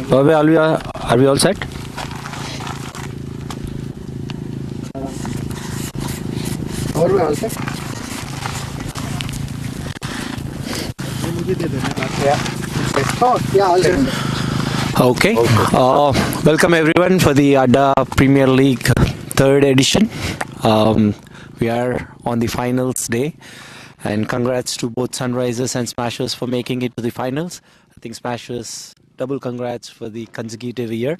Bobby, are we all set? Are we all set? Yeah, all set. Okay. Welcome everyone for the Adda Premier League third edition. We are on the finals day, and congrats to both Sunrisers and Smashers for making it to the finals. I think Smashers, double congrats for the consecutive year.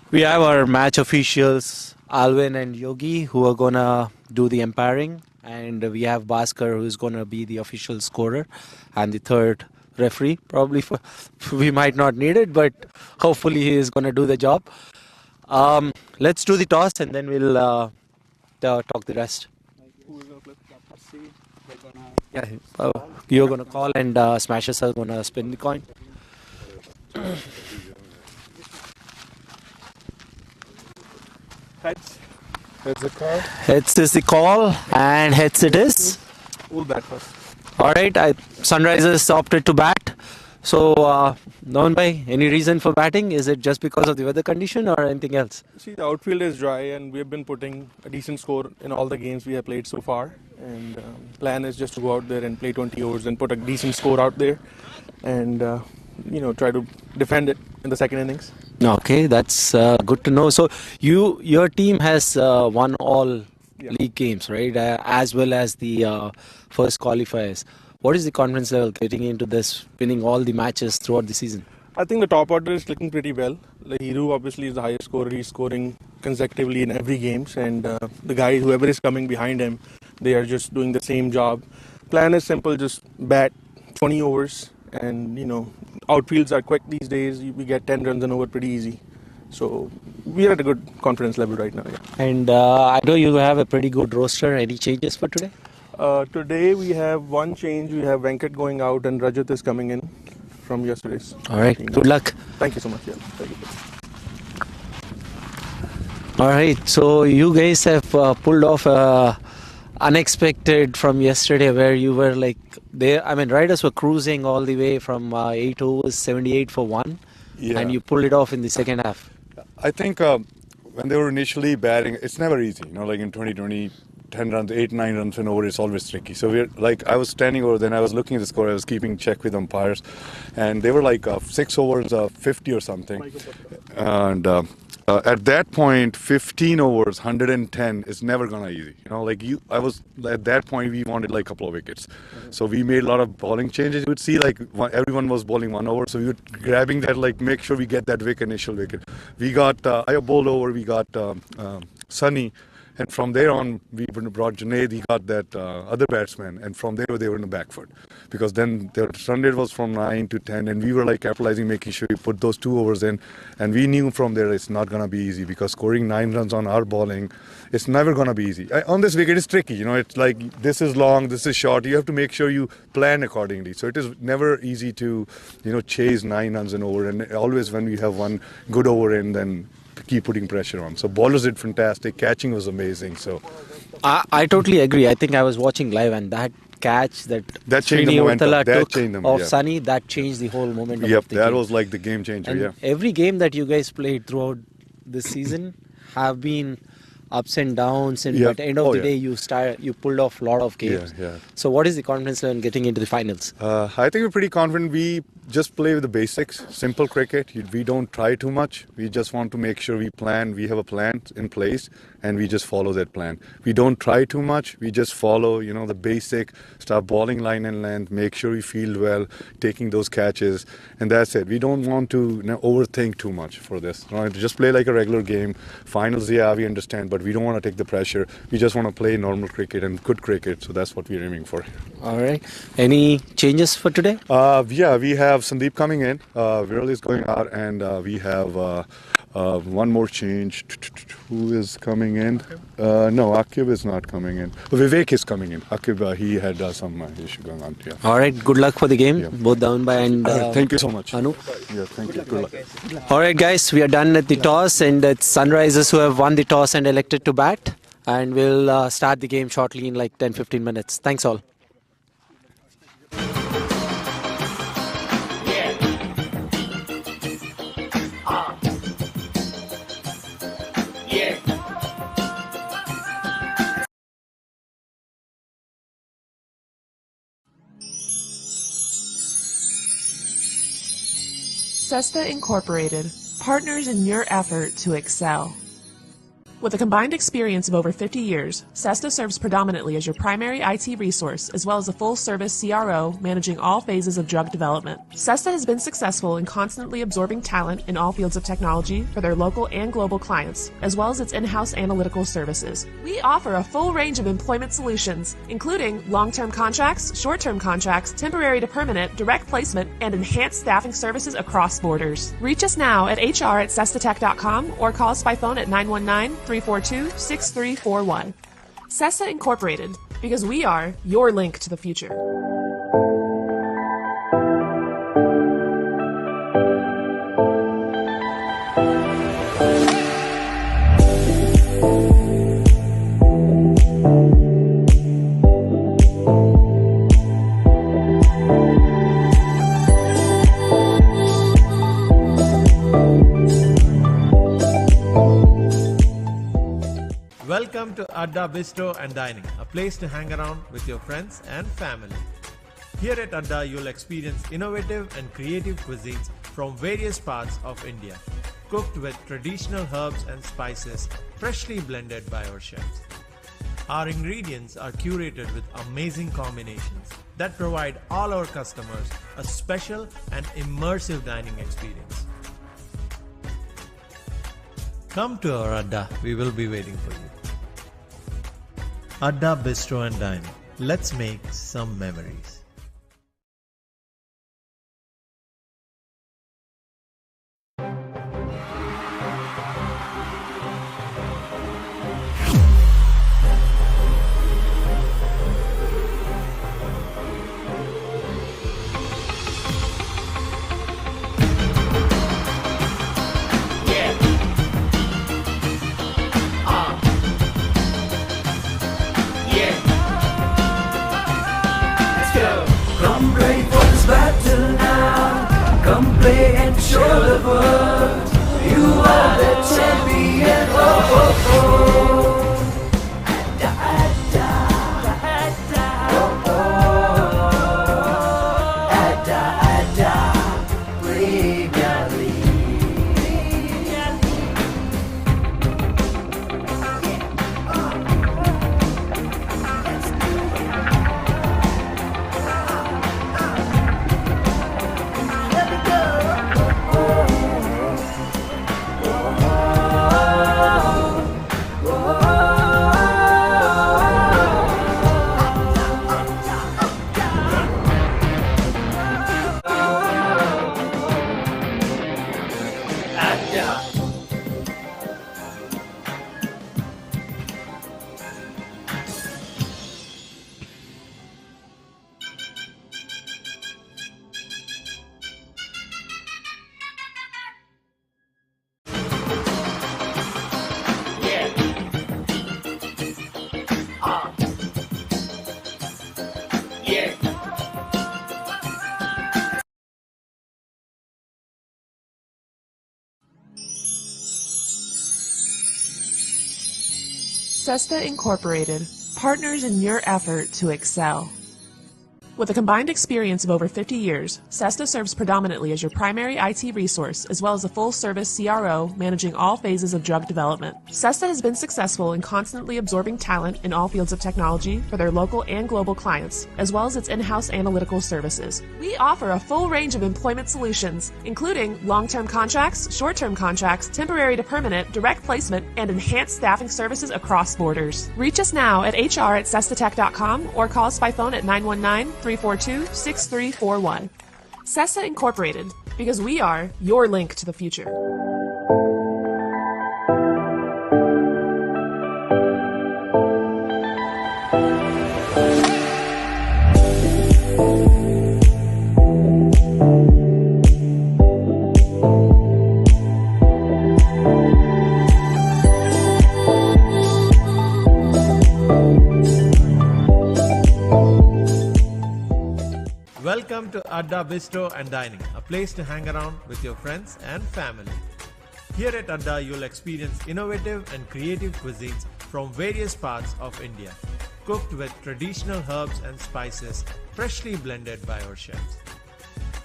We have our match officials, Alvin and Yogi, who are gonna do the umpiring, and we have Bhaskar, who's gonna be the official scorer, and the third referee. Probably we might not need it, but hopefully he is gonna do the job. Let's do the toss, and then we'll talk the rest. Yeah, you're gonna call, and Smashers are gonna spin the coin. Heads. Heads the call. Heads is the call, and heads it is. We'll bat first. Alright, Sunrisers opted to bat. So, Naman bhai, any reason for batting? Is it just because of the weather condition or anything else? See, the outfield is dry, and we have been putting a decent score in all the games we have played so far. And plan is just to go out there and play 20 overs and put a decent score out there, and try to defend it in the second innings. Okay, that's good to know. So, your team has won all league games, right? As well as the first qualifiers. What is the confidence level getting into this, winning all the matches throughout the season? I think the top order is clicking pretty well. Hiru obviously is the highest scorer. He's scoring consecutively in every games, and the guys, whoever is coming behind him, they are just doing the same job. Plan is simple: just bat 20 overs, and outfields are quick these days. We get 10 runs and over pretty easy. So we are at a good confidence level right now. Yeah. And I know you have a pretty good roster. Any changes for today? Today we have one change. We have Venkat going out and Rajat is coming in from yesterday's. All right. Good luck. Thank you so much. Yeah. Thank you. All right. So you guys have pulled off unexpected from yesterday, where you were like there. I mean, riders were cruising all the way from 8 overs, 78 for 1, and you pulled it off in the second half. I think when they were initially batting, it's never easy. Like in 2020. 10 runs, 8-9 runs and over, it's always tricky. So I was standing over, then I was looking at the score, I was keeping check with umpires, and they were like 6 overs, 50 or something. And at that point, 15 overs, 110 is never gonna easy. I was at that point, we wanted like a couple of wickets. So we made a lot of bowling changes. You would see like everyone was bowling 1 over, so we were grabbing that, like make sure we get that initial wicket. We got, I bowled over, we got Sunny. And from there on, we brought Junaid, he got that other batsman, and from there they were in the back foot. Because then their run rate was from 9 to 10, and we were like capitalizing, making sure we put those 2 overs in. And we knew from there it's not going to be easy, because scoring 9 runs on our bowling, it's never going to be easy. On this wicket, it's tricky. It's like this is long, this is short. You have to make sure you plan accordingly. So it is never easy to, chase 9 runs and over. And always when we have one good over in, then keep putting pressure on. So bowlers did fantastic. Catching was amazing. So I totally agree. I think I was watching live, and that catch that changed the momentum. That changed them, of Sunny, that changed the whole momentum. Yep, of the that game. Was like the game changer. And every game that you guys played throughout this season have been ups and downs, and at the end of the day, you pulled off a lot of games. So what is the confidence level getting into the finals? I think we're pretty confident. We just play with the basics, simple cricket. We don't try too much. We just want to make sure we plan. We have a plan in place, and we just follow that plan. We don't try too much. We just follow, the basic stuff, bowling line and length, make sure we field well, taking those catches, and that's it. We don't want to overthink too much for this. Just play like a regular game. Finals, we understand, but we don't want to take the pressure. We just want to play normal cricket and good cricket, so that's what we're aiming for. All right. Any changes for today? We have Sandeep coming in. Viral is going out, and we have one more change. Who is coming in? No, Akib is not coming in. Vivek is coming in. Akib, he had some issue going on. Yeah. All right. Good luck for the game, both down by and. Thank you so much. Anu. Yeah, thank you. Good luck. All right, guys. We are done at the toss, and it's Sunrisers who have won the toss and elected to bat. And we'll start the game shortly in like 10-15 minutes. Thanks all. Sesta Incorporated, partners in your effort to excel. With a combined experience of over 50 years, Sesta serves predominantly as your primary IT resource, as well as a full-service CRO managing all phases of drug development. Sesta has been successful in constantly absorbing talent in all fields of technology for their local and global clients, as well as its in-house analytical services. We offer a full range of employment solutions, including long-term contracts, short-term contracts, temporary to permanent, direct placement, and enhanced staffing services across borders. Reach us now at hr@sestatech.com or call us by phone at 919-342-6341. Sesta Incorporated, because we are your link to the future. Welcome to Adda Bistro and Dining, a place to hang around with your friends and family. Here at Adda, you'll experience innovative and creative cuisines from various parts of India, cooked with traditional herbs and spices freshly blended by our chefs. Our ingredients are curated with amazing combinations that provide all our customers a special and immersive dining experience. Come to our Adda, we will be waiting for you. Adda Bistro and Dining. Let's make some memories. Come ready for this battle now. Come play and show the world you are the champion. Oh, oh, oh. Adda, Adda, Adda, oh, oh. Adda, Adda, Premier Sesta Incorporated, partners in your effort to excel. With a combined experience of over 50 years, Sesta serves predominantly as your primary IT resource, as well as a full-service CRO managing all phases of drug development. Sesta has been successful in constantly absorbing talent in all fields of technology for their local and global clients, as well as its in-house analytical services. We offer a full range of employment solutions, including long-term contracts, short-term contracts, temporary to permanent, direct placement, and enhanced staffing services across borders. Reach us now at hr@sestatech.com or call us by phone at 919-342-6341. Sesta Incorporated, because we are your link to the future. Welcome to Adda Bistro and Dining, a place to hang around with your friends and family. Here at Adda, you'll experience innovative and creative cuisines from various parts of India, cooked with traditional herbs and spices freshly blended by our chefs.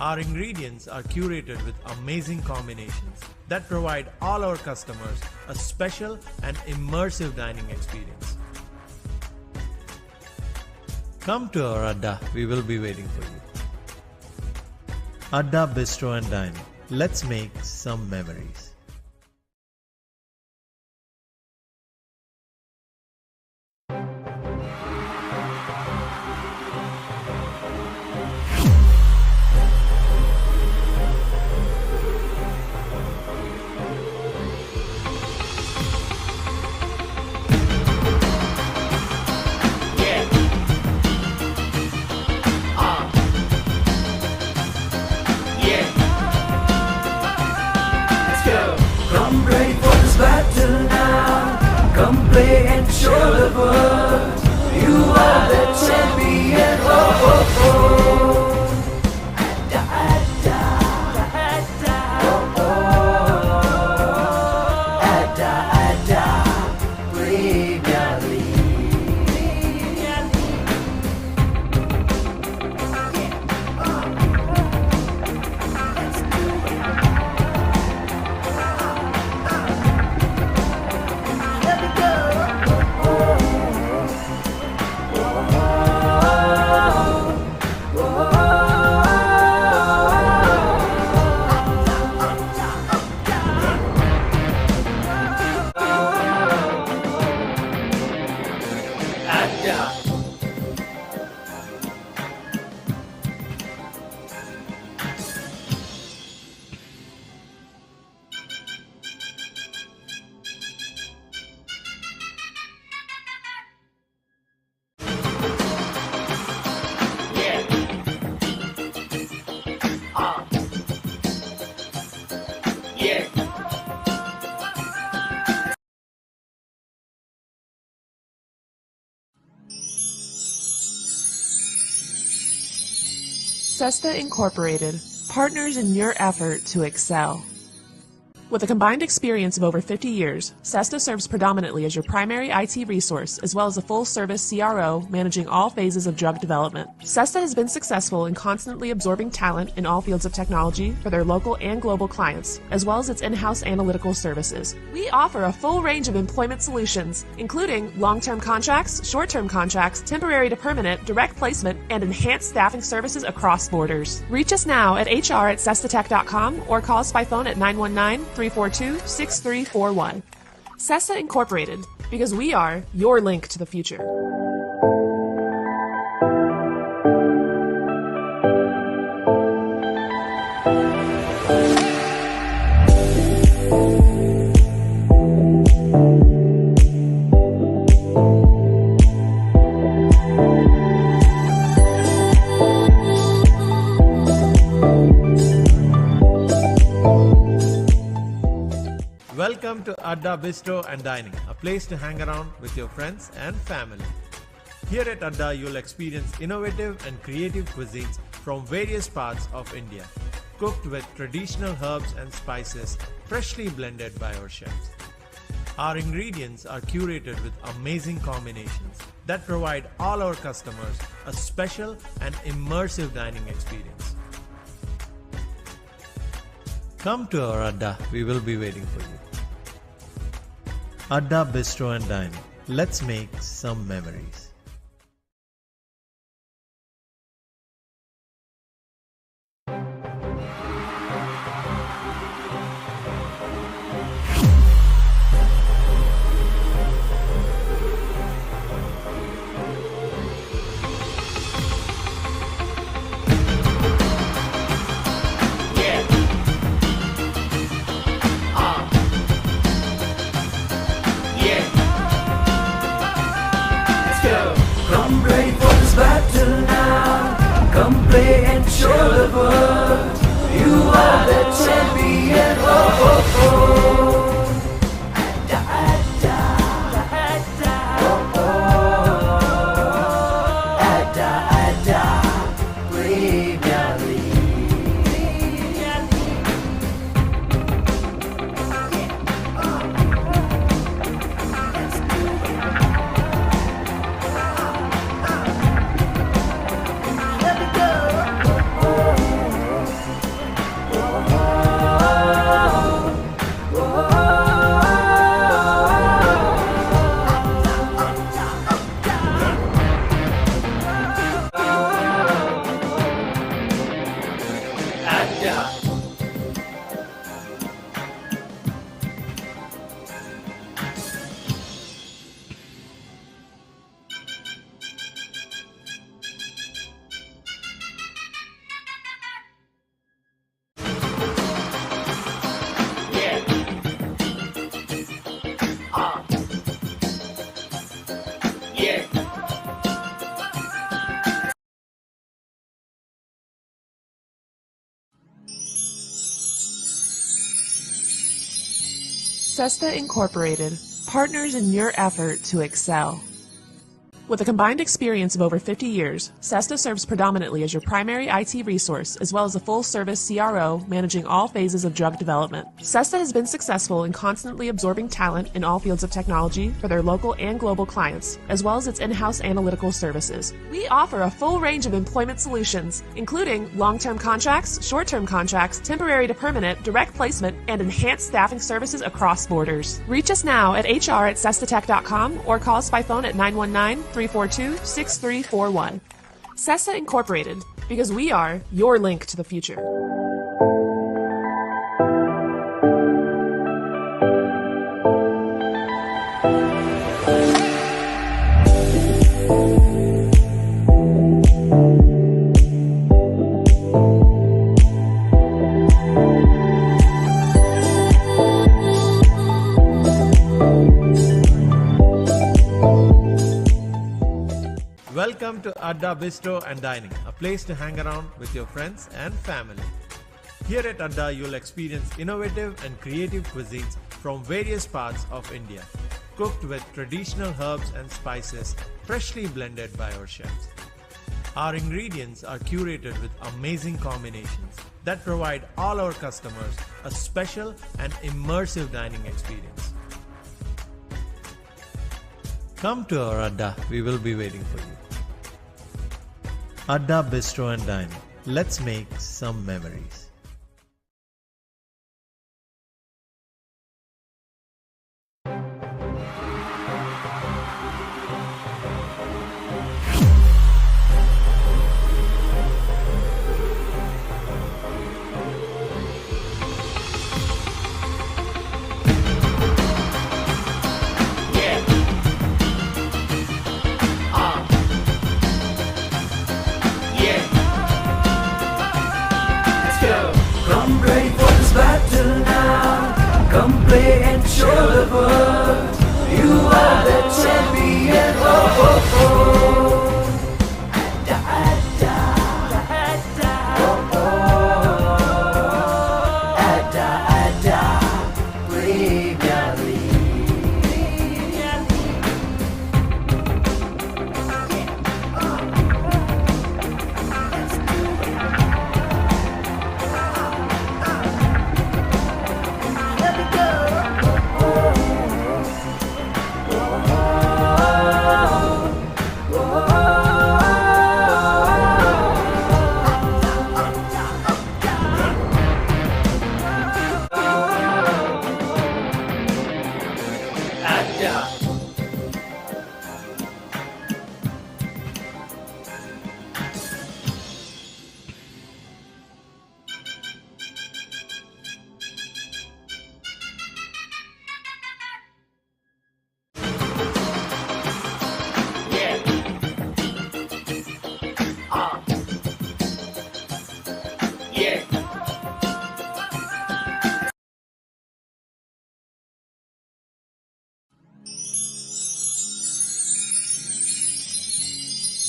Our ingredients are curated with amazing combinations that provide all our customers a special and immersive dining experience. Come to our Adda, we will be waiting for you. Adda Bistro and Dining. Let's make some memories. Come ready for this battle now. Come play and show the world you are the champion. Oh, oh, oh. Adda, Adda, Adda. Oh, oh. Adda, Adda. Premier League. Sesta Incorporated, partners in your effort to excel. With a combined experience of over 50 years, Sesta serves predominantly as your primary IT resource, as well as a full-service CRO managing all phases of drug development. Sesta has been successful in constantly absorbing talent in all fields of technology for their local and global clients, as well as its in-house analytical services. We offer a full range of employment solutions, including long-term contracts, short-term contracts, temporary to permanent, direct placement, and enhanced staffing services across borders. Reach us now at hr@sestatech.com or call us by phone at 919-342-6341. Sesta Incorporated, because we are your link to the future. Welcome to Adda Bistro and Dining, a place to hang around with your friends and family. Here at Adda, you'll experience innovative and creative cuisines from various parts of India, cooked with traditional herbs and spices freshly blended by our chefs. Our ingredients are curated with amazing combinations that provide all our customers a special and immersive dining experience. Come to our Adda, we will be waiting for you. Adda Bistro and Dining. Let's make some memories. Come ready for this battle now. Come play and show the world you are the champion. Oh, oh, oh. Adda, Adda, Adda. Oh, oh. Adda, Adda. Premier League. Adda. Sesta Incorporated, partners in your effort to excel. With a combined experience of over 50 years, Sesta serves predominantly as your primary IT resource, as well as a full-service CRO managing all phases of drug development. Sesta has been successful in constantly absorbing talent in all fields of technology for their local and global clients, as well as its in-house analytical services. We offer a full range of employment solutions, including long-term contracts, short-term contracts, temporary to permanent, direct placement, and enhanced staffing services across borders. Reach us now at hr@sestatech.com or call us by phone at 919-342-6341. Sesta Incorporated, because we are your link to the future. Welcome to Adda Bistro and Dining, a place to hang around with your friends and family. Here at Adda, you'll experience innovative and creative cuisines from various parts of India, cooked with traditional herbs and spices freshly blended by our chefs. Our ingredients are curated with amazing combinations that provide all our customers a special and immersive dining experience. Come to our Adda, we will be waiting for you. Adda Bistro and Dining. Let's make some memories. Come ready for this battle now. Come play and show the world you are the champion. Oh, oh, oh. Adda, Adda, Adda, oh, oh. Adda, Adda, Premier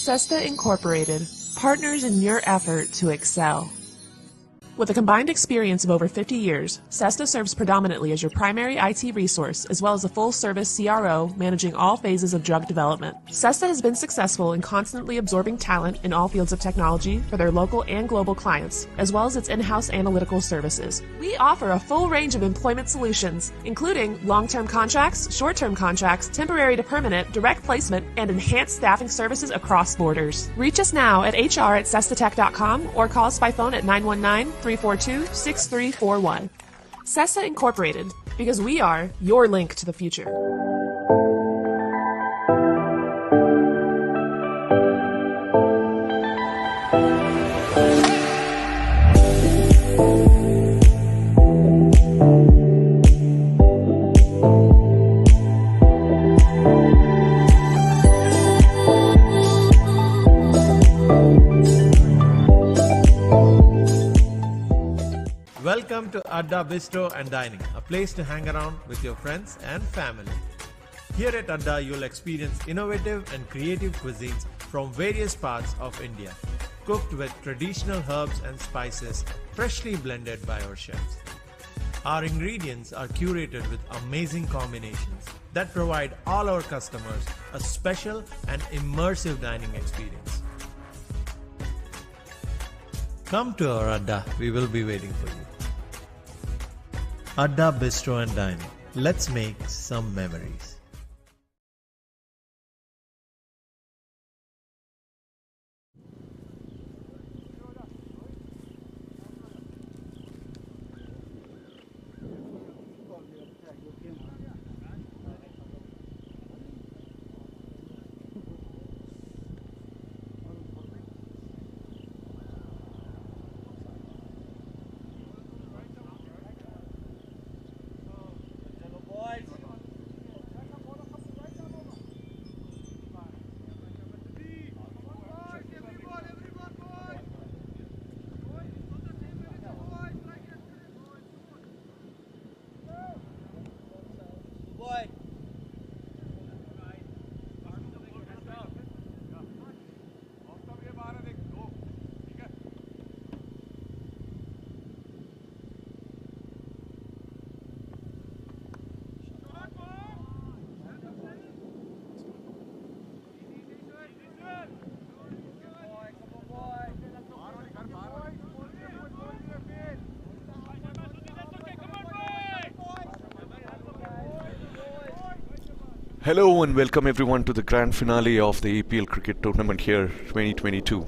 Sesta Incorporated, partners in your effort to excel. With a combined experience of over 50 years, Sesta serves predominantly as your primary IT resource, as well as a full-service CRO managing all phases of drug development. Sesta has been successful in constantly absorbing talent in all fields of technology for their local and global clients, as well as its in-house analytical services. We offer a full range of employment solutions, including long-term contracts, short-term contracts, temporary to permanent, direct placement, and enhanced staffing services across borders. Reach us now at hr@sestatech.com or call us by phone at 919-342-6341. Sesta Incorporated, because we are your link to the future. Welcome to Adda Bistro and Dining, a place to hang around with your friends and family. Here at Adda, you'll experience innovative and creative cuisines from various parts of India, cooked with traditional herbs and spices freshly blended by our chefs. Our ingredients are curated with amazing combinations that provide all our customers a special and immersive dining experience. Come to our Adda, we will be waiting for you. Adda Bistro and Dining. Let's make some memories. Hello and welcome everyone to the grand finale of the APL cricket tournament here 2022.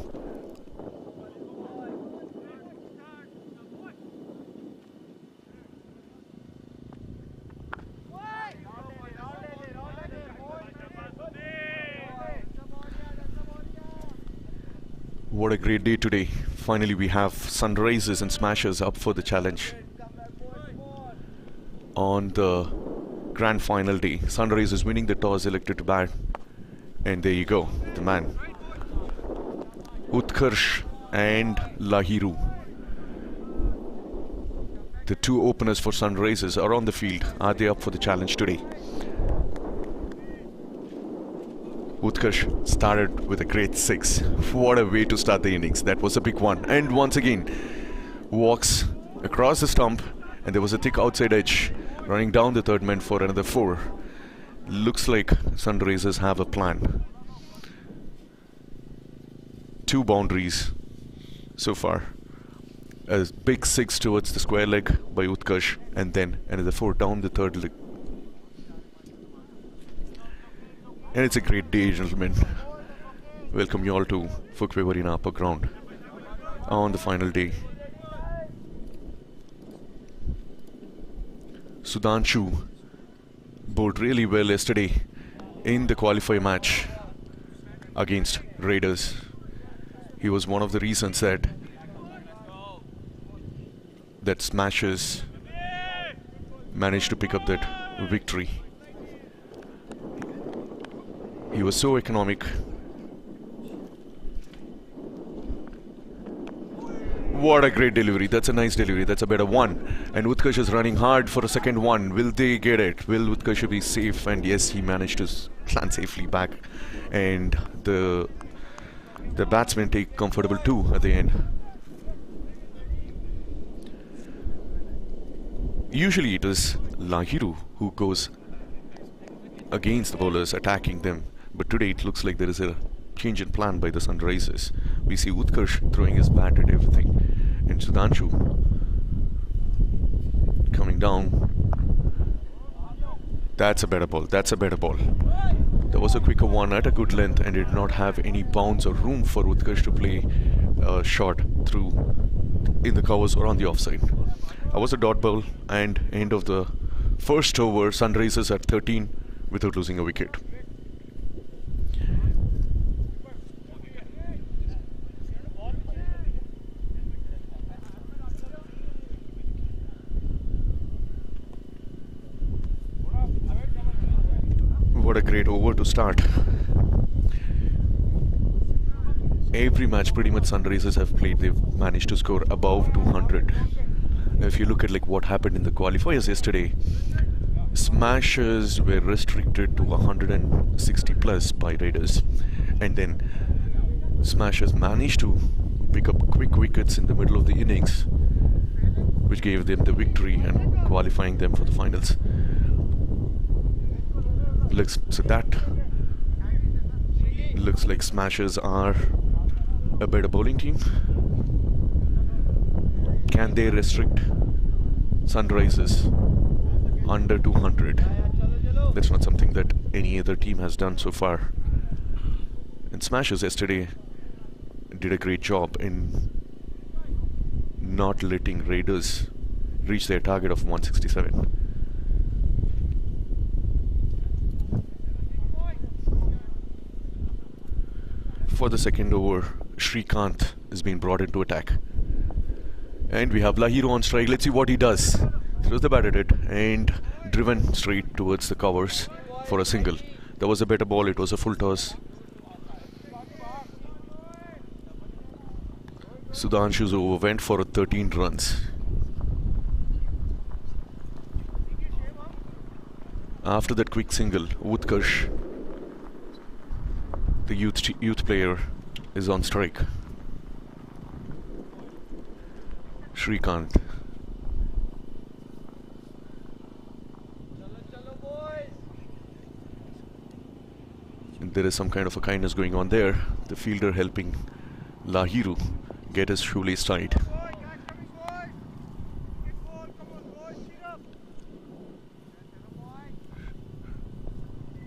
What a great day today. Finally we have Sunrisers and Smashers up for the challenge on the grand final day. Sunrisers winning the toss, elected to bat, and there you go, the man Utkarsh and Lahiru, the two openers for Sunrisers, are on the field. Are they up for the challenge today? Utkarsh started with a great 6. What a way to start the innings. That was a big one, and once again walks across the stump, and there was a thick outside edge running down the third man for another 4. Looks like Sunrisers have a plan. 2 boundaries so far. A big 6 towards the square leg by Utkarsh, and then another 4 down the third leg. And it's a great day, gentlemen. Welcome you all to Fukway Arena Upper Ground on the final day. Sudhanshu bowled really well yesterday in the qualifier match against Raiders. He was one of the reasons that Smashers managed to pick up that victory. He was so economic. What a great delivery. That's a nice delivery. That's a better one. And Utkarsh is running hard for a second one. Will they get it? Will Utkarsh be safe? And yes, he managed to land safely back. And the batsmen take comfortable 2 at the end. Usually it is Lahiru who goes against the bowlers, attacking them. But today it looks like there is a change in plan by the Sunrisers. We see Utkarsh throwing his bat at everything, and Sudhanshu coming down. That's a better ball. That's a better ball. There was a quicker one at a good length and did not have any bounce or room for Utkarsh to play a shot through in the covers or on the offside. That was a dot ball, and end of the first over. Sunrisers at 13 without losing a wicket. What a great over to start. Every match pretty much Sunrisers have played, they've managed to score above 200. If you look at like what happened in the qualifiers yesterday, smashes were restricted to 160 plus by Raiders, and then Smashers managed to pick up quick wickets in the middle of the innings, which gave them the victory and qualifying them for the finals. So that looks like Smashers are a better bowling team. Can they restrict Sunrisers under 200? That's not something that any other team has done so far. And Smashers yesterday did a great job in not letting Raiders reach their target of 167. For the second over, Srikanth is being brought into attack. And we have Lahiru on strike. Let's see what he does. Throws the bat at it and driven straight towards the covers for a single. That was a better ball. It was a full toss. Sudhanshu's over went for 13 runs. After that quick single, Utkarsh, the youth player, is on strike. Srikanth. And there is some kind of a kindness going on there. The fielder helping Lahiru get his shoelace tied.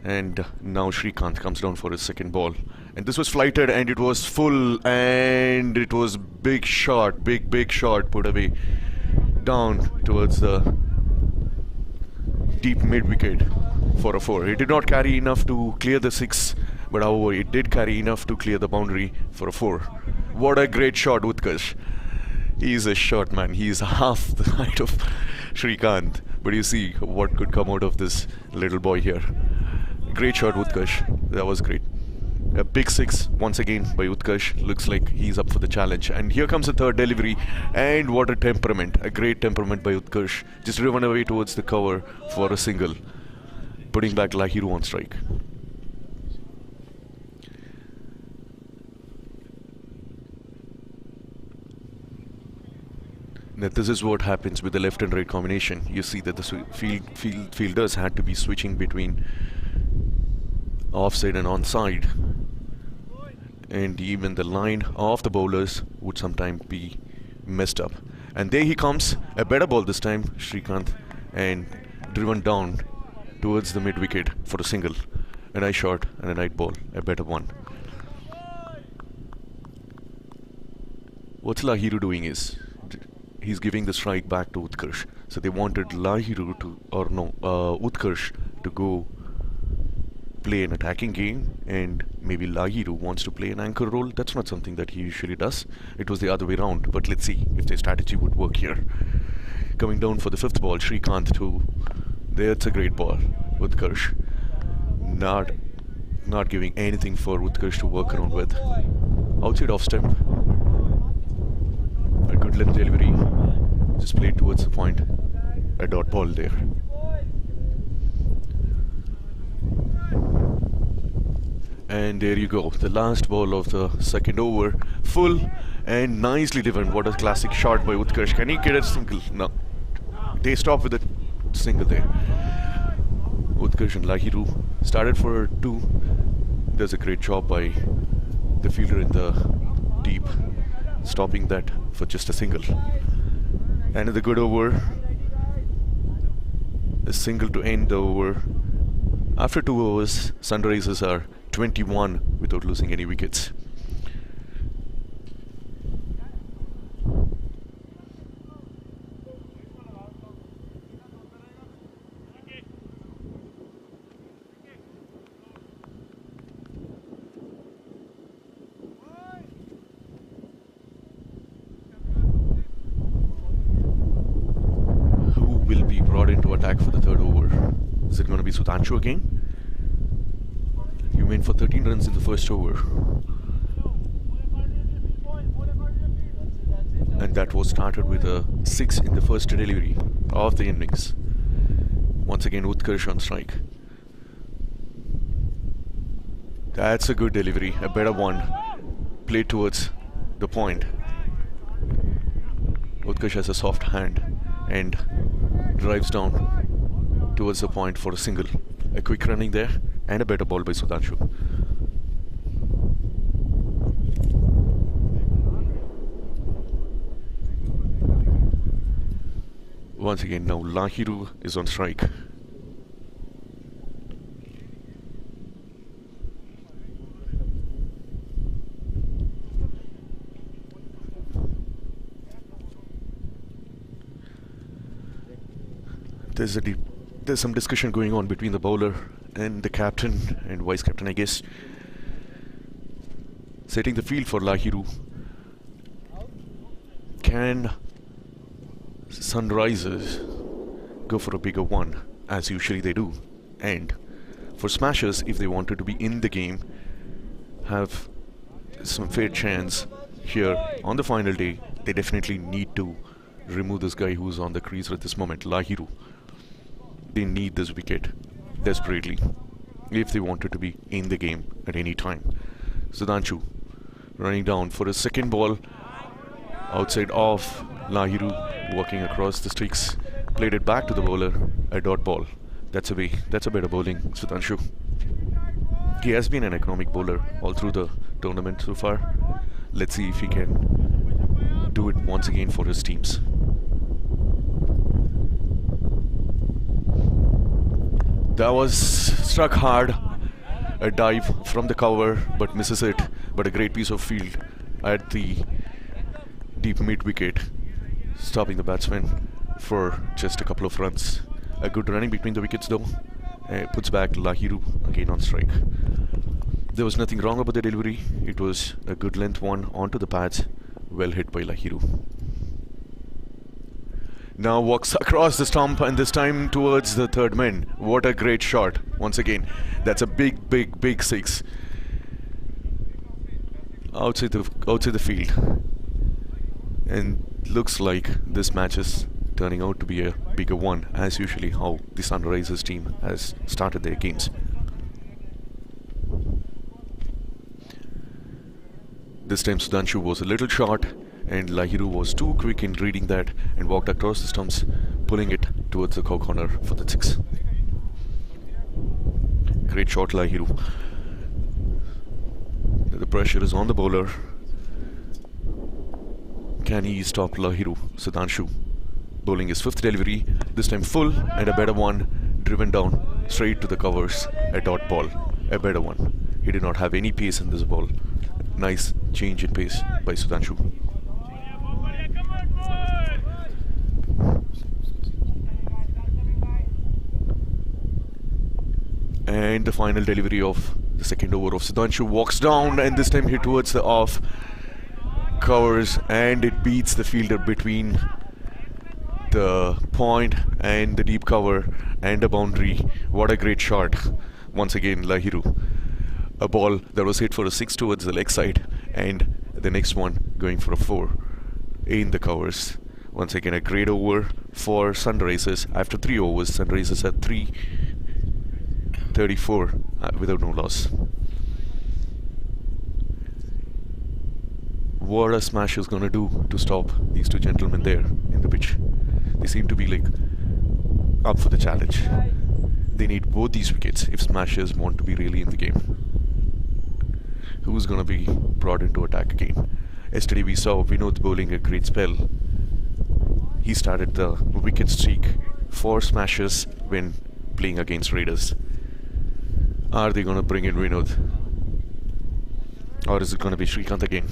And now Srikanth comes down for his second ball. And this was flighted and it was full, and it was big shot, big shot put away down towards the deep mid wicket for a 4. It did not carry enough to clear the 6, but however it did carry enough to clear the boundary for a 4. What a great shot, Utkarsh. He's a short man. He's half the height of Srikanth. But you see what could come out of this little boy here. Great shot, Utkarsh. That was great. A big 6 once again by Utkarsh. Looks like he's up for the challenge. And here comes the third delivery. And what a temperament. A great temperament by Utkarsh. Just driven away towards the cover for a single. Putting back Lahiru on strike. Now this is what happens with the left and right combination. You see that the fielders had to be switching between offside and onside, and even the line of the bowlers would sometimes be messed up. And there he comes, a better ball this time, Srikanth, and driven down towards the mid wicket for a single. A nice shot and a nice ball, a better one. What Lahiru doing is he's giving the strike back to Utkarsh. So they wanted Lahiru to, or no, Utkarsh to go play an attacking game, and maybe Lahiru wants to play an anchor role. That's not something that he usually does. It was the other way around, but let's see if their strategy would work here. Coming down for the 5th ball, Srikanth too. That's a great ball. Utkarsh not giving anything for Utkarsh to work around with. Outside off stump. A good length delivery. Just played towards the point. A dot ball there. And there you go, the last ball of the second over, full and nicely driven. What a classic shot by Utkarsh. Can he get a single? No. They stop with a single there. Utkarsh and Lahiru started for 2. There's a great job by the fielder in the deep, stopping that for just a single. And the good over, a single to end the over. After 2 overs, Sunrisers are 21 without losing any wickets. Who will be brought into attack for the 3rd over? Is it going to be Sudhanshu again? You went for 13 runs in the first over. and that was started with a 6 in the first delivery of the innings. Once again, Utkarsh on strike. That's a good delivery, a better one. Played towards the point. Utkarsh has a soft hand and drives down towards the point for a single. A quick running there and a better ball by Sudhanshu. Once again, now Lahiru is on strike. There's some discussion going on between the bowler and the captain and vice captain, I guess. Setting the field for Lahiru. Can Sunrisers go for a bigger one, as usually they do? And for Smashers, if they wanted to be in the game, have some fair chance here on the final day, they definitely need to remove this guy who's on the crease at this moment, Lahiru. They need this wicket desperately if they wanted to be in the game at any time. Sudhanshu running down for a second ball outside off. Lahiru walking across the sticks, played it back to the bowler, a dot ball. That's a better bowling, Sudhanshu. He has been an economic bowler all through the tournament so far. Let's see if he can do it once again for his teams. That was struck hard. A dive from the cover, but misses it. But a great piece of field at the deep mid wicket, stopping the batsman for just a couple of runs. A good running between the wickets though. Puts back Lahiru again on strike. There was nothing wrong about the delivery. It was a good length one onto the pads. Well hit by Lahiru. Now walks across the stump, and this time towards the third man. What a great shot once again. That's a big six outside the field. And looks like this match is turning out to be a bigger one, as usually how the Sunrisers team has started their games. This time Sudhanshu was a little short, and Lahiru was too quick in reading that and walked across the stumps, pulling it towards the corner for the six. Great shot, Lahiru. The pressure is on the bowler. Can he stop Lahiru? Sudhanshu bowling his fifth delivery, this time full and a better one, driven down straight to the covers. A dot ball, a better one. He did not have any pace in this ball. Nice change in pace by Sudhanshu. And the final delivery of the second over of Sudhanshu walks down, and this time hit towards the off, covers, and it beats the fielder between the point and the deep cover and a boundary. What a great shot. Once again, Lahiru. A ball that was hit for a 6 towards the leg side, and the next one going for a 4 in the covers. Once again, a great over for Sunrisers. After 3 overs, Sunrisers had 334 without no loss. What are Smashers gonna do to stop these two gentlemen there in the pitch? They seem to be like up for the challenge. They need both these wickets if Smashers want to be really in the game. Who's gonna be brought into attack again? Yesterday we saw Vinod bowling a great spell. He started the wicket streak for Smashers when playing against Raiders. Are they gonna bring in Vinod? Or is it gonna be Srikanth again?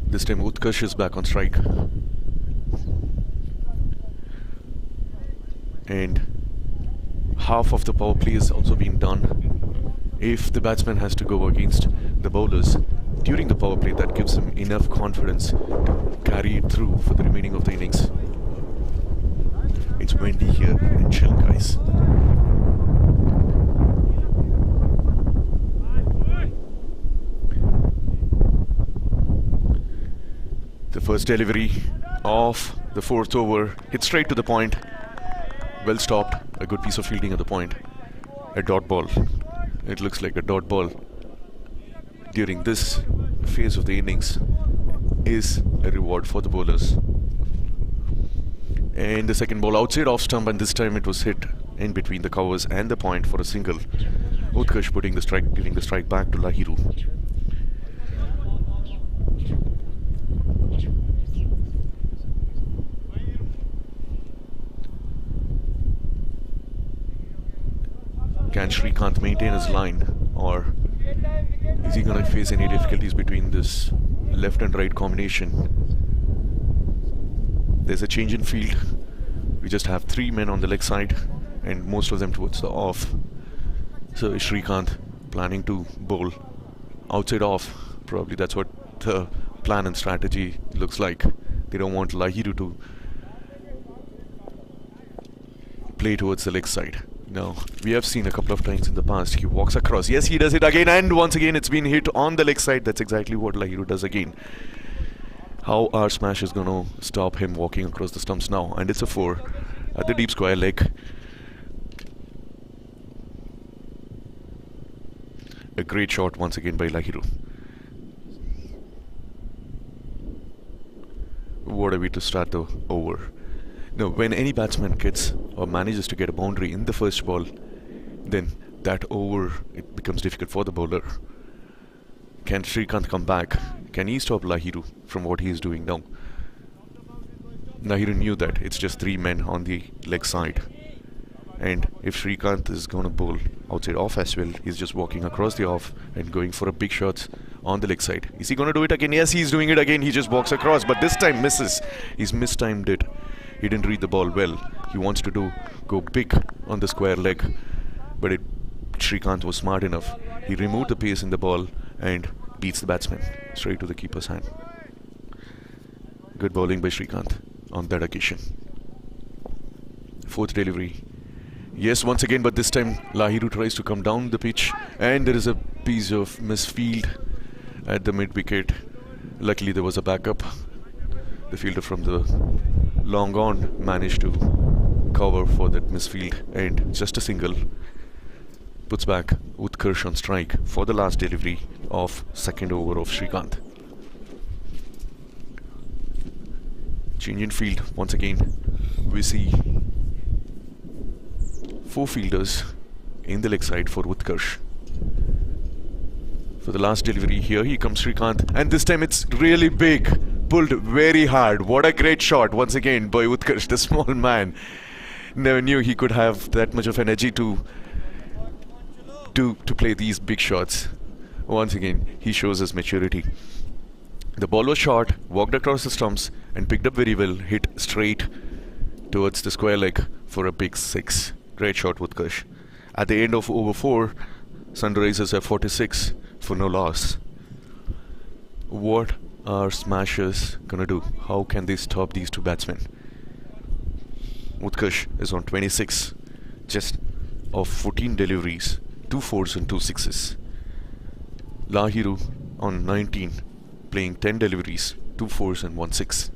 This time Utkarsh is back on strike. And half of the power play has also been done. If the batsman has to go against the bowlers, during the power play that gives him enough confidence to carry it through for the remaining of the innings. It's windy here and chill, guys. The first delivery of the fourth over hit straight to the point. Well stopped. A good piece of fielding at the point. A dot ball. It looks like a dot ball during this phase of the innings is a reward for the bowlers. And the second ball outside off stump, and this time it was hit in between the covers and the point for a single. Utkarsh giving the strike back to Lahiru. Can Srikanth maintain his line, or is he going to face any difficulties between this left and right combination? There's a change in field. We just have 3 men on the leg side and most of them towards the off. So is Srikanth planning to bowl outside off? Probably that's what the plan and strategy looks like. They don't want Lahiru to play towards the leg side. No, we have seen a couple of times in the past he walks across. Yes, he does it again, and once again it's been hit on the leg side. That's exactly what Lahiru does again. How our smash is going to stop him walking across the stumps now? And it's a 4 at the deep square leg. A great shot once again by Lahiru. What are we to start the over? No, when any batsman gets or manages to get a boundary in the first ball, then that over, it becomes difficult for the bowler. Can Srikanth come back? Can he stop Lahiru from what he is doing now? Lahiru knew that it's just 3 men on the leg side. And if Srikanth is going to bowl outside off as well, he's just walking across the off and going for a big shot on the leg side. Is he going to do it again? Yes, he's doing it again. He just walks across, but this time misses. He's mistimed it. He didn't read the ball well. He wants to go big on the square leg, but Srikanth was smart enough. He removed the pace in the ball and beats the batsman straight to the keeper's hand. Good bowling by Srikanth on that occasion. Fourth delivery. Yes, once again, but this time Lahiru tries to come down the pitch, and there is a piece of misfield at the mid-wicket. Luckily there was a backup. The fielder from the long on managed to cover for that misfield, and just a single puts back Utkarsh on strike for the last delivery of second over of Srikanth. Change in field once again. We see 4 fielders in the leg side for Utkarsh. For the last delivery, here he comes Srikanth, and this time it's really big. Pulled very hard. What a great shot once again by Utkarsh, the small man. Never knew he could have that much of energy to play these big shots. Once again, he shows his maturity. The ball was short, walked across the stumps and picked up very well, hit straight towards the square leg for a big 6. Great shot, Utkarsh. At the end of over 4, Sunrisers have 46 for no loss. What are smashers gonna do? How can they stop these 2 batsmen? Utkarsh is on 26, just of 14 deliveries, 2 4s and 2 6s. Lahiru on 19, playing 10 deliveries, 2 4s and 1 6.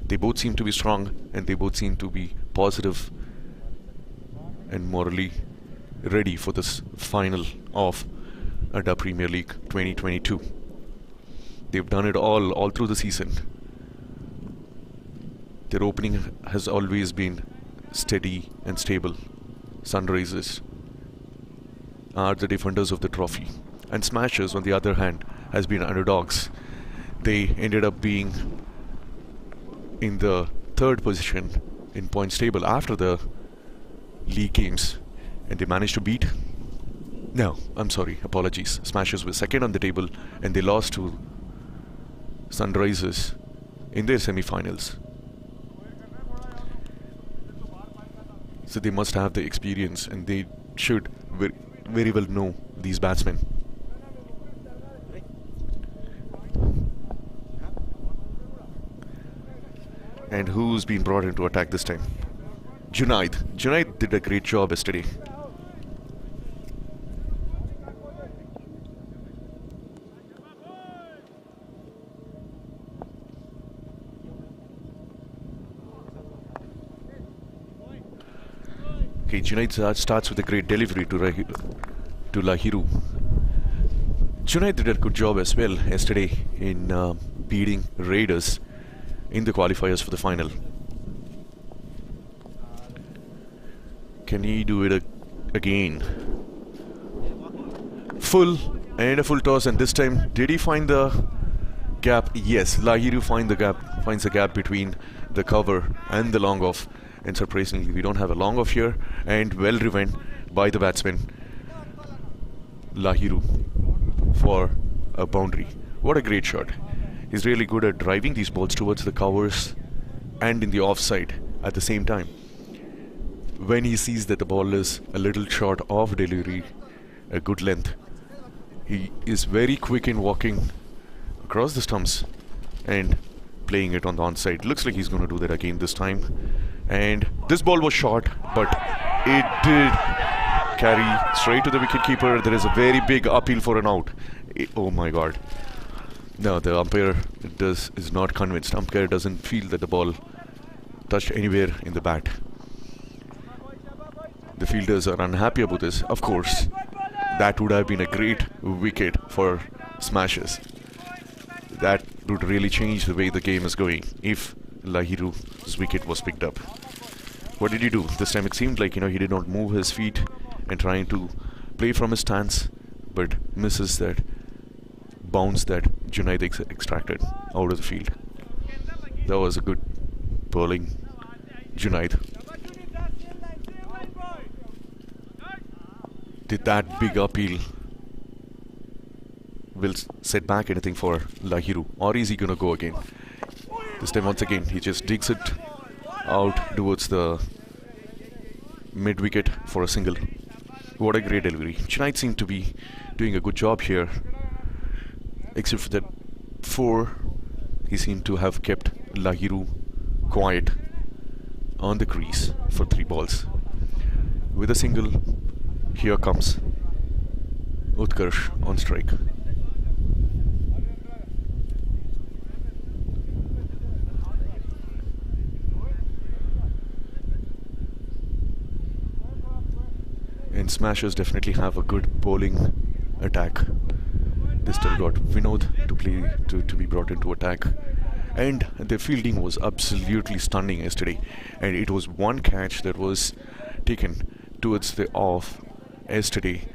They both seem to be strong, and they both seem to be positive and morally ready for this final of Adda Premier League 2022. They've done it all through the season. Their opening has always been steady and stable. Sunrisers are the defenders of the trophy, and Smashers, on the other hand, has been underdogs. They ended up being in the 3rd position in points table after the league games, and they managed to beat. No, I'm sorry, apologies. Smashers were 2nd on the table, and they lost to Sunrisers in their semi-finals. So they must have the experience, and they should very well know these batsmen. And who's been brought into attack this time? Junaid. Junaid did a great job yesterday. Okay, Junaid starts with a great delivery to Lahiru. Junaid did a good job as well yesterday in beating Raiders in the qualifiers for the final. Can he do it again? Full and a full toss, and this time did he find the gap? Yes, Lahiru finds the gap between the cover and the long off, and surprisingly we don't have a long off here, and well driven by the batsman Lahiru for a boundary. What a great shot. He's really good at driving these balls towards the covers and in the offside at the same time. When he sees that the ball is a little short of delivery, a good length, he is very quick in walking across the stumps and playing it on the onside. Looks like he's going to do that again this time. And this ball was short, but it did carry straight to the wicketkeeper. There is a very big appeal for an out. Oh my god. No, the umpire is not convinced. Umpire doesn't feel that the ball touched anywhere in the bat. The fielders are unhappy about this. Of course, that would have been a great wicket for Smashers. That would really change the way the game is going if Lahiru's wicket was picked up. What did he do? This time it seemed like, he did not move his feet and trying to play from his stance, but misses that bounce that Junaid extracted out of the field. That was a good bowling, Junaid. Did that big appeal will set back anything for Lahiru, or is he gonna go again? This time once again he just digs it out towards the mid wicket for a single. What a great delivery. Junaid seemed to be doing a good job here, except for that 4. He seemed to have kept Lahiru quiet on the crease for 3 balls. With a single, here comes Utkarsh on strike. And Smashers definitely have a good bowling attack. They still got Vinod to be brought into attack, and their fielding was absolutely stunning yesterday. And it was one catch that was taken towards the off yesterday,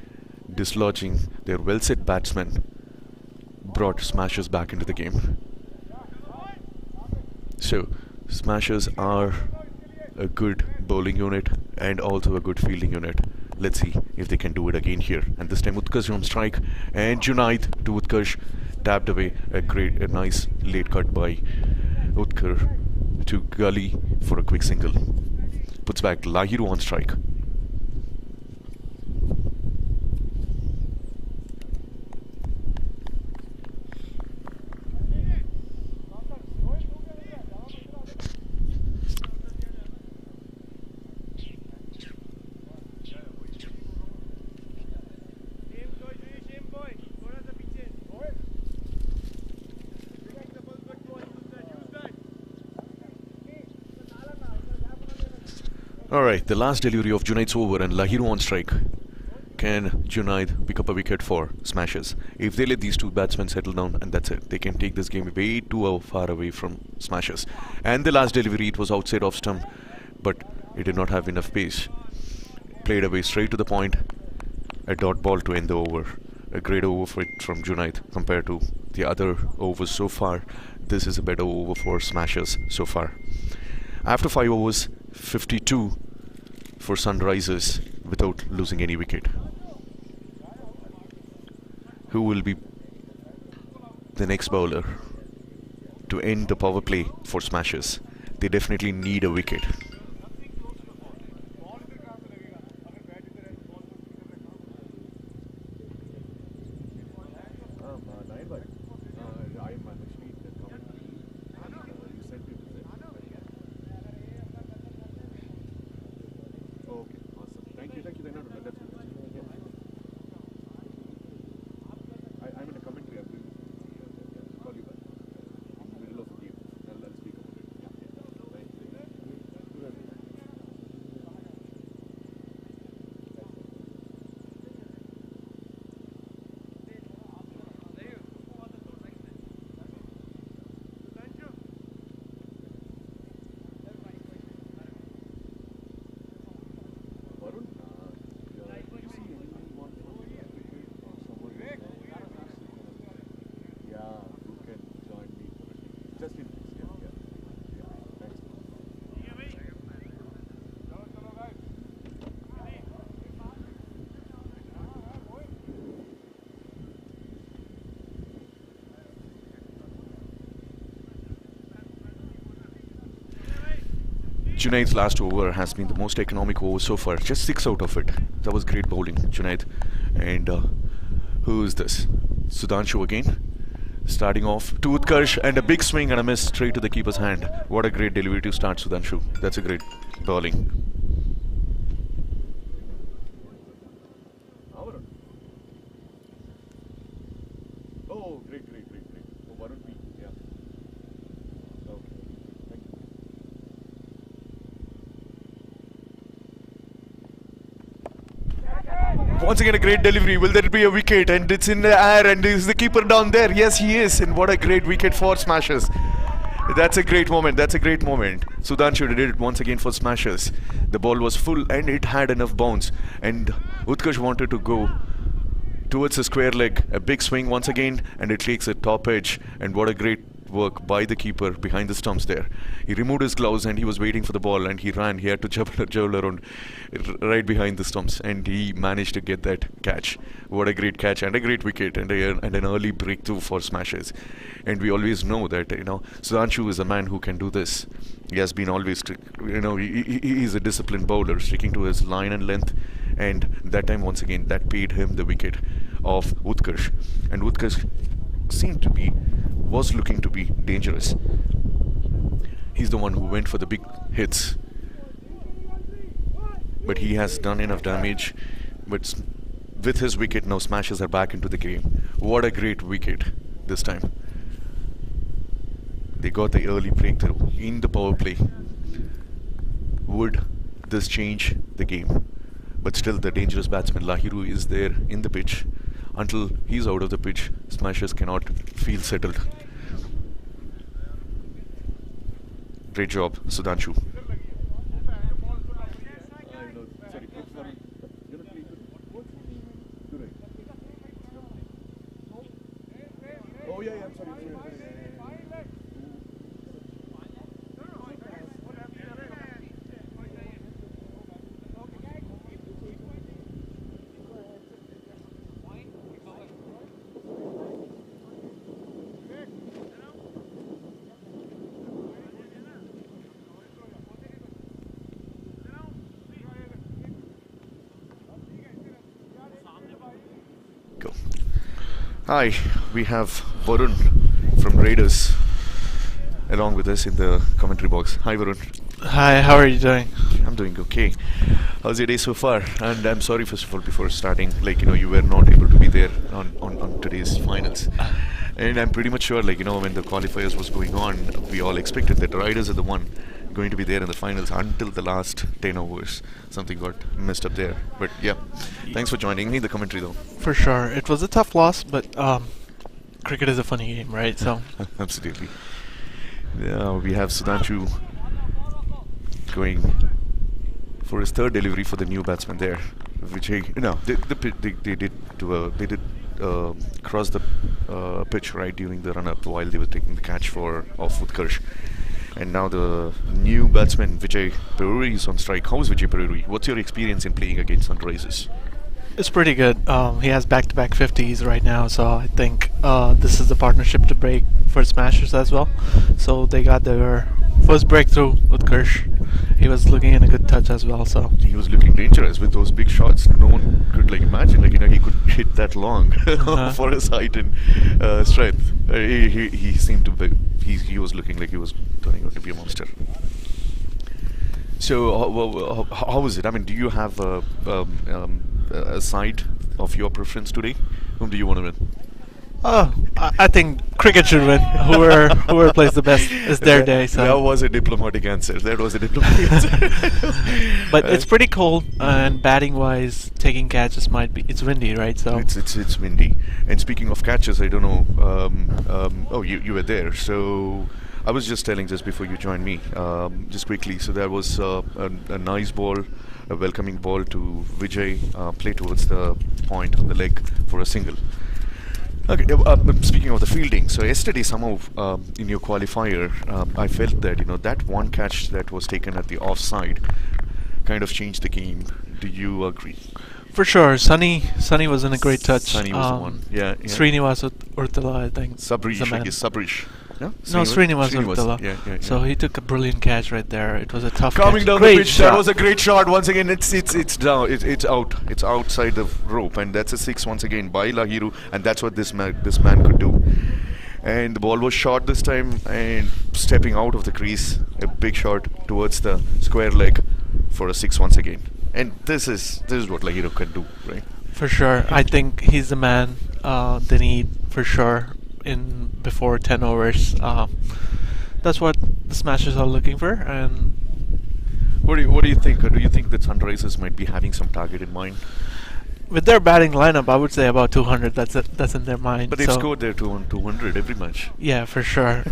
dislodging their well-set batsman, brought Smashers back into the game. So Smashers are a good bowling unit and also a good fielding unit. Let's see if they can do it again here. And this time Utkarsh on strike, and Junaid to Utkarsh, tapped away. A nice late cut by Utkarsh to Gully for a quick single. Puts back Lahiru on strike. Alright, the last delivery of Junaid's over and Lahiru on strike. Can Junaid pick up a wicket for Smashers? If they let these two batsmen settle down, and that's it, they can take this game way too far away from Smashers. And the last delivery, it was outside off stump, but it did not have enough pace. Played away straight to the point. A dot ball to end the over. A great over from Junaid compared to the other overs so far. This is a better over for Smashers so far. After 5 overs, 52 for Sunrisers without losing any wicket. Who will be the next bowler to end the power play for Smashers? They definitely need a wicket. Junaid's last over has been the most economic over so far. Just 6 out of it. That was great bowling, Junaid. And who is this? Sudhanshu again. Starting off to Utkarsh and a big swing and a miss straight to the keeper's hand. What a great delivery to start, Sudhanshu. That's a great bowling. Oh, great. Oh, Varun B. Yeah. Okay. Thank you. Once again, a great delivery. Will there be a wicket? And it's in the air. And is the keeper down there? Yes, he is. And what a great wicket for Smashers. That's a great moment. Sudhanshu did it once again for Smashers. The ball was full and it had enough bounce. And Utkarsh wanted to go towards the square leg. A big swing once again, and it takes a top edge. And what a great work by the keeper behind the stumps there. He removed his gloves and he was waiting for the ball, and he ran. He had to juggle around right behind the stumps, and he managed to get that catch. What a great catch and a great wicket, and an early breakthrough for Smashers. And we always know that Sudhanshu is a man who can do this. He has been always he is a disciplined bowler, sticking to his line and length. And that time, once again, that paid him the wicket of Utkarsh. And Utkarsh was looking to be dangerous. He's the one who went for the big hits. But he has done enough damage. But with his wicket, now Smashers are back into the game. What a great wicket this time. They got the early breakthrough in the power play. Would this change the game? But still, the dangerous batsman Lahiru is there in the pitch. Until he's out of the pitch, Smashers cannot feel settled. Great job, Sudhanshu. Oh yeah, I'm sorry. Go. Hi, we have Varun from Raiders along with us in the commentary box. Hi Varun. Hi, how are you doing? I'm doing okay. How's your day so far? And I'm sorry, first of all, before starting, you were not able to be there on today's finals. And I'm pretty much sure, when the qualifiers was going on, we all expected that the Riders are the one going to be there in the finals until the last 10 overs. Something got messed up there. But yeah, thanks for joining me in the commentary though. For sure. It was a tough loss, but cricket is a funny game, right? So absolutely. Yeah, we have Sudhanshu going for his third delivery for the new batsman there. They did cross the pitch right during the run-up while they were taking the catch off Utkarsh. And now the new batsman Vijay Peruri is on strike. How is Vijay Peruri? What's your experience in playing against Sunrisers? it's pretty good. He has back-to-back 50s right now, so I think this is the partnership to break for Smashers as well. So they got their first breakthrough with Kirsch. He was looking in a good touch as well. So he was looking dangerous with those big shots. No one could imagine he could hit that long for his height and strength. He seemed to be. He was looking like he was turning out to be a monster. So how is it? I mean, do you have a side of your preference today? Whom do you want to win? I think cricket should win. Whoever plays the best is their day. So. That was a diplomatic answer. But it's pretty cold, and batting-wise, taking catches it's windy, right? So it's windy. And speaking of catches, I don't know. You were there, so. I was just telling just before you joined me, just quickly. So there was a nice ball, a welcoming ball to Vijay, play towards the point on the leg for a single. Okay. Speaking of the fielding, so yesterday somehow in your qualifier, I felt that that one catch that was taken at the offside kind of changed the game. Do you agree? For sure, Sunny was in a great touch. Sunny was the one. Yeah. Srinivas Urtala, I think. Sabrish. No, No, Srinivas Srinivas. Abdullah. Yeah. So he took a brilliant catch right there. It was a tough Coming catch. down Great the pitch, shot. that was a great shot. Once again, it's down. It's out. It's outside the rope, and that's a 6 once again by Lahiru, and that's what this man could do. And the ball was shot this time, and stepping out of the crease, a big shot towards the square leg for a 6 once again. And this is what Lahiru can do, right? For sure. I think he's the man they need for sure in before 10 overs. That's what the Smashers are looking for. And What do you think? Do you think that Sunrisers might be having some target in mind? with their batting lineup, I would say about 200. That's in their mind. But they've so scored their 200 every match. yeah, for sure.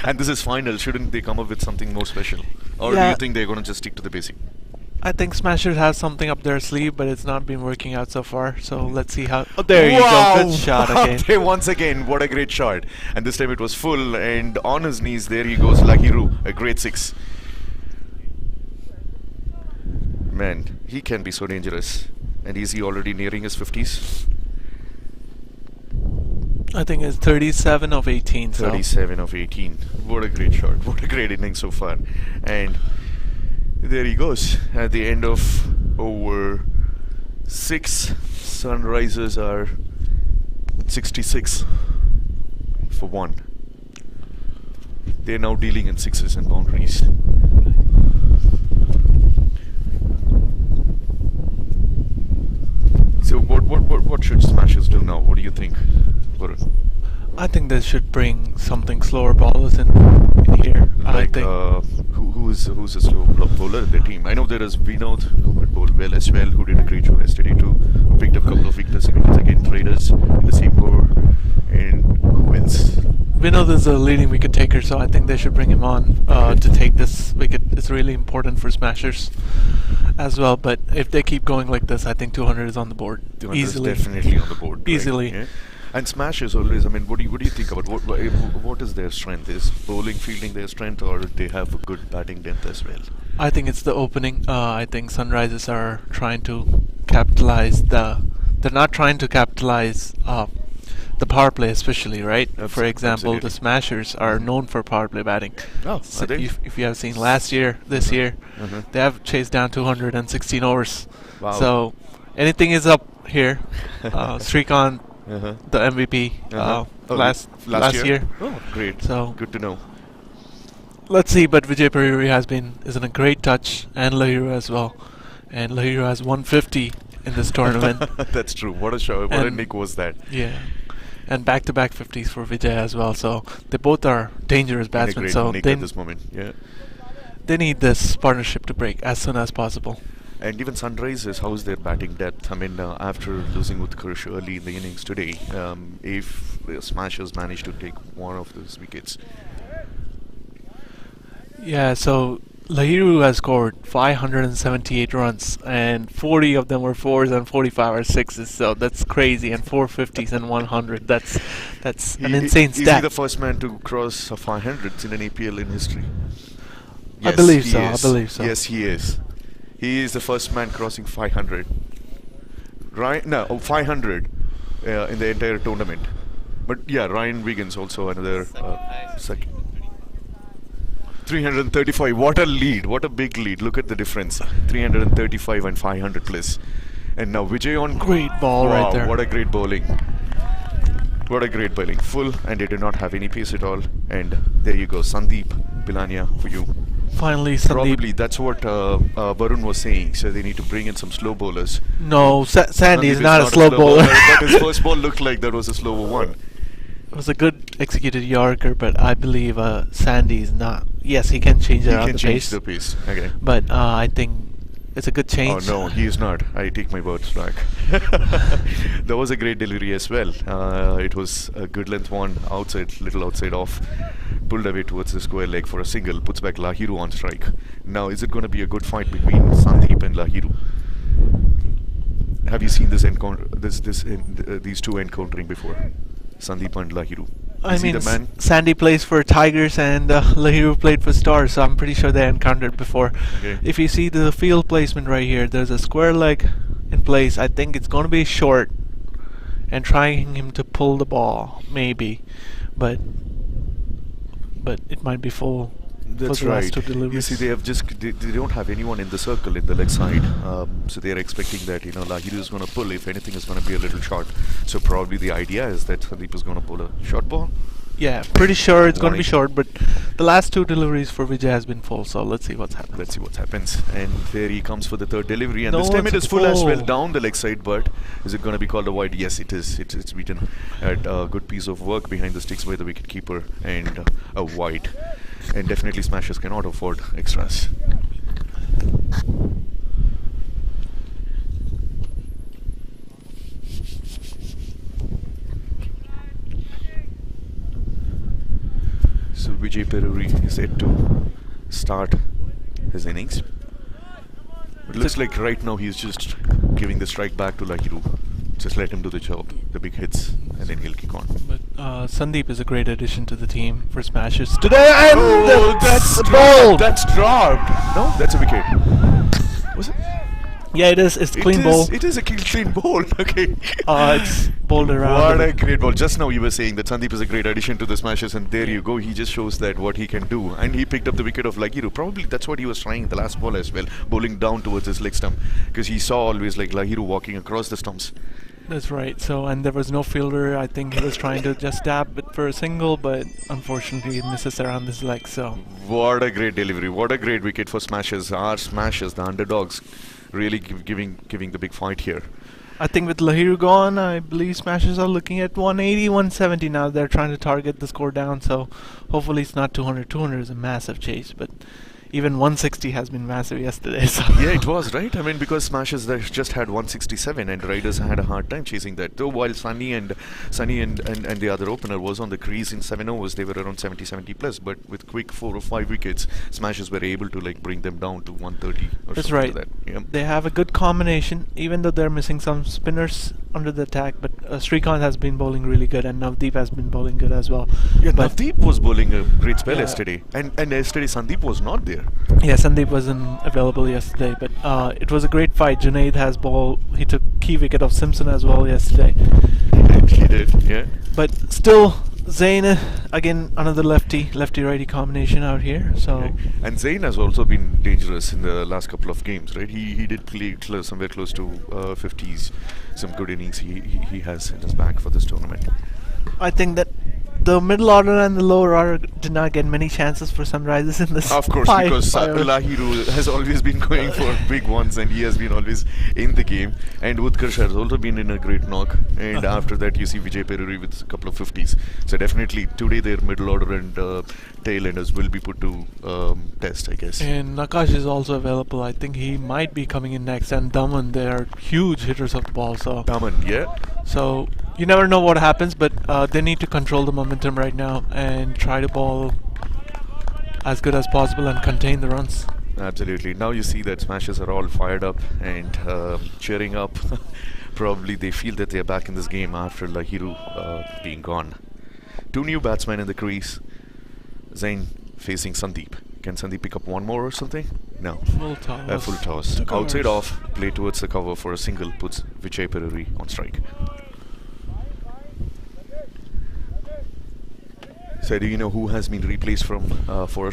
And this is final. Shouldn't they come up with something more special? Or do Yeah. you think they're going to just stick to the basic? I think Smashers has something up their sleeve, but it's not been working out so far. So let's see how. Oh, there you go. Good shot again. Okay, once again, what a great shot. And this time it was full, and on his knees, there he goes, Lahiru, a great 6. Man, he can be so dangerous. And is he already nearing his 50s? I think it's 37 of 18. So 37 of 18. What a great shot. What a great inning so far. And there he goes. At the end of over 6, Sunrisers are 66 for 1. They're now dealing in 6s and boundaries. So what should Smashers do now? What do you think, Varun? I think they should bring something slower ballers in here. I Like think who's a slow bowler in their team? I know there is Vinod who could bowl well as well, who did a great job yesterday too, who picked up a couple of wickets against Raiders in the same over. And who else? Vinod is a leading wicket taker, so I think they should bring him on to take this wicket. It's really important for Smashers as well. But if they keep going like this, I think 200 is on the board 200 easily. is definitely on the board. right? Easily. Yeah. And Smashers always. I mean, what do you think about what is their strength? Is bowling, fielding their strength, or they have a good batting depth as well? I think it's the opening. I think Sunrisers are trying to capitalize They're not trying to capitalize the power play, especially, right? For example, the Smashers are known for power play batting. Oh, So are they? if you have seen last year, this year, they have chased down 216 overs. Wow. So anything is up here. Srikanth, the MVP Oh, last year. Oh, great. So Good to know. let's see. But Vijay Paruri is in a great touch, and Lahiru as well. And Lahiru has 150 in this tournament. That's true. What a show. What a And- nick was that. Yeah. And back-to-back 50s for Vijay as well. So they both are dangerous And a batsmen. great So nick they, at this moment. Yeah. they need this partnership to break as soon as possible. And even Sunrisers, how's their batting depth? I mean, after losing with Kirsch early in the innings today, if the Smashers manage to take one of those wickets, Yeah, so Lahiru has scored 578 runs, and 40 of them were 4s and 45 are 6s. So that's crazy, and 450s and 100. That's an insane Is he stat. the first man to cross 500s in an APL in history? I believe he so, I is. believe so. Yes, he is. He is the first man crossing 500. Right? No, 500 in the entire tournament. But yeah, Ryan Wiggins also another second. 335. What a lead. What a big lead. Look at the difference. 335 and 500 plus. And now Vijay on. Great ball right there. What a great bowling. What a great bowling. Full, and they did not have any pace at all. And there you go. Sandeep Pilania for you. Finally, Sandeep. Probably that's what Varun was saying. So they need to bring in some slow bowlers. No, Sandy is Sandeep not a slow bowler. But his first ball looked like that was a slower one. It was a good executed Yorker, but I believe Sandy is not. Yes, he can change He around can the change pace, the pace. Okay. but I think it's a good Oh change. no, he is not. I take my words back. That was a great delivery as well. It was a good length one, outside, little outside off, pulled away towards the square leg for a single, puts back Lahiru on strike. Now, is it going to be a good fight between Sandeep and Lahiru? Have you seen this encounter? These two encountering before, Sandeep and Lahiru? I Is he mean, the man? Sandy plays for Tigers and Lahiru played for Stars, so I'm pretty sure they encountered before. Okay. If you see the field placement right here, there's a square leg in place. I think it's going to be short and trying him to pull the ball, maybe. But but it might be full. That's for the last right. two deliveries. You see, they don't have anyone in the circle in the leg side, so they're expecting that Lahiru is going to pull. If anything, is going to be a little short. So probably the idea is that Sandeep is going to pull a short ball. Yeah, pretty sure it's going to be Morning. short, but the last two deliveries for Vijay has been full, so let's see what's happening. Let's see what happens. And there he comes for the third delivery, and No, this time it it's is full as well full. down the leg side. But is it going to be called a wide? Yes, it is. It's beaten at a good piece of work behind the sticks by the wicketkeeper, and a wide. And definitely Smashers cannot afford extras. So Vijay Peruri is set to start his innings. It looks like right now he's just giving the strike back to Lahiru. Just let him do the job, the big hits, and then he'll kick on. But Sandeep is a great addition to the team for Smashers today, and that's the ball. That's dropped. No, that's a wicket. Was it? Yeah, it is. It's clean ball. It is a clean ball. Okay. It's bowled around. What a great ball. Just now you were saying that Sandeep is a great addition to the Smashers, and there you go. He just shows that what he can do. And he picked up the wicket of Lahiru. Probably that's what he was trying the last ball as well, bowling down towards his leg stump. Because he saw always like Lahiru walking across the stumps. That's right. So, and there was no fielder. I think he was trying to just dab it for a single, but unfortunately it misses around his leg. So, What a great delivery. What a great wicket for Smashers. Our Smashers, the underdogs, really giving the big fight here. I think with Lahiru gone, I believe Smashers are looking at 180, 170 now. They're trying to target the score down, so hopefully it's not 200. 200 is a massive chase, but even 160 has been massive yesterday. So Yeah, it was, right? I mean, because Smashers just had 167 and Riders had a hard time chasing that. Though while Sunny and the other opener was on the crease in 7 overs, they were around 70 plus. But with quick 4 or 5 wickets, Smashers were able to like bring them down to 130 or That's something right. like that. Yeah. They have a good combination, even though they're missing some spinners under the attack. But Srikanth has been bowling really good, and Navdeep has been bowling good as well. Yeah, But Navdeep was bowling a great spell Yeah. yesterday, and yesterday Sandeep was not there. yeah, Sandeep wasn't available yesterday, but it was a great fight. Junaid has ball. He took key wicket of Simpson as well yesterday. And he did, yeah. But still, Zain again another lefty-righty combination out here. So Okay. And Zain has also been dangerous in the last couple of games, right? He did play somewhere close to 50s. Some good innings he has in his back for this tournament. I think that the middle order and the lower order did not get many chances for Sunrisers in this. Of course, five- because five- Lahiru has always been going for big ones, and he has been always in the game. And Utkarsh has also been in a great knock. And after that, you see Vijay Peruri with a couple of 50s. So definitely today their middle order and tail enders will be put to test, I guess. And Nakash is also available. I think he might be coming in next. And Daman, they are huge hitters of the ball. Daman, yeah. So you never know what happens, but they need to control the momentum right now and try to bowl as good as possible and contain the runs. Absolutely. Now you see that Smashers are all fired up and cheering up. Probably they feel that they're back in this game after Lahiru being gone. 2 new batsmen in the crease. Zain facing Sandeep. Can Sandeep pick up one more or something? No. Full toss. Full toss. To covers. Outside off, play towards the cover for a single, puts Vijay Peruri on strike. So do you know who has been replaced from for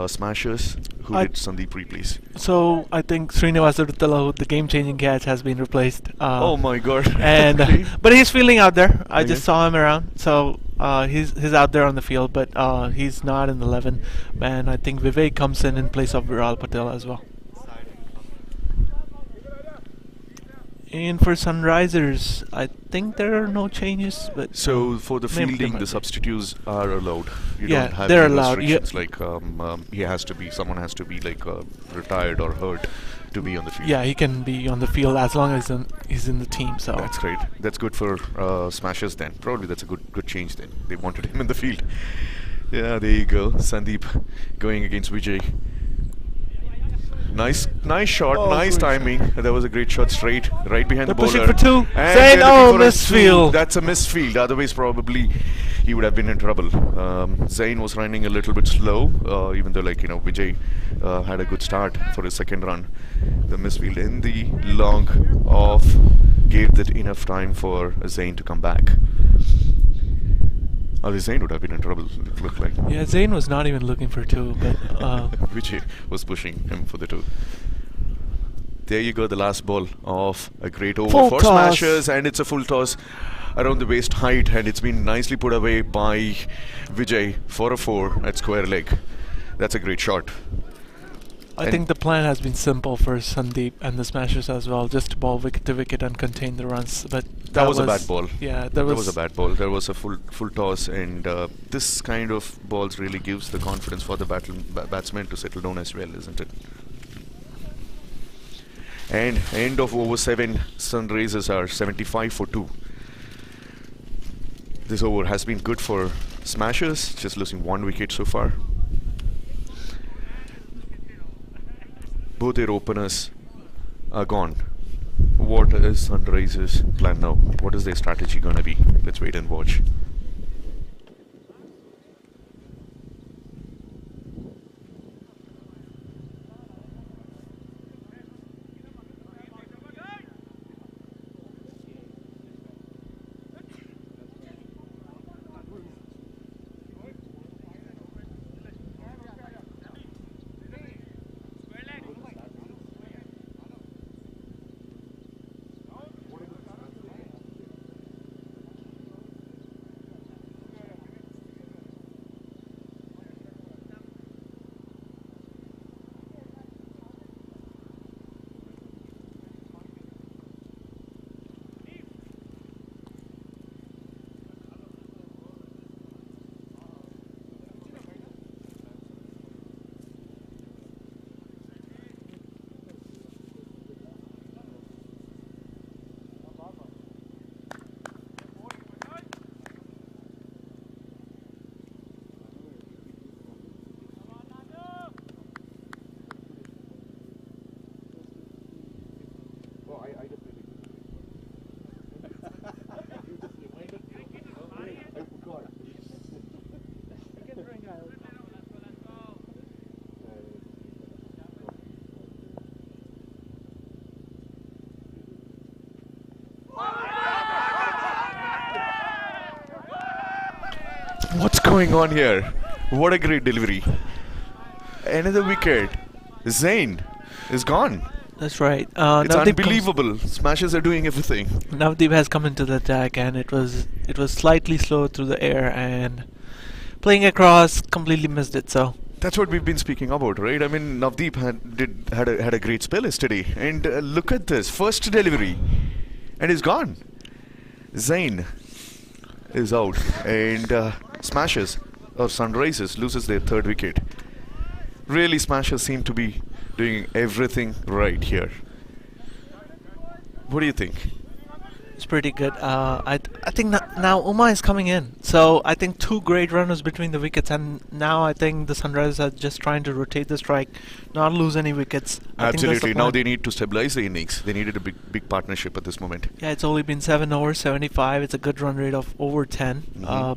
Smashers? Who did Sandeep replace? So I think Srinivas Uruthala, the game-changing catch, has been replaced. Oh my god. And Okay. but he's fielding out there. I Okay. just saw him around, so he's out there on the field, but he's not in the 11. And I think Vivek comes in place of Viral Patel as well. And for Sunrisers, I think there are no changes, but So for the maybe there fielding, might the be. substitutes are allowed. You Yeah, don't have they're any allowed. Yeah. restrictions like someone has to be like retired or hurt to be on the field. Yeah, he can be on the field as long as he's in the team. So That's great. That's good for Smashers then. Probably that's a good change then. They wanted him in the field. Yeah, there you go. Sandeep going against Vijay. Nice shot, Oh, nice good timing. That was a great shot straight, right behind They're the bowler. pushing for 2. And Zain, they're looking for a misfield. 2. That's a misfield. Otherwise, probably he would have been in trouble. Zain was running a little bit slow, even though Vijay had a good start for his second run. The misfield in the long off gave that enough time for Zain to come back. Zayn would have been in trouble, it looked like. Yeah, Zayn was not even looking for two, but Vijay was pushing him for the two. There you go, the last ball of a great over Full for toss. Smashers, and it's a full toss around the waist height, and it's been nicely put away by Vijay for a 4 at square leg. That's a great shot. I think the plan has been simple for Sandeep and the Smashers as well, just to ball wicket to wicket and contain the runs. But That was a bad ball. Yeah, That was a bad ball. There was a full toss, and this kind of balls really gives the confidence for the batsman to settle down as well, isn't it? And end of over 7, Sunrisers are 75 for 2. This over has been good for Smashers, just losing 1 wicket so far. Both their openers are gone. What is Sunrisers' plan now? What is their strategy gonna be? Let's wait and watch. What's going on here? What a great delivery. Another wicket. Zayn is gone. That's right. It's Navdeep unbelievable. Smashers are doing everything. Navdeep has come into the attack, and it was slightly slow through the air, and playing across completely missed it. So That's what we've been speaking about, right? I mean, Navdeep had a great spell yesterday, and look at this first delivery, and he's gone. Zayn is out, and Smashers or Sunrisers loses their 3rd wicket. Really, Smashers seem to be doing everything right here. What do you think? it's pretty good. I think now Uma is coming in, so I think 2 great runners between the wickets, and now I think the Sunrisers are just trying to rotate the strike, not lose any wickets. I think that's the Absolutely. Now plan. they need to stabilize the innings. They needed a big partnership at this moment. Yeah, it's only been 7 overs, 75. It's a good run rate of over 10.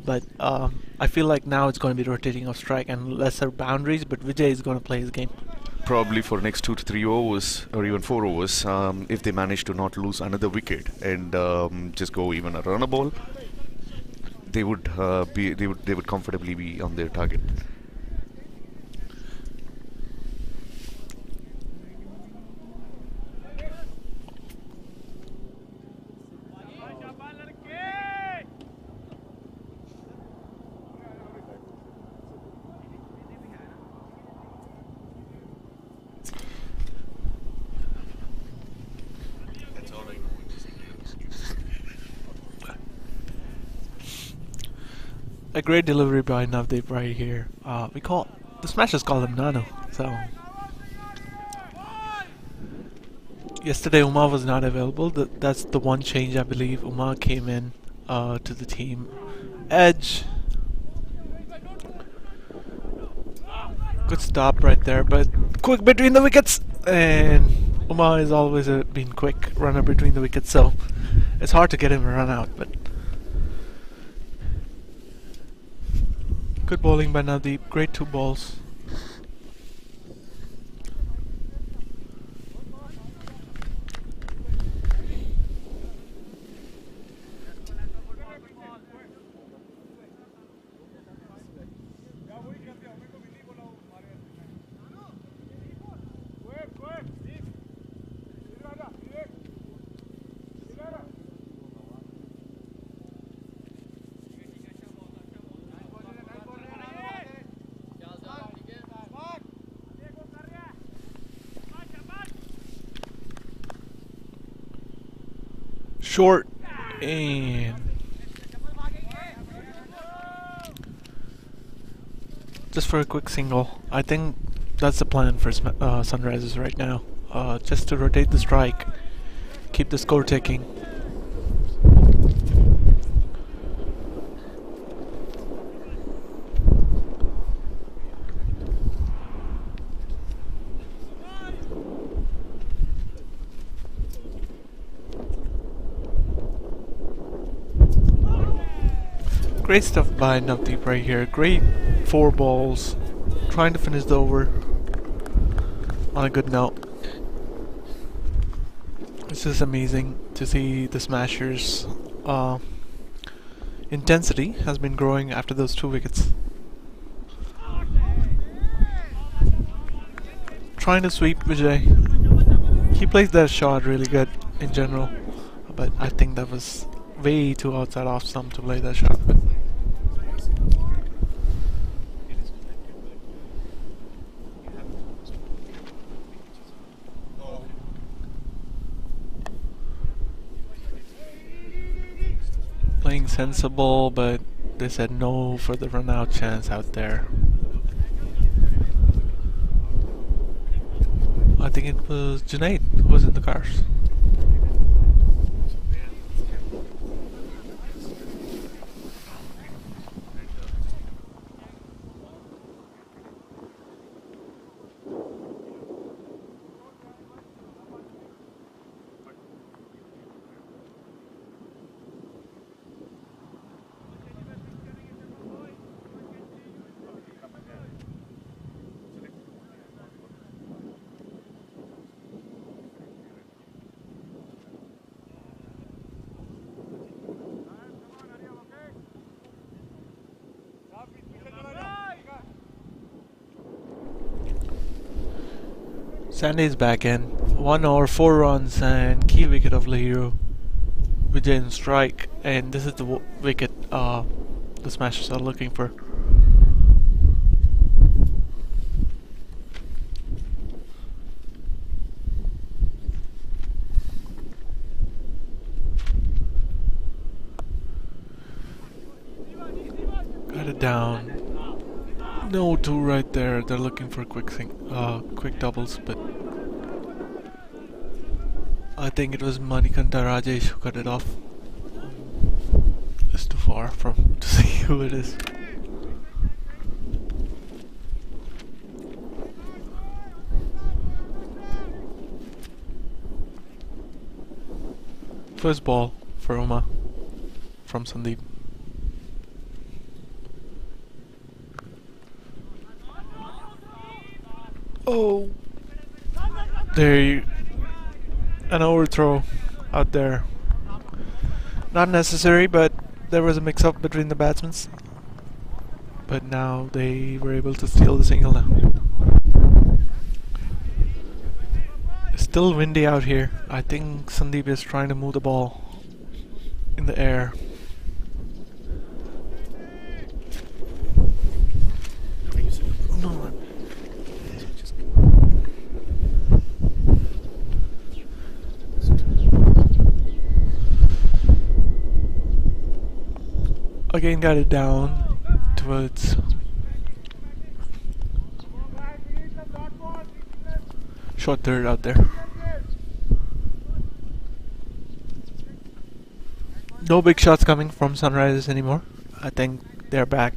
But I feel like now it's going to be rotating of strike and lesser boundaries. But Vijay is going to play his game. Probably for next 2 to 3 overs or even 4 overs, if they manage to not lose another wicket and just go even a runner ball, they would comfortably be on their target. A great delivery by Navdeep right here. The Smashers call him Nano. So yesterday Uma was not available. That's the one change I believe. Uma came in to the team. Edge. Good stop right there, but quick between the wickets, and Uma has always been quick runner between the wickets, so it's hard to get him a run out. But good bowling by Navdeep. Great 2 balls. Short and just for a quick single. I think that's the plan for Sunrisers right now. Just to rotate the strike, keep the score ticking. Great stuff by Navdeep right here. Great 4 balls. Trying to finish the over on a good note. It's just amazing to see the Smashers' intensity has been growing after those 2 wickets. Trying to sweep Vijay. He plays that shot really good in general, but I think that was way too outside off stump to play that shot. Playing sensible, but they said no for the run out chance out there. I think it was Junaid who was in the cars. Sanday's back in. 1 over 4 runs and key wicket of Lahiru. Vijay in strike, and this is the wicket the Smashers are looking for. Got it down. No 2 right there. They're looking for quick doubles, but I think it was Manikanta Rajesh who cut it off. It's too far from to see who it is. First ball for Uma from Sandeep. Oh, there, an overthrow out there. Not necessary, but there was a mix-up between the batsmen. But now they were able to steal the single now. It's still windy out here. I think Sandeep is trying to move the ball in the air. No. Again got it down towards short third out there. No big shots coming from Sunrisers anymore. I think they're back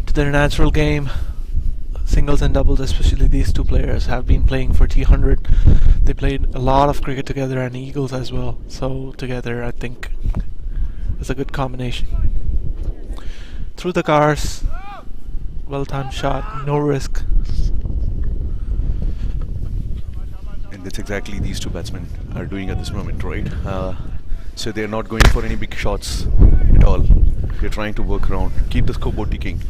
to their natural game. Singles and doubles, especially these 2 players, have been playing for T100. They played a lot of cricket together, and Eagles as well. So together I think it's a good combination. Through the cars, well-timed shot, no risk. And that's exactly these 2 batsmen are doing at this moment, right? So they're not going for any big shots at all. They're trying to work around, keep the scoreboard ticking.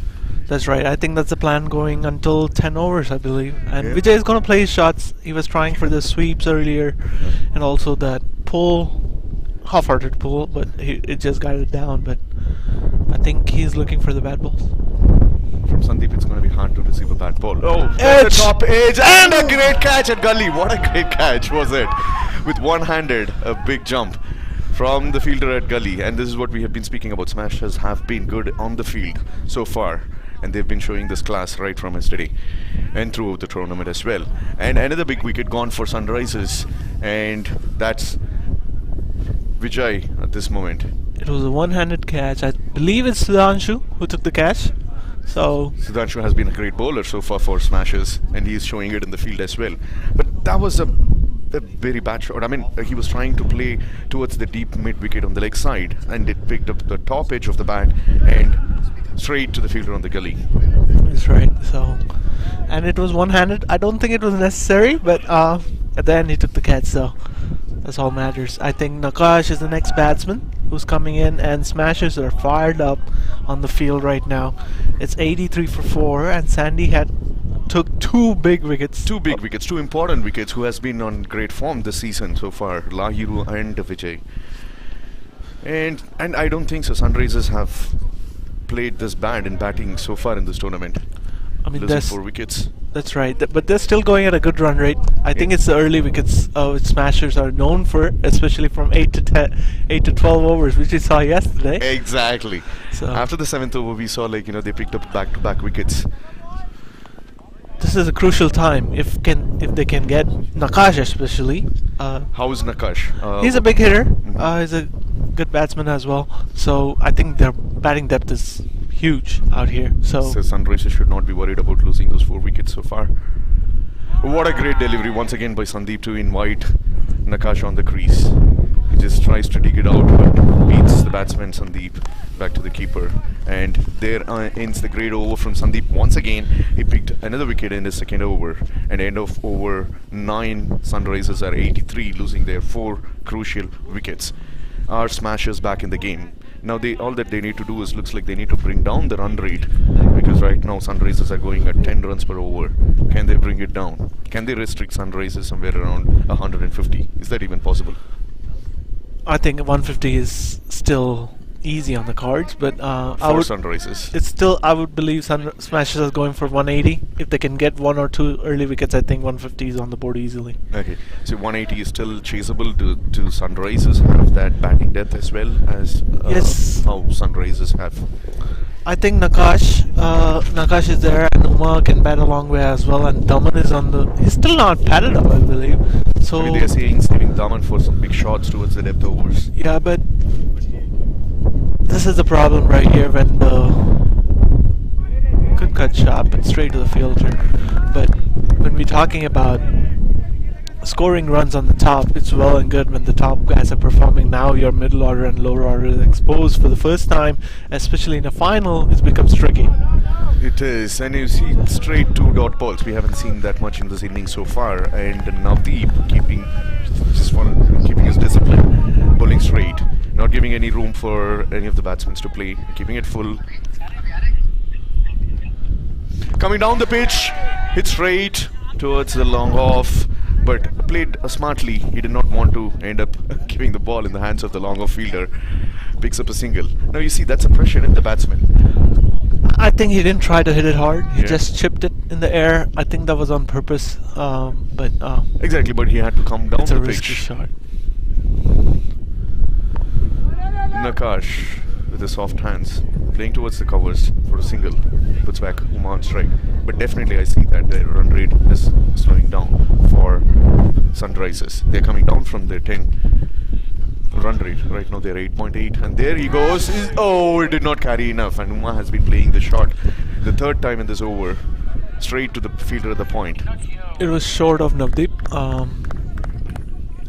That's right. I think that's the plan going until 10 overs, I believe. And Vijay is going to play his shots. He was trying for the sweeps earlier, and also that pull, half-hearted pull, but it just got it down. But I think he's looking for the bad balls. From Sandeep, it's going to be hard to receive a bad ball. Oh, edge! The top edge, and a great catch at gully. What a great catch was it? With one-handed, a big jump from the fielder at gully, and this is what we have been speaking about. Smashers have been good on the field so far, and they've been showing this class right from yesterday and throughout the tournament as well. And another big wicket gone for Sunrisers, and that's Vijay at this moment. It was a one-handed catch. I believe it's Sudhanshu who took the catch. So Sudhanshu has been a great bowler so far for Smashers, and he is showing it in the field as well. But that was a very bad shot. I mean, he was trying to play towards the deep mid wicket on the leg side, and it picked up the top edge of the bat and straight to the fielder on the gully. that's right. So, and it was one-handed. I don't think it was necessary, but at the end he took the catch. So that's all matters. I think Nakash is the next batsman who's coming in, and Smashers are fired up on the field right now. It's 83 for 4, and Sandy took two big wickets. Two big wickets, two important wickets, who has been on great form this season so far, Lahiru and Vijay. And I don't think so Sunrisers have played this bad in batting so far in this tournament. I mean, losing 4 wickets. That's right, but they're still going at a good run rate. I think it's the early wickets which Smashers are known for, especially from 8 to 12 overs, which we saw yesterday. Exactly. So after the 7th over, we saw they picked up back-to-back wickets. this is a crucial time if they can get Nakash especially. How is Nakash? He's a big hitter. He's a good batsman as well. So I think their batting depth is huge out here. So Sunrisers should not be worried about losing those 4 wickets so far. What a great delivery once again by Sandeep to invite Nakash on the crease. He just tries to dig it out, but beats the batsman Sandeep back to the keeper. And there ends the great over from Sandeep. Once again, he picked another wicket in his second over. And end of over 9, Sunrisers are 83, losing their 4 crucial wickets. Our Smashers back in the game. Now all that they need to do is, looks like they need to bring down the run rate, because right now Sunrisers are going at 10 runs per over. Can they bring it down? Can they restrict Sunrisers somewhere around 150? Is that even possible? I think 150 is still easy on the cards, but Sunrisers. It's still, I would believe Smashers are going for 180. If they can get 1 or 2 early wickets, I think 150 is on the board easily. Okay, so 180 is still chaseable. Do Sunrisers have that batting depth as well as Yes. how Sunrisers have? I think Nakash is there, and Uma can bat a long way as well, and Daman is he's still not padded up, I believe. So I mean, they are saying saving Daman for some big shots towards the depth overs. yeah, but this is the problem right here, when the good cut shot, but straight to the fielder. But when we're talking about scoring runs on the top, it's well and good when the top guys are performing. Now your middle order and lower order is exposed for the first time, especially in a final. It becomes tricky. It is, and you see straight 2 dot balls. We haven't seen that much in this inning so far, and Navdeep keeping his discipline, bowling straight, not giving any room for any of the batsmen to play, keeping it full. Coming down the pitch, hit straight towards the long off, but played smartly. He did not want to end up giving the ball in the hands of the long off fielder. Picks up a single. Now you see that's a pressure in the batsman. I think he didn't try to hit it hard. He Yeah. just chipped it in the air. I think that was on purpose. But Exactly, but he had to come down it's the a risky pitch. shot. Nakash with his soft hands playing towards the covers for a single. Puts back Uma on strike. But definitely I see that their run rate is slowing down for Sunrisers. They're coming down from their 10 run rate. Right now they're 8.8, and there he goes. Oh, it did not carry enough, and Uma has been playing the shot the 3rd time in this over, straight to the fielder at the point. It was short of Navdeep.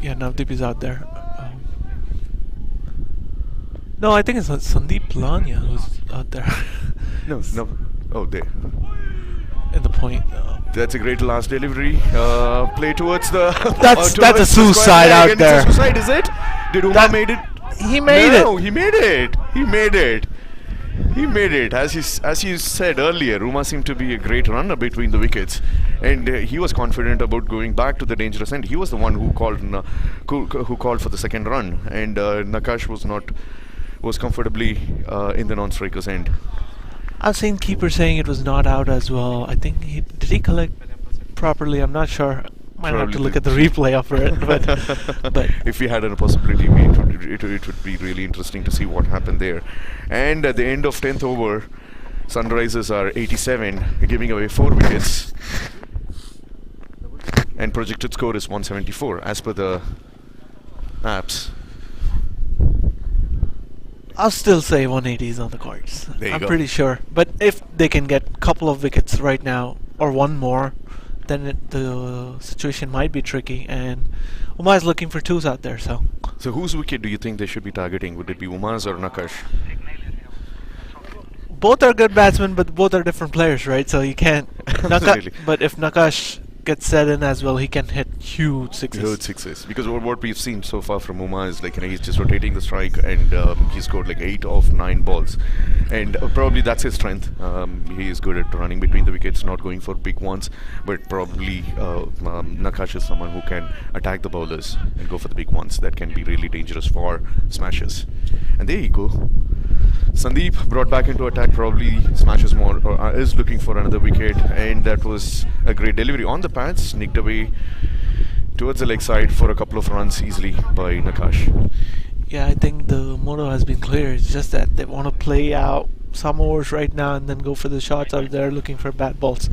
Yeah, Navdeep is out there. No, I think it's Sandeep Lania who's out there. No. Oh, there. In the point. That's a great last delivery. Play towards the. That's towards a the suicide square leg, out and there. It's a suicide, is it? Did Uma That- made it? He made No, it. he made it. He made it. He made it. As you said earlier, Uma seemed to be a great runner between the wickets, and he was confident about going back to the dangerous end. He was the one who called for the second run, and Nakash was comfortably in the non-striker's end. I've seen keepers saying it was not out as well. I think did he collect properly? I'm not sure. Might have to Probably look at the replay of it, but if we had a possibility, it would be really interesting to see what happened there. And at the end of 10th over, Sunrisers are 87, giving away 4 wickets. And projected score is 174 as per the apps. I'll still say 180 is on the cards. There you I'm go. pretty sure. But if they can get a couple of wickets right now, or one more, then the situation might be tricky. And Uma is looking for 2s out there, so. So whose wicket do you think they should be targeting? Would it be Uma's or Nakash? Both are good batsmen, but both are different players, right? So you can't. Absolutely. But if Nakash gets set in as well, he can hit huge sixes. Huge sixes. Because what we've seen so far from Uma is like, he's just rotating the strike, and he scored like 8 of 9 balls. And probably that's his strength. He is good at running between the wickets, not going for big ones. But probably Nakash is someone who can attack the bowlers and go for the big ones. That can be really dangerous for smashes. And there you go. Sandeep brought back into attack, probably smashes more, or is looking for another wicket, and that was a great delivery on the pads, nicked away towards the leg side for a couple of runs easily by Nakash. Yeah, I think the motto has been clear. It's just that they want to play out some overs right now and then go for the shots out there looking for bad balls.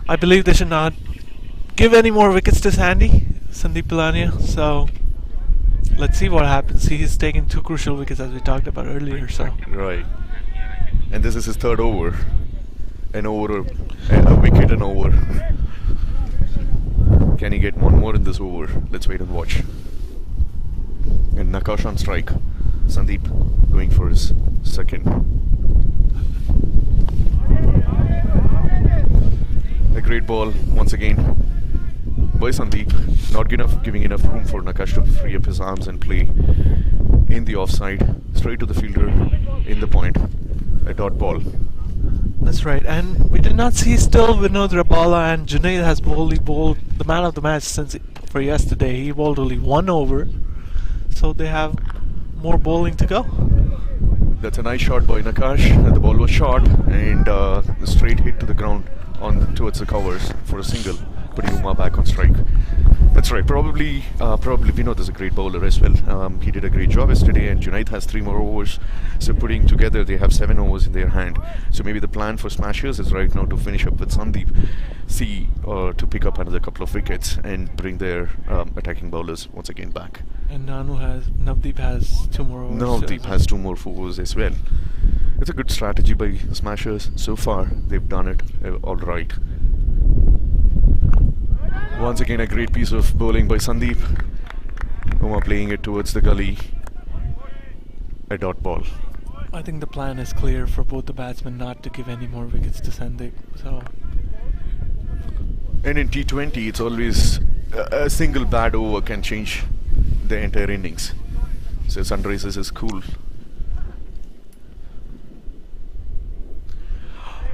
I believe they should not give any more wickets to Sandeep Pilania, so let's see what happens. He's taken 2 crucial wickets as we talked about earlier, so. Right. And this is his 3rd over. A wicket an over. Can he get one more in this over? Let's wait and watch. And Nakash on strike. Sandeep going for his 2nd. A great ball once again by Sandeep. Not giving enough room for Nakash to free up his arms and play in the offside. Straight to the fielder in the point. A dot ball. That's right, and we did not see still Vinod Rabala, and Junaid has bowled the man of the match for yesterday. He bowled only 1 over, so they have more bowling to go. That's a nice shot by Nakash. The ball was short, and a straight hit to the ground towards the covers for a single, putting Uma back on strike. That's right. Probably Vinod is a great bowler as well. He did a great job yesterday, and Junaid has 3 more overs. So putting together, they have 7 overs in their hand. So maybe the plan for Smashers is right now to finish up with Sandeep, to pick up another couple of wickets and bring their attacking bowlers once again back. And Navdeep has 2 more overs. Navdeep has 2 more overs as well. It's a good strategy by Smashers so far. They've done it all right. Once again, a great piece of bowling by Sandeep. Uma playing it towards the gully. A dot ball. I think the plan is clear for both the batsmen not to give any more wickets to Sandeep. So. And in T20, it's always a single bad over can change the entire innings. So Sunrisers is cool.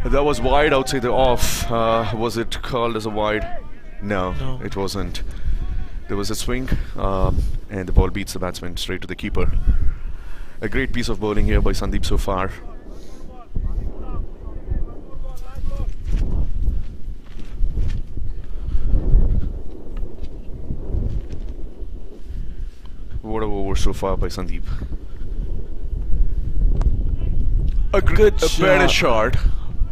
That was wide outside the off. Was it called as a wide? No, it wasn't. There was a swing, and the ball beats the batsman straight to the keeper. A great piece of bowling here by Sandeep so far. What a over so far by Sandeep. A better shot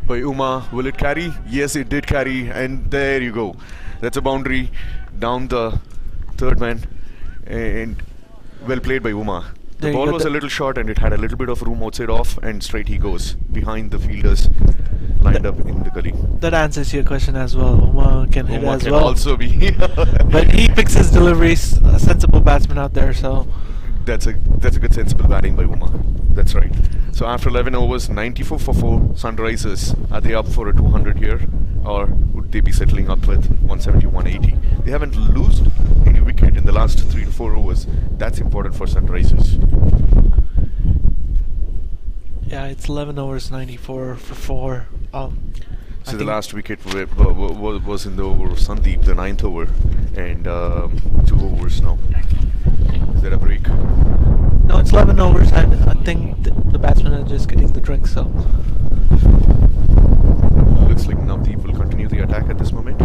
by Uma. Will it carry? Yes, it did carry, and there you go. That's a boundary down the 3rd man, and well played by Uma. The ball was a little short, and it had a little bit of room outside off, and straight he goes behind the fielders lined up in the gully. That answers your question as well. Uma can hit as well. Also be but he picks his deliveries. A sensible batsman out there, so. That's a good sensible batting by Uma. That's right. So after 11 overs, 94 for 4, Sunrisers, are they up for a 200 here, or would they be settling up with 170, 180? They haven't lost any wicket in the last 3 to 4 overs. That's important for Sunrisers. Yeah, it's 11 overs, 94 for 4. So the last wicket was in the over of Sandeep, the 9th over, and 2 overs now. Is that a break? No, it's 11 overs, and I think the batsmen are just getting the drink, so. Looks like Navdeep will continue the attack at this moment.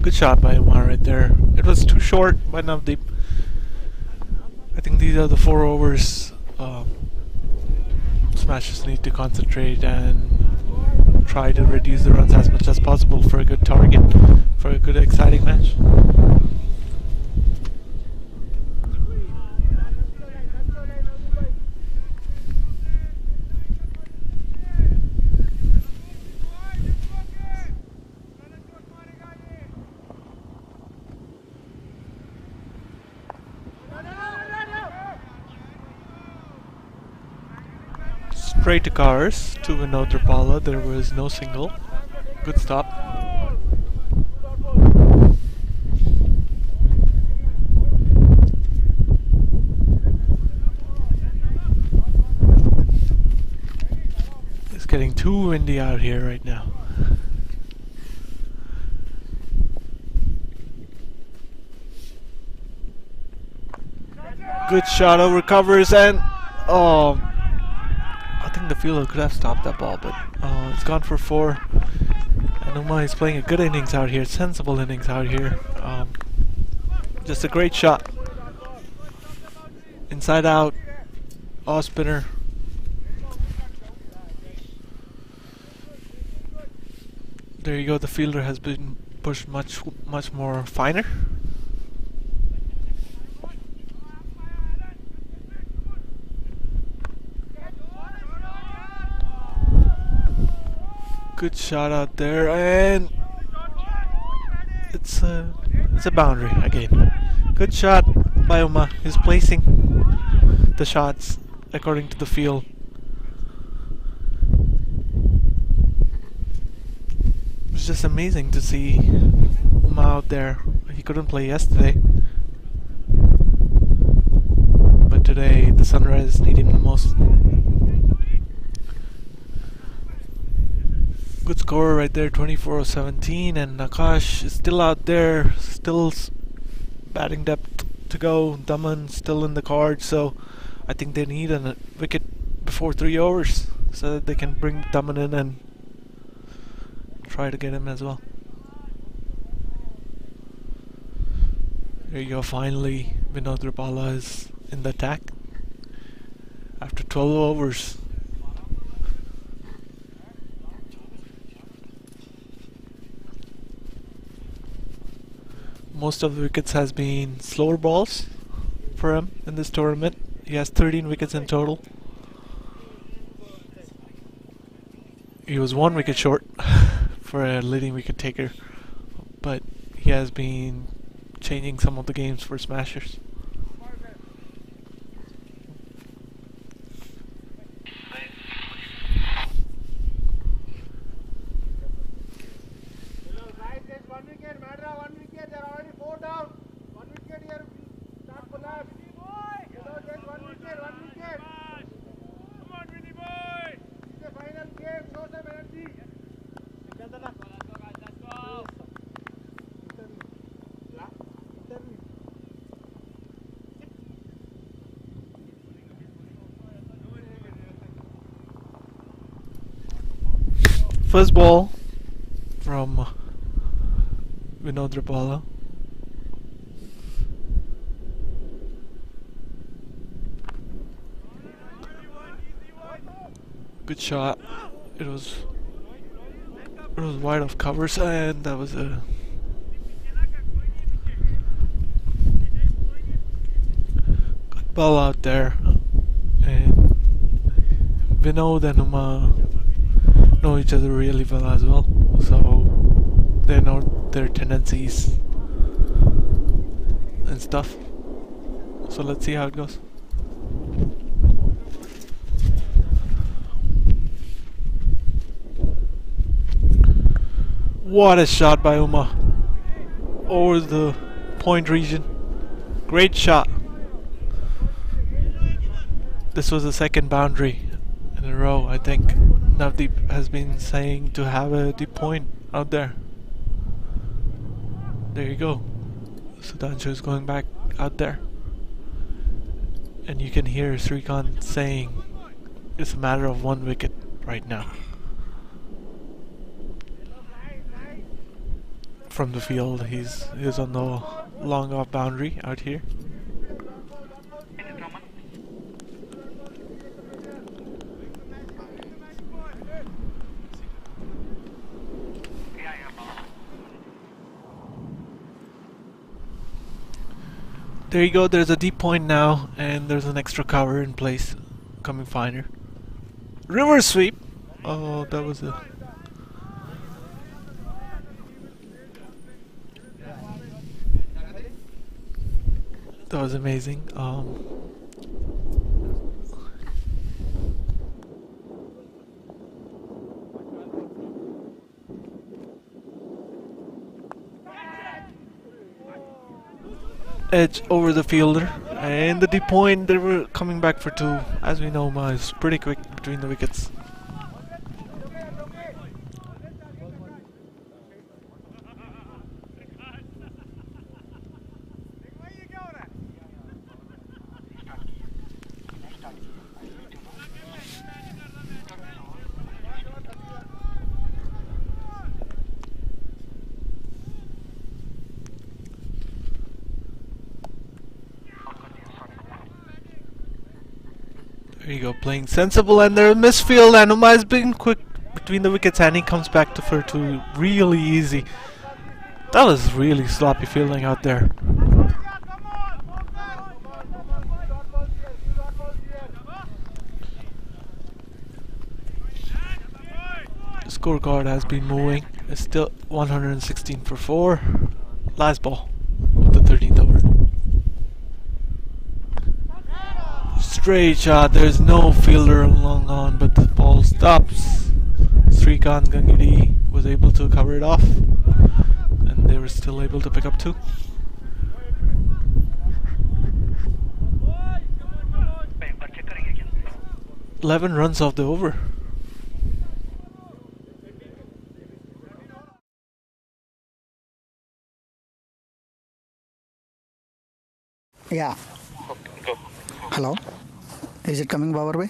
Good shot by Umar right there. It was too short by Navdeep. I think these are the 4 overs. Smashers need to concentrate and try to reduce the runs as much as possible for a good target, for a good exciting match. Straight to cars to Vinod Rapala. There was no single. Good stop. It's getting too windy out here right now. Good shot over covers and I think the fielder could have stopped that ball, but it's gone for 4. And Uma is playing a good innings out here, sensible innings out here. Just a great shot. Inside out, off spinner. There you go, the fielder has been pushed much more finer. Good shot out there, and it's a boundary again. Good shot by Uma. He's placing the shots according to the field. It's just amazing to see Uma out there. He couldn't play yesterday, but today the Sunrise need him the most. Good score right there, 24-17, and Nakash is still out there, still batting depth to go. Daman still in the card, so I think they need a wicket before 3 overs so that they can bring Daman in and try to get him as well. There you go, finally Vinod Rapala is in the attack after 12 overs. Most of the wickets has been slower balls for him in this tournament. He has 13 wickets in total. He was 1 wicket short for a leading wicket taker, but he has been changing some of the games for Smashers. First ball from Vinod Rapala. Good shot. It was wide of covers, and that was a good ball out there. And Vinod and Uma know each other really well as well, so they know their tendencies and stuff. So let's see how it goes. What a shot by Uma over the point region. Great shot. This was the second boundary in a row, I think. Navdeep has been saying to have a deep point out there. There you go. Sudhanshu is going back out there. And you can hear Srikanth saying it's a matter of 1 wicket right now. from the field. He's on the long off boundary out here. There you go, there's a deep point now, and there's an extra cover in place. Coming finer. River sweep! Oh, that was a... That was amazing. Edge over the fielder, and the deep point. They were coming back for two. As we know, Ma is pretty quick between the wickets. There you go, playing sensible, and there's a misfield, and Uma has been quick between the wickets, and he comes back to for two really easy. That was really sloppy fielding out there. The scorecard has been moving. It's still 116 for 4. Last ball of the 13th over. Straight shot, there's no fielder along on, but the ball stops. Srikanth Gangidi was able to cover it off, and they were still able to pick up 2. "11 runs off the over." Yeah. Hello? Is it coming our way?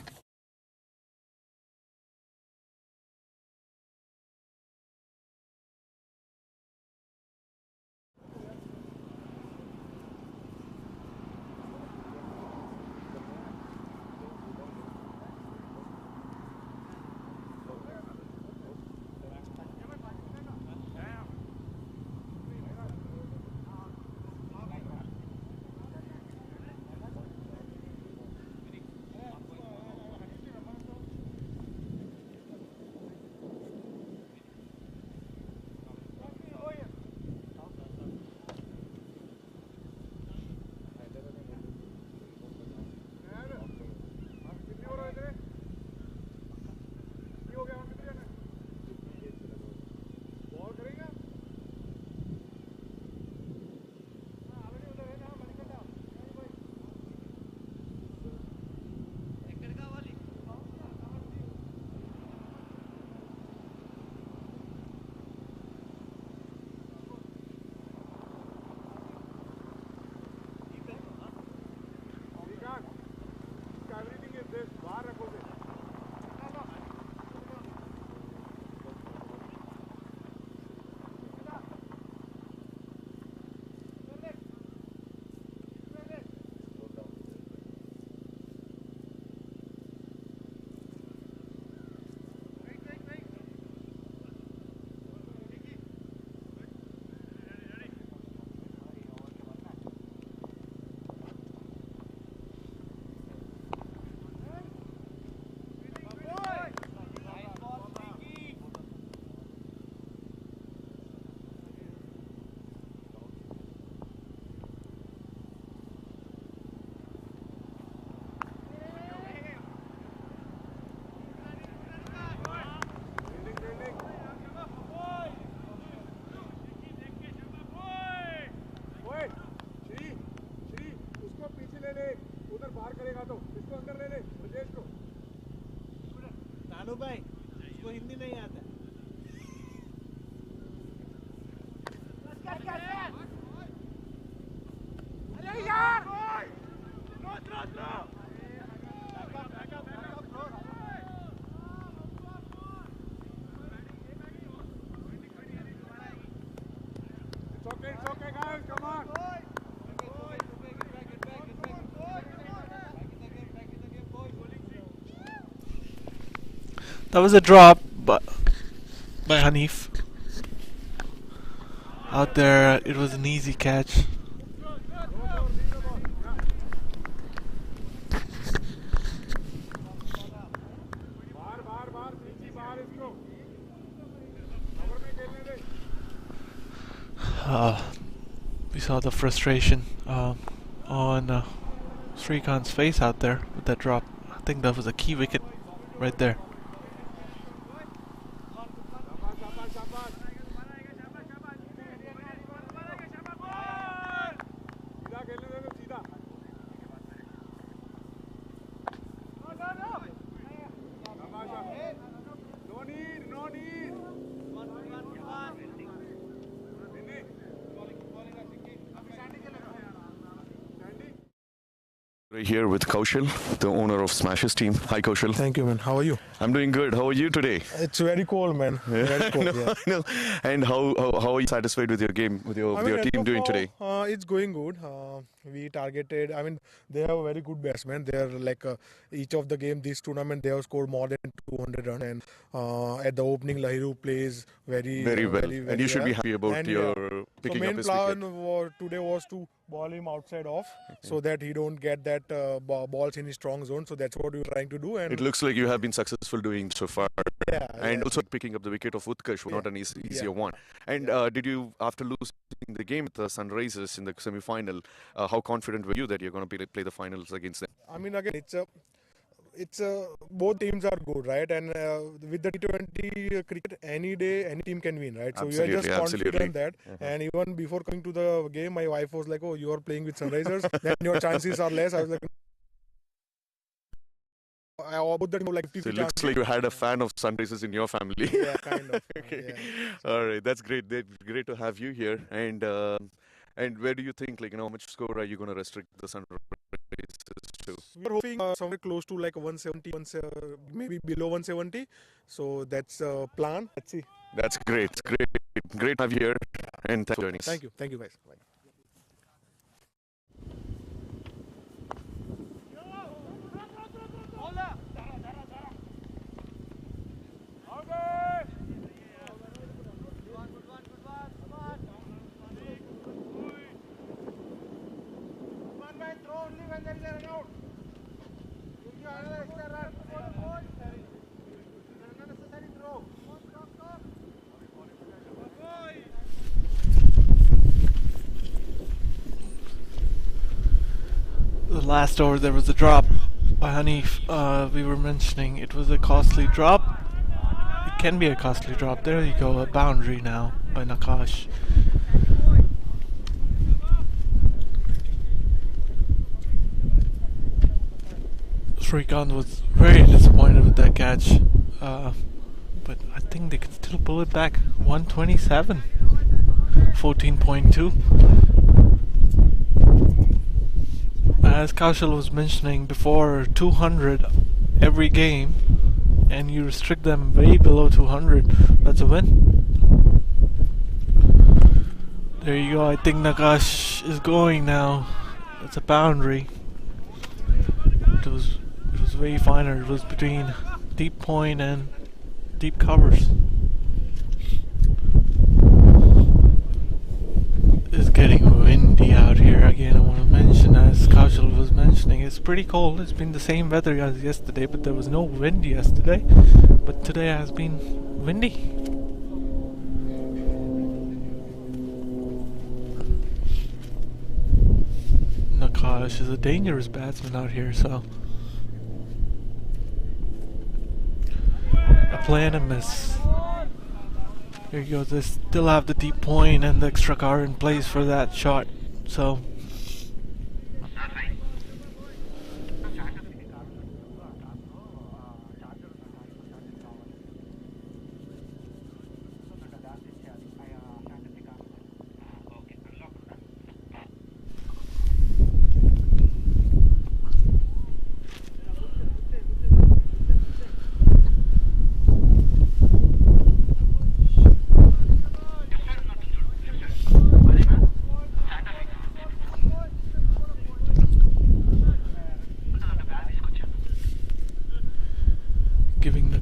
That was a drop by Hanif. Out there, it was an easy catch. We saw the frustration on Srikant's face out there with that drop. I think that was a key wicket right there. Here with Kaushal, the owner of Smash's team. Hi Kaushal. Thank you, man. How are you? I'm doing good. How are you today? It's very cold, man. Very cold. I know. And how are you satisfied with your game, with your team doing today? It's going good. We targeted. I mean, they have a very good batsman. They are like each of the game this tournament they have scored more than 200 runs. And at the opening, Lahiru plays very well. And you should well. be happy about your picking up his wicket. The main plan today was to ball him outside off so that he don't get that balls in his strong zone. So that's what we're trying to do. And it looks like you have been successful doing so far. And also picking up the wicket of Utkarsh was not an easier one. And did you, after losing the game with the Sunrisers in the semi-final, how confident were you that you're going to play the finals against them? I mean, again, it's both teams are good, right? And with the T20 cricket, any day, any team can win, right? So we are just confident that. And even before coming to the game, my wife was like, "Oh, you are playing with Sunrisers, then your chances are less." I was like, So it looks like you had a fan of Sunrisers in your family. Yeah, kind of. Okay. Yeah. All right, that's great. Great to have you here. And where do you think, how much score are you going to restrict the Sunrisers to? We're hoping somewhere close to like 170, maybe below 170. So that's a plan. Let's see. That's great. Great to have you here. And thanks for joining us. Thank you guys. Bye. The last over there was a drop by Hanif. We were mentioning it was a costly drop. It can be a costly drop. There you go, a boundary now by Nakash. Srikant was very disappointed with that catch, but I think they can still pull it back. 127, 14.2. As Kaushal was mentioning before, 200 every game, and you restrict them way below 200, that's a win. There you go, I think Nakash is going now. That's a boundary. It was way finer. It was between deep point and deep covers. It's getting windy out here again. I want to mention, as Kaushal was mentioning, it's pretty cold. It's been the same weather as yesterday, but there was no wind yesterday. But today has been windy. Nakash is a dangerous batsman out here, so a play and a miss. Here you go. They still have the deep point and the extra car in place for that shot. So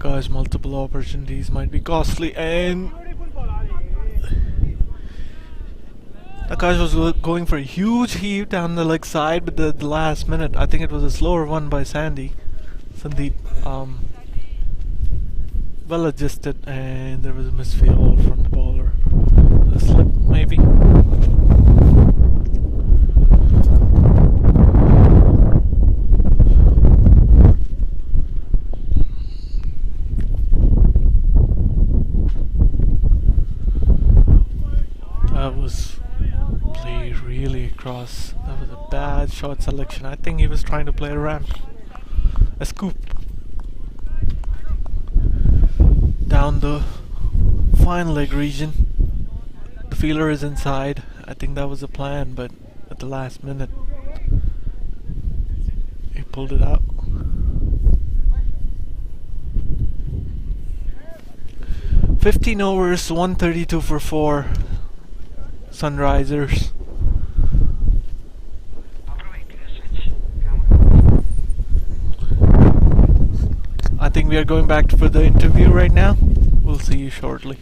Akash, multiple opportunities might be costly, and Akash was going for a huge heave down the leg side, but the last minute, I think it was a slower one by Sandeep. Well adjusted, and there was a misfield from the bowler. A slip, maybe. That was played really across. That was a bad shot selection. I think he was trying to play a ramp. A scoop. Down the fine leg region. The fielder is inside. I think that was the plan, but at the last minute he pulled it out. "15 overs, 132 for 4. Sunrisers." I think we are going back for the interview right now. We'll see you shortly.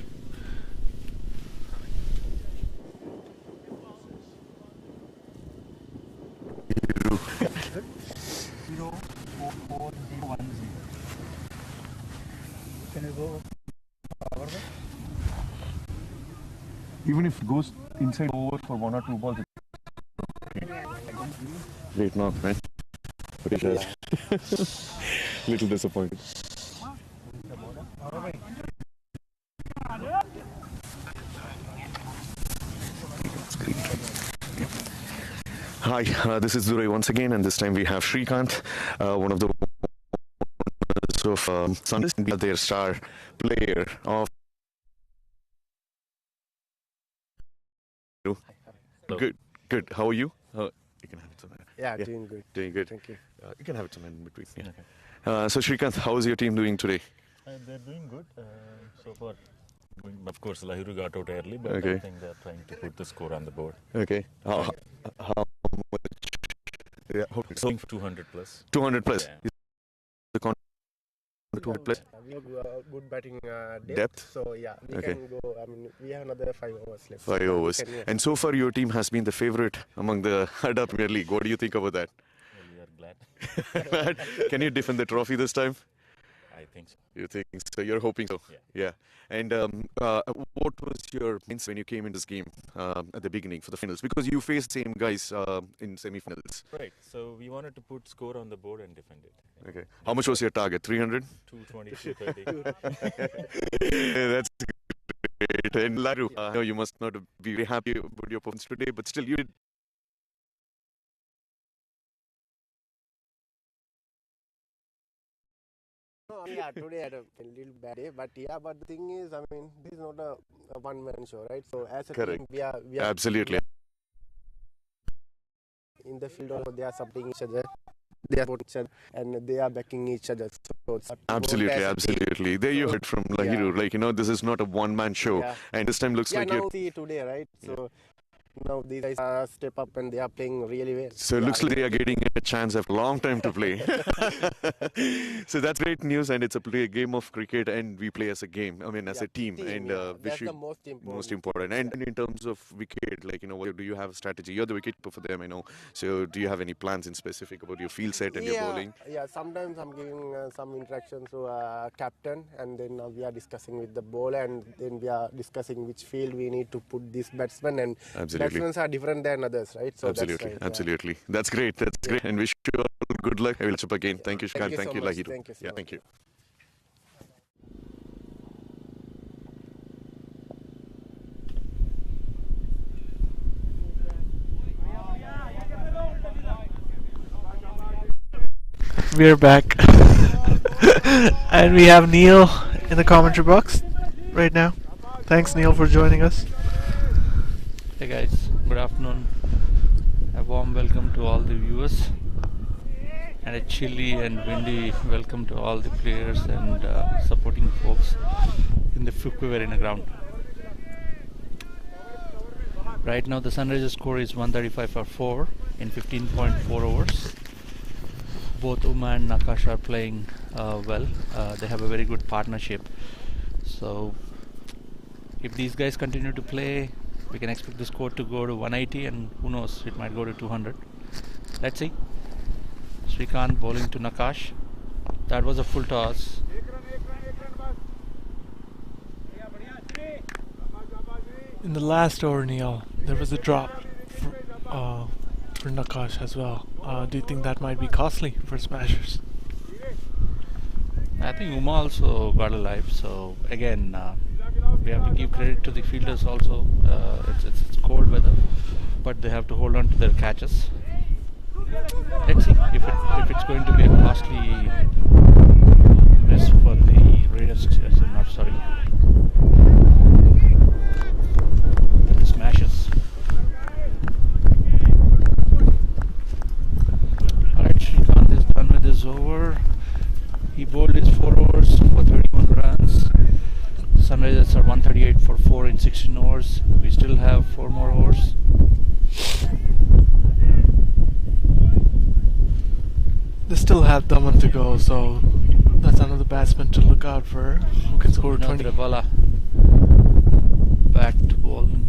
Can you go? Even if it goes inside over for 1 or 2 balls. Great knock, man. Little disappointed. Hi, this is Durai once again, and this time we have Shrikant, one of the owners of Sundays, their star player of. Good. How are you? You can have it somewhere. Yeah, doing good. Doing good. Thank you. You can have it somewhere in between. Yeah. So Shrikant, how is your team doing today? They're doing good so far. Of course, Lahiru got out early, but Okay. I think they're trying to put the score on the board. Okay. How much? Yeah. So for 200 plus. 200 plus. Yeah. Is the con 200 plus We have good batting depth? So yeah, we Okay. can go. I mean, we have another 5 overs left. 5 overs. Can, And so far, your team has been the favorite among the Adda Premier League. What do you think about that? Well, we are glad. Can you defend the trophy this time? I think so. You think so? You're hoping so? Yeah. And what was your mindset when you came in this game at the beginning for the finals? Because you faced same guys in semi-finals. Right. So we wanted to put score on the board and defend it. Okay. How much was your target? 300? 220, 230. That's great. And Laru, I know you must not be very happy about your performance today, but still you did. No, yeah, today I had a little bad day, but the thing is, I mean, this is not a one-man show, right? So as a Correct. team, we are Absolutely. in the field. Also, they are supporting each other, they are supporting each other, and they are backing each other. So it's Absolutely. There you heard from Lahiru. Yeah. Like, this is not a one-man show. Yeah. And this time looks Yeah, like now you're. see today, right? So now these guys step up and they are playing really well. So it looks like they are getting a chance after a long time to play. So that's great news, and it's a game of cricket, and we play as a game. I mean, as a team, and that's the most important. And in terms of wicket, like what do you have a strategy? You're the wicketkeeper for them, I know. So do you have any plans in specific about your field set and your bowling? Yeah, sometimes I'm giving some interaction to captain, and then we are discussing with the bowler, and then we are discussing which field we need to put this batsman. And Absolutely. batsmen are different than others, right? So Absolutely, that's right, absolutely. That's great. That's great. And wish you all good luck. I will catch up again. Thank you, Shrikant. Thank you so you, much. Lahiru. Thank you so much. Thank you. We're back. And we have Neil in the commentary box right now. Thanks, Neil, for joining us. Hey guys, good afternoon. A warm welcome to all the viewers, and a chilly and windy welcome to all the players and supporting folks in the Fukuoka ground. Right now the Sunrisers score is 135 for 4 in 15.4 overs. Both Uma and Nakash are playing well. They have a very good partnership. So if these guys continue to play, we can expect the score to go to 180, and who knows, it might go to 200. Let's see. Srikanth bowling to Nakash. That was a full toss. In the last over, Neil, there was a drop for Nakash as well. Do you think that might be costly for Smashers? I think Uma also got alive. So again, we have to give credit to the fielders also. It's cold weather, but they have to hold on to their catches. Let's see if it's going to be a costly miss for the Raiders. Not sorry. The Smashers. Alright, Srikanth is done with his over. He bowled his 4 overs for 31 runs. Sunrisers are 138 for 4 in 16 overs. We still have 4 more overs. They still have Daman to go, so that's another batsman to look out for who can score 20. Tripala back to bowling.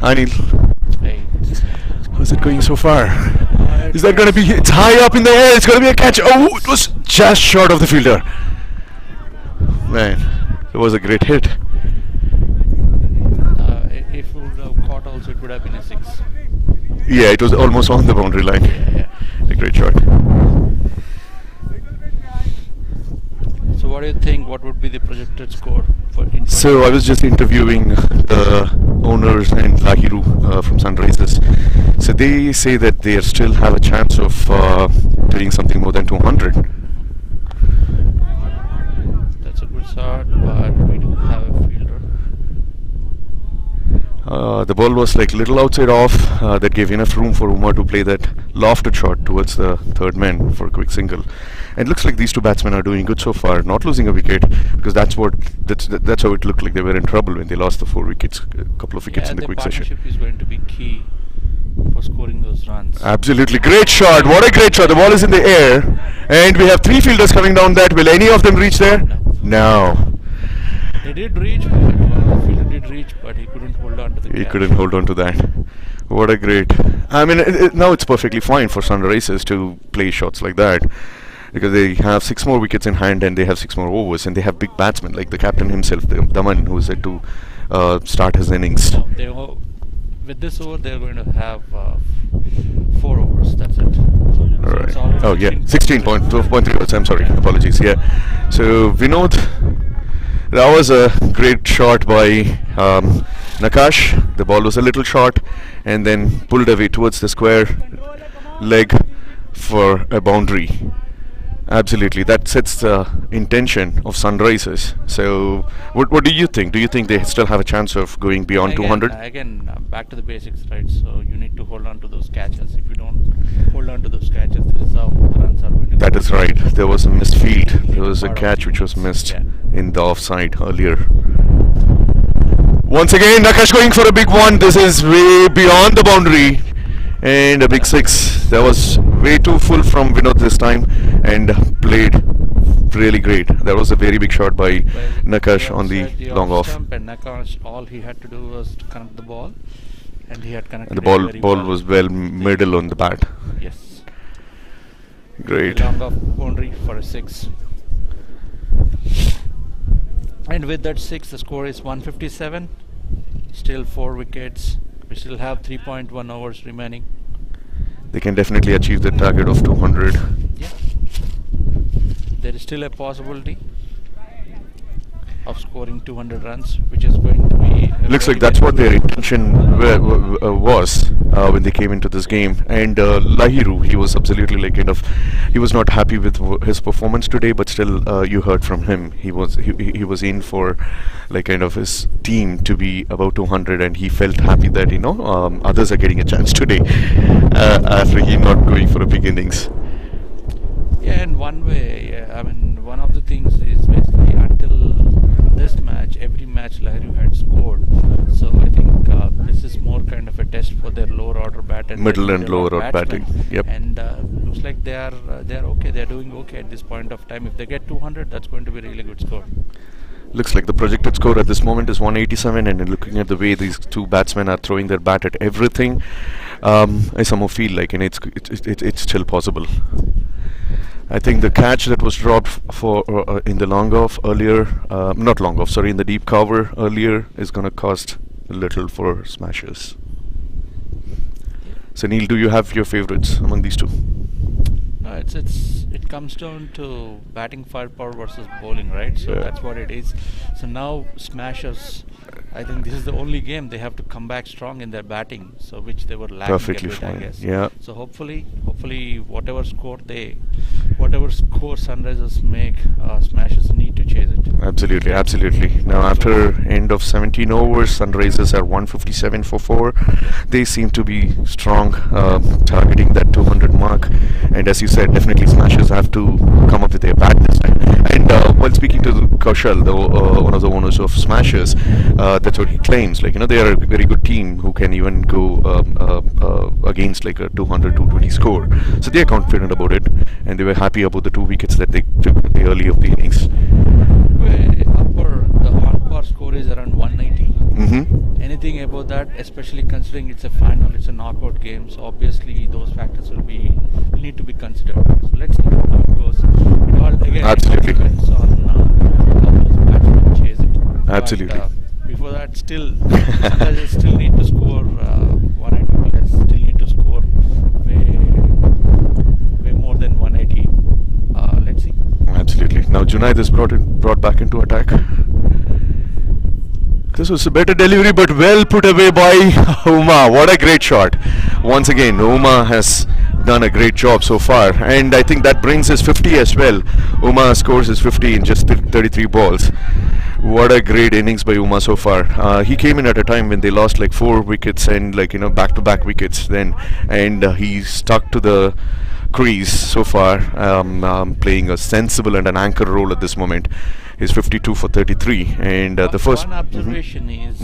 Hi Neil. Hey. How's it going so far? Is that going to be... It's high up in the air. It's going to be a catch. Oh, it was just short of the fielder. Man, it was a great hit. If it would have caught also, it would have been a 6. Yeah, it was almost on the boundary line. Yeah. A great shot. So what do you think? What would be the projected score for? So I was just interviewing the owners and Lahiru from Sunrisers. So they say that they still have a chance of doing something more than 200. That's a good start, but we do have a fielder. The ball was like little outside off. That gave enough room for Umar to play that lofted shot towards the third man for a quick single. And it looks like these two batsmen are doing good so far, not losing a wicket, because that's how it looked like they were in trouble when they lost the 4 wickets, a couple of wickets in the quick session. Partnership is going to be key for scoring those runs. Absolutely, great shot! What a great shot! The ball is in the air, and we have 3 fielders coming down that. Will any of them reach there? No. They did reach, but one of the fielder did reach, but he couldn't hold on to the catch. He couldn't hold on to that. What a great... I mean, now it's perfectly fine for Sunrisers to play shots like that, because they have 6 more wickets in hand and they have 6 more overs, and they have big batsmen like the captain himself, Daman, who is set to start his innings. With this over, they're going to have 4 overs. That's it. Right. Oh yeah, 16.3 overs. I'm sorry. Apologies. Yeah. So Vinod, that was a great shot by Nakash. The ball was a little short, and then pulled away towards the square leg for a boundary. Absolutely, that sets the intention of Sunrisers. So, what do you think? Do you think they still have a chance of going beyond 200? Again, back to the basics, right? So you need to hold on to those catches. If you don't hold on to those catches, this is how the runs are going to. That is right. There was a missed field. There was a catch which was missed in the offside earlier. Once again, Nakash going for a big one. This is way beyond the boundary. And a big 6. That was way too full from Vinod this time, and played really great. That was a very big shot by Nakash on the long off. And Nakash, all he had to do was to connect the ball, and he had connected. And the ball was well middle on the bat. Yes. Great. Long off boundary for a 6. And with that 6, the score is 157. Still 4 wickets. We still have 3.1 overs remaining. They can definitely achieve the target of 200. Yeah. There is still a possibility of scoring 200 runs, which is going to be Looks like that's what their intention was when they came into this game. And Lahiru, he was absolutely like kind of, he was not happy with his performance today, but still you heard from him. He was in for like kind of his team to be about 200, and he felt happy that others are getting a chance today after he not going for a big innings. Yeah, in one way, I mean, one of the things is basically until this match, every match Lahiru had scored. So I think this is more kind of a test for their lower order middle and lower order batting. Yep. And looks like they are okay. They are doing okay at this point of time. If they get 200, that's going to be a really good score. Looks like the projected score at this moment is 187, and looking at the way these two batsmen are throwing their bat at everything, I somehow feel like it's still possible. I think the catch that was dropped for in the long off earlier, not long off, sorry, in the deep cover earlier, is going to cost a little for Smashers. So Neil, do you have your favourites among these two? No, it comes down to batting firepower versus bowling, right? So that's what it is. So now Smashers, I think this is the only game they have to come back strong in their batting, so which they were lacking Perfectly a bit, fine. I guess. Yeah. So hopefully whatever score Sunrisers make, Smashers need to chase it. Absolutely. Now after end of 17 overs, Sunrisers are 157 for 4. They seem to be strong, targeting that 200 mark. And as you said, definitely Smashers have to come up with their bat this time. And while speaking to Kaushal, one of the owners of Smashers, that's what he claims. Like they are a very good team who can even go against like a 200-220 score. So they are confident about it, and they were happy about the 2 wickets that they took in the early of the innings. The on-par score is around 190. Mm-hmm. Anything above that, especially considering it's a final, it's a knockout game, so obviously those factors will need to be considered. So let's see how it goes. It all again Absolutely. depends on how those batsmen chase it. Absolutely. But, before that, still Sunrisers still need to score 180 plus. Still need to score way more than 180. Let's see. Absolutely. Now Junaid is brought back into attack. This was a better delivery, but well put away by Uma. What a great shot. Once again, Uma has done a great job so far, and I think that brings his 50 as well. Uma scores his 50 in just 33 balls. What a great innings by Uma so far. He came in at a time when they lost like 4 wickets and back-to-back wickets then, and he stuck to the crease so far, playing a sensible and an anchor role at this moment. He's 52 for 33, and the first one observation is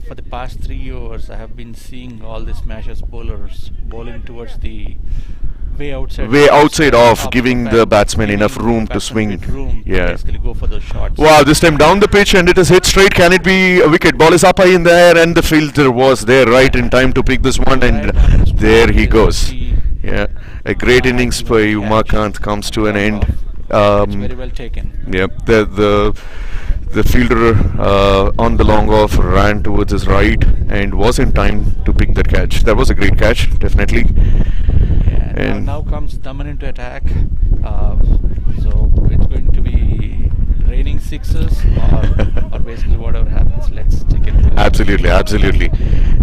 for the past 3 overs I have been seeing all the Smashers bowlers bowling towards the way outside off, giving the batsman enough room to swing. Basically go for those shots. Wow, this time down the pitch, and it is hit straight. Can it be a wicket? Ball is up high in the air, and the fielder was there right in time to pick this one, and there he goes. Yeah, a great innings by Umakant comes to an end. Very well taken. Yep, the fielder on the long off ran towards his right and was in time to pick that catch. That was a great catch, definitely. Yeah, and now comes Daman into attack. So it's going to be raining sixes or basically whatever happens. Let's take it. Absolutely.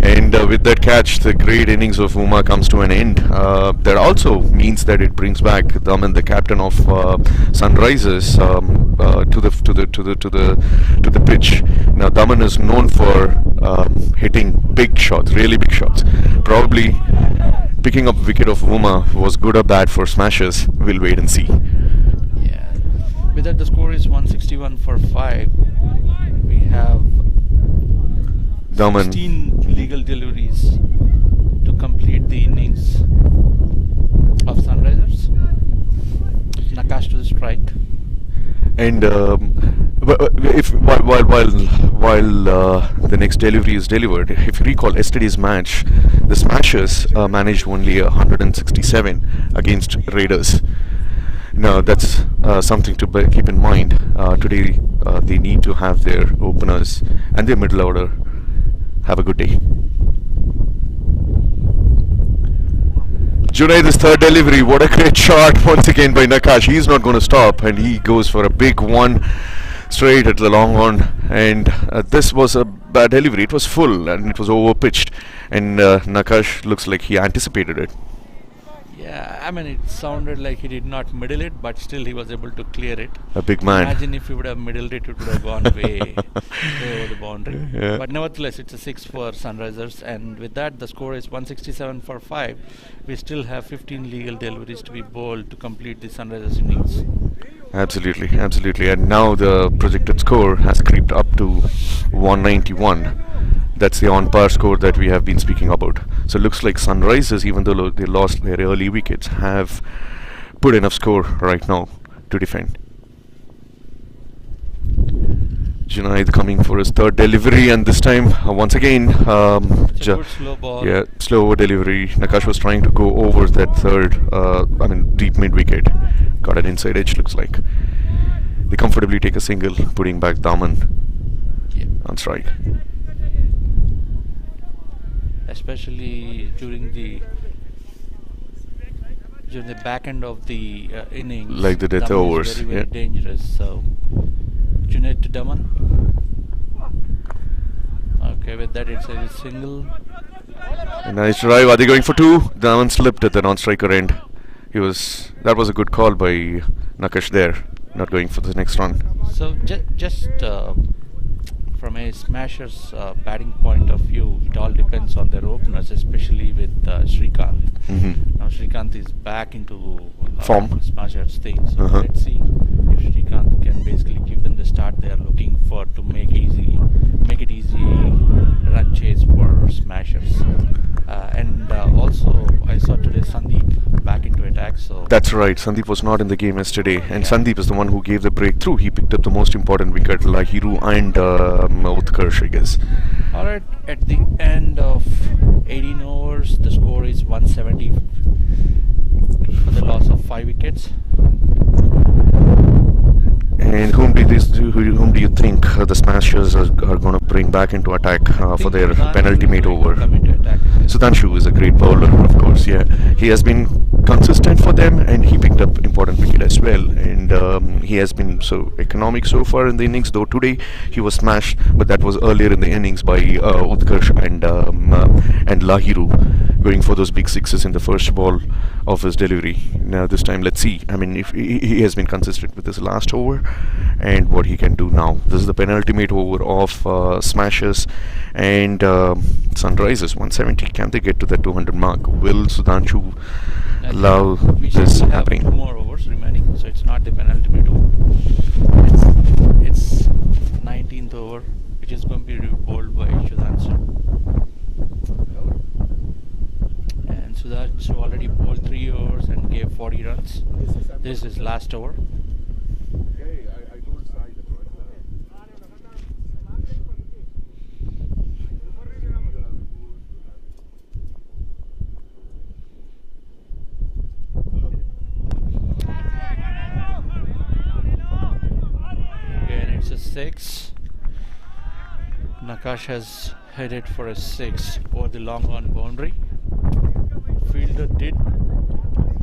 And with that catch, the great innings of Uma comes to an end. That also means that it brings back Daman, the captain of Sunrisers, to the pitch. Now Daman is known for hitting big shots, really big shots. Probably picking up wicket of Uma was good or bad for Smashers. We'll wait and see. Yeah. With that, the score is 161 for 5. We have Daman. 16 legal deliveries to complete the innings of Sunrisers. Nakash to the strike. And if while the next delivery is delivered, if you recall yesterday's match, the Smashers managed only 167 against Raiders. Now that's something to keep in mind. Today they need to have their openers and their middle order have a good day. Junaid's third delivery, what a great shot once again by Nakash. He's not going to stop, and he goes for a big one straight at the long on. And this was a bad delivery. It was full and it was over pitched, and Nakash looks like he anticipated it. Yeah, I mean, it sounded like he did not middle it, but still he was able to clear it. A big man. Imagine if he would have middled it, it would have gone way over the boundary. Yeah. But nevertheless, it's a 6 for Sunrisers, and with that, the score is 167 for 5. We still have 15 legal deliveries to be bowled to complete the Sunrisers innings. Absolutely, absolutely. And now the projected score has creeped up to 191. That's the on-par score that we have been speaking about. So it looks like Sunrisers, even though they lost their early wickets, have put enough score right now to defend. Junaid coming for his third delivery, and this time once again It's a good slow ball. yeah, slow delivery. Nakash was trying to go over that third deep mid wicket. Got an inside edge, looks like. They comfortably take a single, putting back Daman on strike. Especially during the back end of the innings, Like the death Daman overs, is very, very yeah. dangerous. So Junaid to Daman. Okay, with that it's a single. A nice drive. Are they going for two? Daman slipped at the non-striker end. That was a good call by Nakash there, not going for the next run. So just from a Smashers batting point of view, it all depends on their openers, especially with Srikanth. Mhm. Now Srikanth is back into Form. Smashers thing. So Uh-huh. let's see if Srikanth can basically give them the start they are looking for to make it easy run chase for Smashers. And also I saw today Sandeep back into attack. So That's right. Sandeep was not in the game yesterday, and Sandeep is the one who gave the breakthrough. He picked up the most important wicket, Lahiru and Utkarsh, I guess. Alright, at the end of 18 overs, the score is 170 for the loss of 5 wickets. And whom do you think the Smashers are going to bring back into attack for their penultimate over? Sudhanshu is a great bowler, of course. Yeah, he has been consistent for them, and he picked up important wicket as well. And he has been so economic so far in the innings. Though today he was smashed, but that was earlier in the innings by Utkarsh and Lahiru, going for those big sixes in the first ball of his delivery. Now this time, let's see. I mean, if he has been consistent with his last over, and what he can do now. This is the penultimate over of Smashers and Sunrisers. 170. Can they get to the 200 mark? Will Sudhanshu allow this We have happening? 2 more overs remaining, so it's not the penultimate over. It's 19th over, which is going to be bowled by Sudhanshu. And Sudhanshu already bowled 3 overs and gave 40 runs. This is last over. Again, it's a 6. Nakash has headed for a 6 over the long on boundary. Fielder did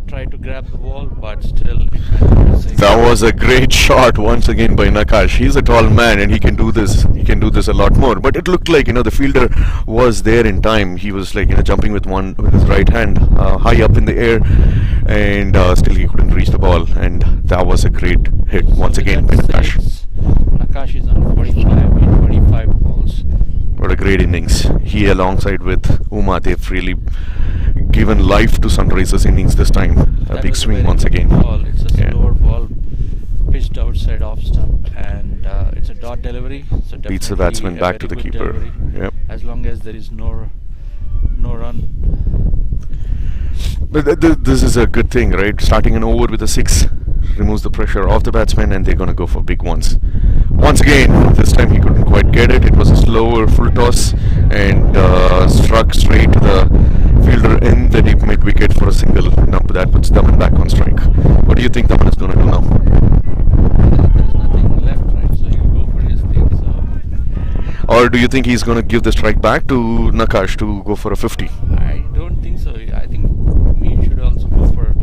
try to grab the ball, but still it went for a 6. That was a great shot once again by Nakash. He's a tall man and he can do this. He can do this a lot more. But it looked like the fielder was there in time. He was like jumping with his right hand high up in the air, and still he couldn't reach the ball. And that was a great hit once again by Nakash. Nakash is on 45 in 25 balls. What a great innings. He alongside with Uma, they've really given life to Sunrisers innings this time. A That big was swing very once good again. Ball. It's a Yeah. slower ball pitched outside off stump, and it's a dot delivery. So Beats the definitely batsman a back to very the good keeper. delivery, Yep. as long as there is no run. But this is a good thing, right? Starting an over with a 6 removes the pressure off the batsman, and they're going to go for big ones. Once again, this time he couldn't quite get it. It was a slower full toss and struck straight to the fielder in the deep mid wicket for a single. Now that puts Daman back on strike. What do you think Daman is going to do now? There's nothing left, right? So he'll go for his thing. So Or do you think he's going to give the strike back to Nakash to go for a 50? I don't think so. I think he should also go for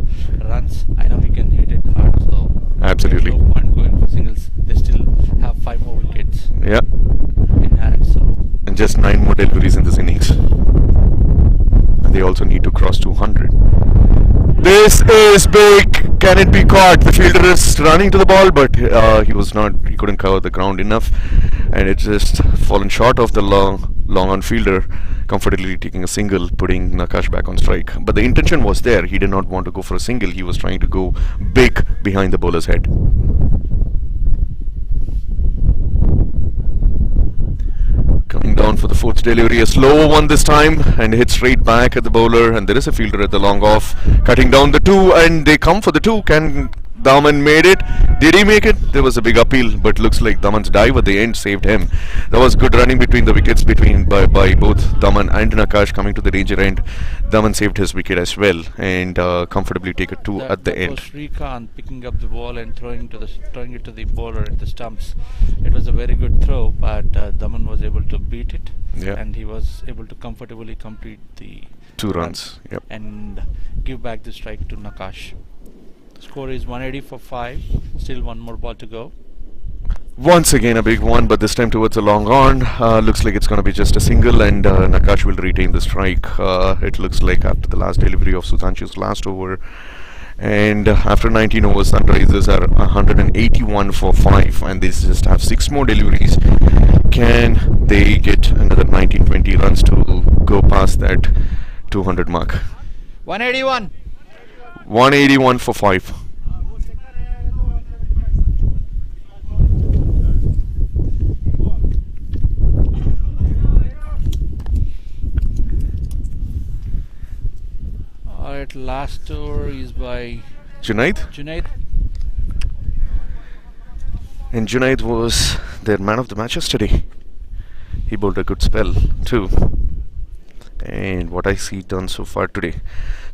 runs. I know he can hit it hard, so Absolutely. there's no point going for singles. They still have 5 more wickets Yeah. in hand, so and just 9 more deliveries in this innings. And they also need to cross 200. This is big. Can it be caught? The fielder is running to the ball, but he couldn't cover the ground enough, and it's just fallen short of the long on fielder, comfortably taking a single, putting Nakash back on strike. But the intention was there. He did not want to go for a single. He was trying to go big behind the bowler's head. Coming down for the fourth delivery, a slow one this time, and hits straight back at the bowler, and there is a fielder at the long off, cutting down the 2, and they come for the 2. Can Daman made it? Did he make it? There was a big appeal, but looks like Daman's dive at the end saved him. There was good running between the wickets by both Daman and Nakash coming to the danger end. Daman saved his wicket as well, and comfortably take a 2 at the end. Was Srikanth picking up the ball and throwing it to the bowler at the stumps. It was a very good throw, but Daman was able to beat it, and he was able to comfortably complete the 2 runs. Yep. And give back the strike to Nakash. The score is 180 for 5. Still one more ball to go. Once again a big one, but this time towards the long on. Looks like it's going to be just a single, and Nakash will retain the strike. It looks like after the last delivery of Sudhanshu's last over. And after 19 overs, Sunrisers are 181 for 5, and they just have 6 more deliveries. Can they get another 19-20 runs to go past that 200 mark? 181. 181 for 5. Alright, last over is by Junaid. And Junaid was their man of the match yesterday. He bowled a good spell too. And what I see done so far today,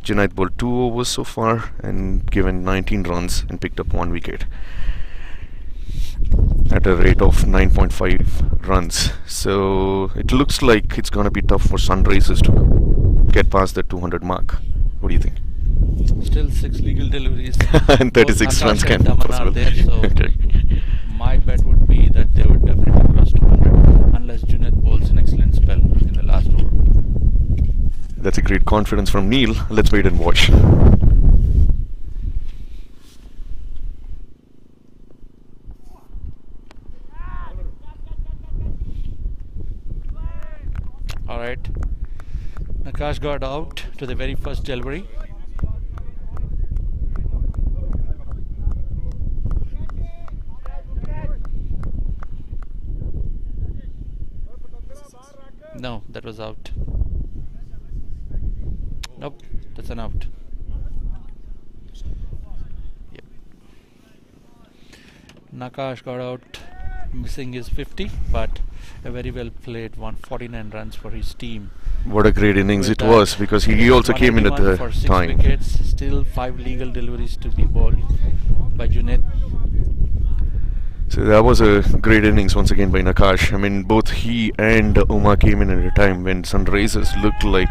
Junaid bowled 2 overs so far and given 19 runs and picked up 1 wicket at a rate of 9.5 runs. So it looks like it's going to be tough for Sunrisers to get past the 200 mark. What do you think? Still 6 legal deliveries. And 36 runs can be possible. There, so my bet would be that they would definitely cross 200 unless Junaid bowls an excellent spell in the last over. That's a great confidence from Neil. Let's wait and watch. Alright. Nakash got out to the very first delivery. No, that was out. Nope, that's an out. Yep. Nakash got out missing his 50, but a very well played 149 runs for his team. What a great innings it was, because he also came in at the for 6 time. wickets, still 5 legal deliveries to be bowled by Junaid. So that was a great innings once again by Nakash. I mean, both he and Uma came in at a time when Sunrisers looked like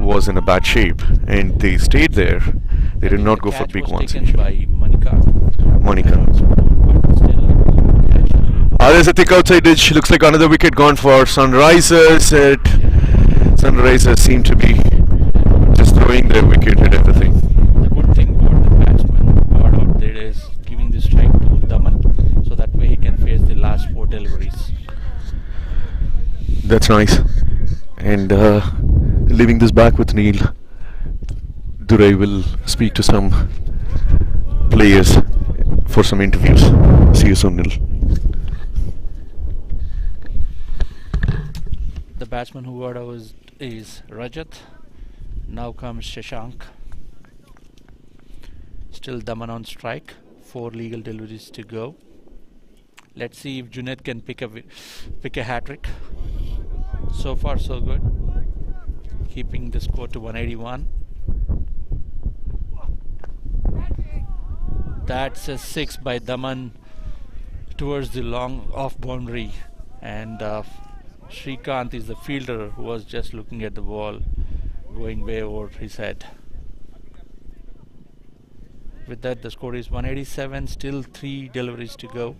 was in a bad shape, and they stayed there. They did not go for big ones. By Monica. There's a thick outside ditch. Looks like another wicket gone for Sunrisers. Sunrisers seem to be just throwing their wicket at everything. The good thing about the batsman got out there is giving the strike to Daman, so that way he can face the last 4 deliveries. That's nice. And leaving this back with Neil, Durai will speak to some players for some interviews. See you soon, Neil. The batsman who got out is Rajat. Now comes Shashank. Still Daman on strike. 4 legal deliveries to go. Let's see if Junaid can pick a hat-trick. So far so good. Keeping the score to 181. That's a 6 by Daman towards the long off boundary, and Srikanth is the fielder who was just looking at the ball going way over his head. With that, the score is 187, still 3 deliveries to go.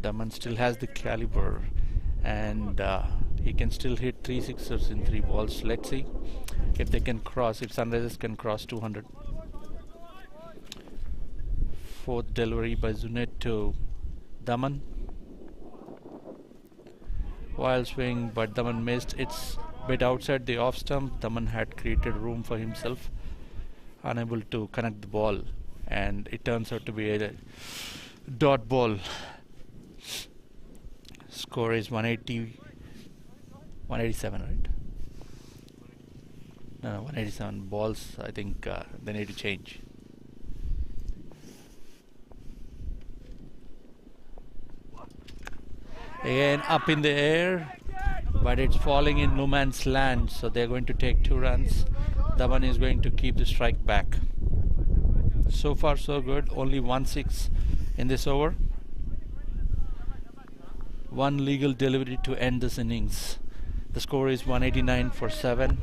Daman still has the caliber, and he can still hit 3 sixers in 3 balls. Let's see if they can cross, if Sunrisers can cross 200. Fourth delivery by Zunet to Daman. Wild swing, but Daman missed. It's a bit outside the off stump. Daman had created room for himself, unable to connect the ball, and it turns out to be a dot ball. Score is 187, right? No, 187 balls. I think they need to change. Again up in the air, but it's falling in no man's land, so they're going to take 2 runs. Daman is going to keep the strike back. So far so good, only 1-6 in this over. 1 legal delivery to end this innings. The score is 189 for 7.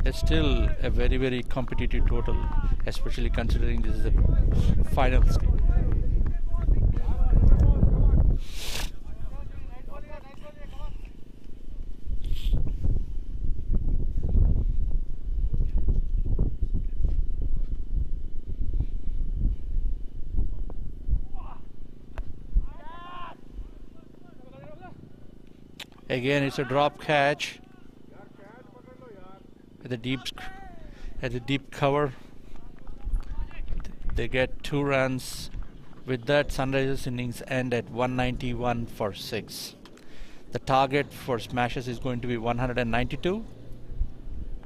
It's still a very, very competitive total, especially considering this is the finals. Again, it's a drop catch at the deep cover. They get 2 runs. With that, Sunrisers innings end at 191 for 6. The target for Smashers is going to be 192.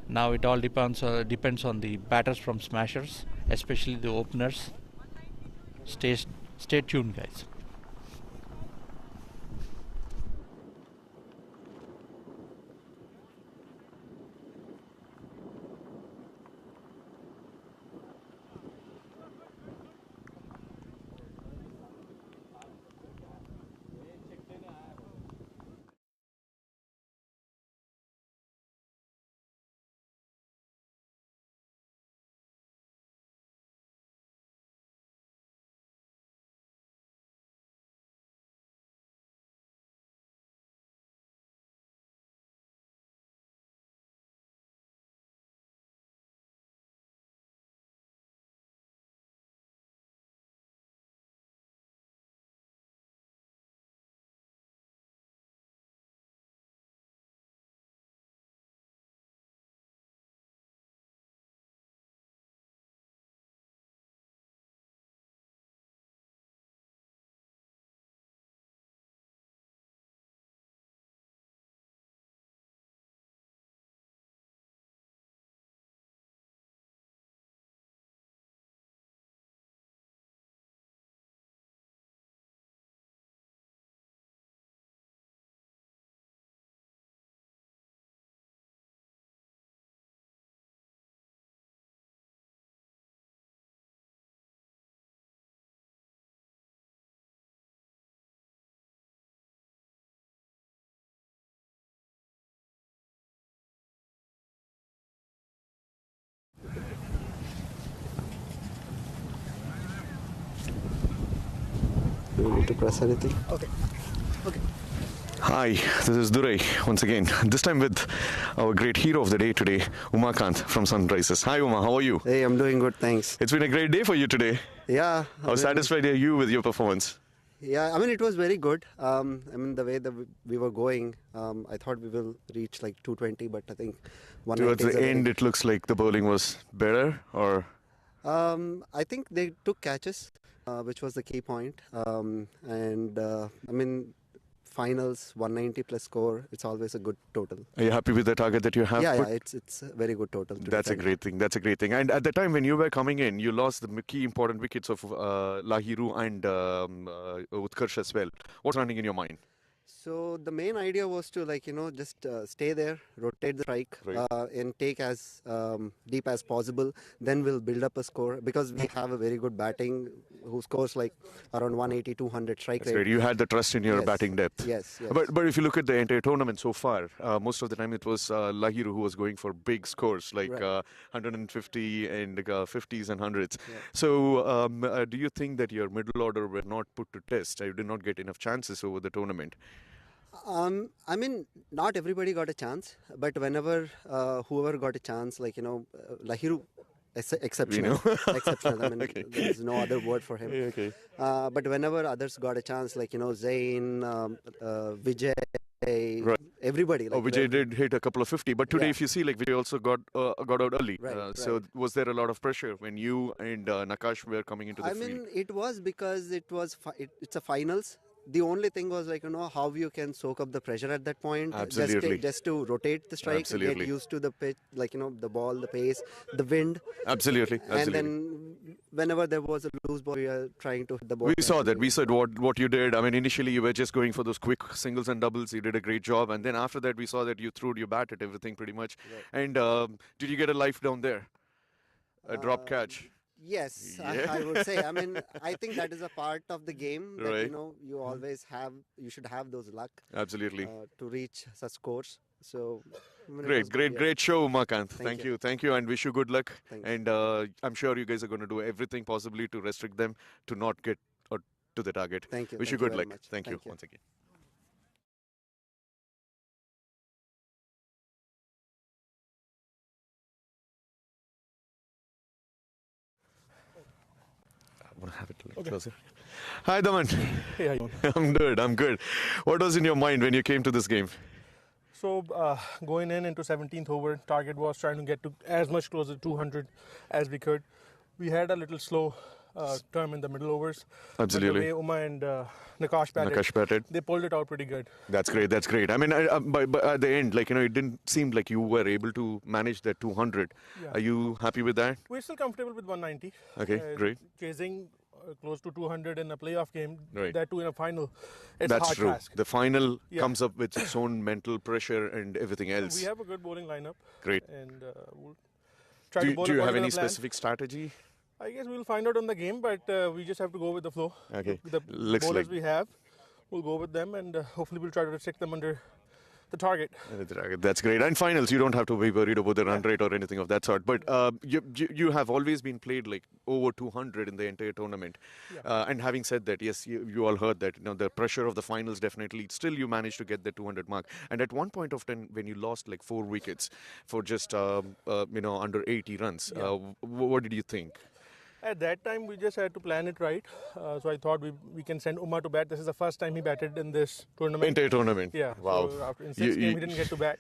Now it all depends on the batters from Smashers, especially the openers. Stay tuned, guys. Do you need to press anything? Okay. Hi, this is Durai once again. This time with our great hero of the day today, Umakant from Sunrisers. Hi Uma, how are you? Hey, I'm doing good, thanks. It's been a great day for you today. Yeah. How satisfied are you with your performance? Yeah, I mean, it was very good. I mean, the way that we were going, I thought we will reach like 220, but I think 190 Towards the end, it looks like the bowling was better, or? I think they took catches, which was the key point. I mean, finals 190 plus score, it's always a good total. Are you happy with the target that you have? Yeah, it's a very good total. That's a great thing. That's a great thing. And at the time when you were coming in, you lost the key important wickets of Lahiru and Utkarsh as well. What's running in your mind? So the main idea was to just stay there, rotate the strike, and take as deep as possible. Then we'll build up a score because we have a very good batting who scores like around 180, 200 strike That's rate. great. You had the trust in your batting depth. Yes. But if you look at the entire tournament so far, most of the time it was Lahiru who was going for big scores like 150 and 50s and 100s. Yeah. So do you think that your middle order were not put to test? You did not get enough chances over the tournament. I mean, not everybody got a chance, but whenever whoever got a chance, Lahiru, exceptional. Exceptional. I mean, there's no other word for him. Okay. But whenever others got a chance, Zain, Vijay, everybody. Vijay did hit a couple of 50, but today, if you see, Vijay also got out early. So was there a lot of pressure when you and Nakash were coming into the field? I mean, it was because it's a finals. The only thing was how you can soak up the pressure at that point. Absolutely. Just to rotate the strike, get used to the pitch, the ball, the pace, the wind. Absolutely. And then whenever there was a loose ball, we are trying to hit the ball. We saw that. We saw what you did. I mean, initially you were just going for those quick singles and doubles. You did a great job. And then after that, we saw that you threw your bat at everything pretty much. Right. And did you get a life down there? A drop catch? Yes, I would say. I mean, I think that is a part of the game that, you always you should have those luck. Absolutely. To reach such scores. So great show, Umakant. Thank you, and wish you good luck. Thanks. And I'm sure you guys are going to do everything possibly to restrict them to not get to the target. Thank you. Wish you good luck. Thank you once again. I want to have it a little closer. Hi, Daman. Hey, how you doing? I'm good. What was in your mind when you came to this game? So going into 17th over, target was trying to get to as much closer to 200 as we could. We had a little slow term in the middle overs. Absolutely. But the way Uma and Nakash batted, they pulled it out pretty good. That's great. I mean, but at the end, it didn't seem like you were able to manage that 200. Yeah. Are you happy with that? We're still comfortable with 190. Okay, great. Chasing close to 200 in a playoff game, right. That too in a final, it's That's a hard true. task. The final comes up with its own mental pressure and everything else. We have a good bowling lineup. Great. And we'll try to bowl do you have any plan. specific strategy? I guess we'll find out on the game, but we just have to go with the flow. Okay. The bowlers we have, we'll go with them, and hopefully we'll try to restrict them under the target. That's great. And finals, you don't have to be worried about the run rate or anything of that sort. But you have always been played over 200 in the entire tournament. Yeah. And having said that, yes, you all heard that. The pressure of the finals definitely. Still, you managed to get the 200 mark. And at one point of time, when you lost 4 wickets for just under 80 runs, what did you think? At that time, we just had to plan it right. So I thought we can send Uma to bat. This is the first time he batted in this tournament. Entire tournament? Yeah. Wow. So in 6 games, he didn't get to bat.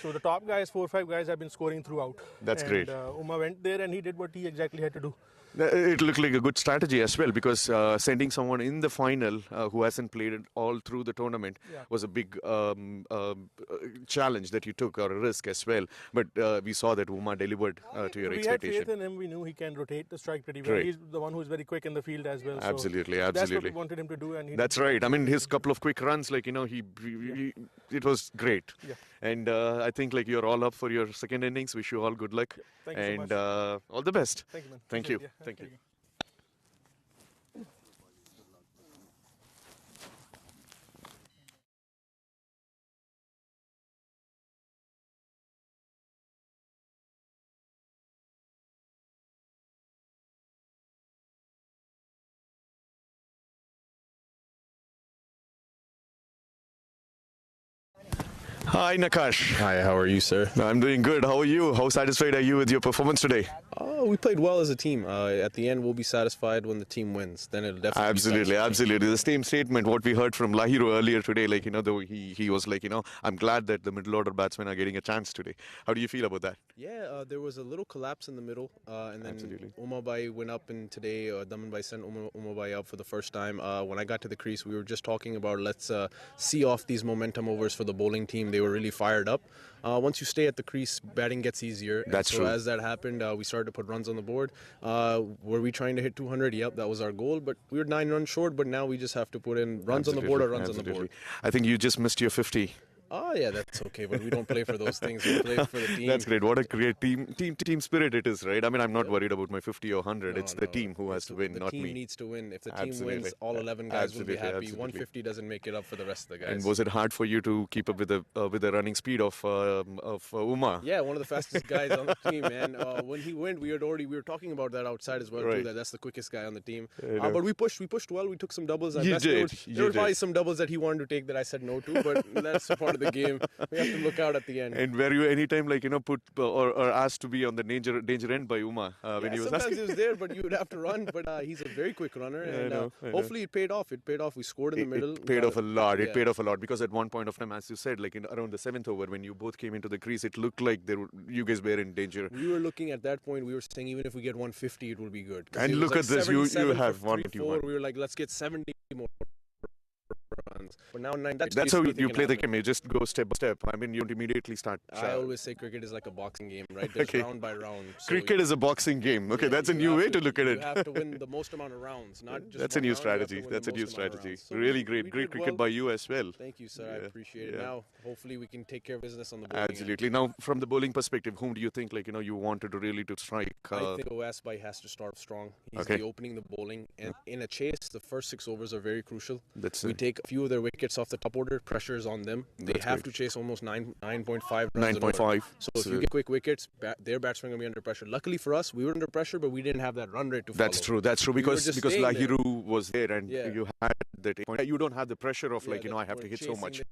So the top guys, 4 or 5 guys, have been scoring throughout. That's great. Uma went there and he did what he exactly had to do. It looked like a good strategy as well, because sending someone in the final who hasn't played it all through the tournament was a big challenge that you took, or a risk as well. But we saw that Uma delivered to your expectation. We had faith in him. We knew he can rotate the strike pretty well. Right. He's the one who's very quick in the field as well. Absolutely. So that's what we wanted him to do. And that's right. I mean, his couple of quick runs, it was great. Yeah. And I think you're all up for your second innings. Wish you all good luck. Thank you so much. All the best. Thank you, man. Thank you. Thank you. Hi, Nakash. Hi, how are you, sir? I'm doing good. How are you? How satisfied are you with your performance today? Oh, we played well as a team. At the end, we'll be satisfied when the team wins. Then it'll definitely Absolutely. The same statement, what we heard from Lahiru earlier today, he was I'm glad that the middle order batsmen are getting a chance today. How do you feel about that? Yeah, there was a little collapse in the middle, and then Umabai went up, and today Damanbai sent Umabai up for the first time. When I got to the crease, we were just talking about let's see off these momentum overs for the bowling team. They were really fired up. once you stay at the crease, batting gets easier. That's true. As that happened, we started to put runs on the board. Were we trying to hit 200? Yep, that was our goal. But we were 9 runs short. But now we just have to put in runs on the board or runs on the board. I think you just missed your 50. Oh yeah, that's okay, but we don't play for those things. We play for the team. That's great. What a great team spirit it is, right? I mean, I'm not worried about my 50 or 100. It's the team who has to win, not me. The team needs to win. If the team wins, all 11 guys will be happy. 150 doesn't make it up for the rest of the guys. And was it hard for you to keep up with the running speed of Uma? Yeah, one of the fastest guys on the team, man. When he went, we were talking about that outside as well too. That's the quickest guy on the team. But we pushed well. We took some doubles. There were probably some doubles that he wanted to take that I said no to, but that's part of the game. We have to look out at the end. And were you anytime put or asked to be on the danger end by Uma when he was sometimes asking? he was there, but you would have to run. But he's a very quick runner, and hopefully it paid off. We scored in the middle. It paid off a lot. It paid off a lot because at one point of time, as you said, around the 7th over, when you both came into the crease, it looked like you guys were in danger. We were looking at that point. We were saying even if we get 150, it will be good. And look at this, you have 121. We were like, let's get 70 more runs. But now that's how you play the game. You just go step by step. I mean, you don't immediately start. I always say cricket is like a boxing game, right? There's round by round. So cricket is a boxing game. Okay, that's a new way to look at it. You have to win the most amount of rounds, not just. That's a new strategy. That's a new strategy. So really great cricket by you as well. Thank you, sir. I appreciate it. Now, hopefully, we can take care of business on the bowling. Absolutely. Now, from the bowling perspective, whom do you think you wanted to really to strike? I think OS has to start strong. He's the opening the bowling, and in a chase, the first 6 overs are very crucial. We take a few of their wickets off the top order, pressures on them. They have to chase almost 9.5 runs. 9.5. So if you get quick wickets, their batsmen are going to be under pressure. Luckily for us, we were under pressure, but we didn't have that run rate to follow. That's true. Because Lahiru was there and you had that point. You don't have the pressure of I have to hit so much.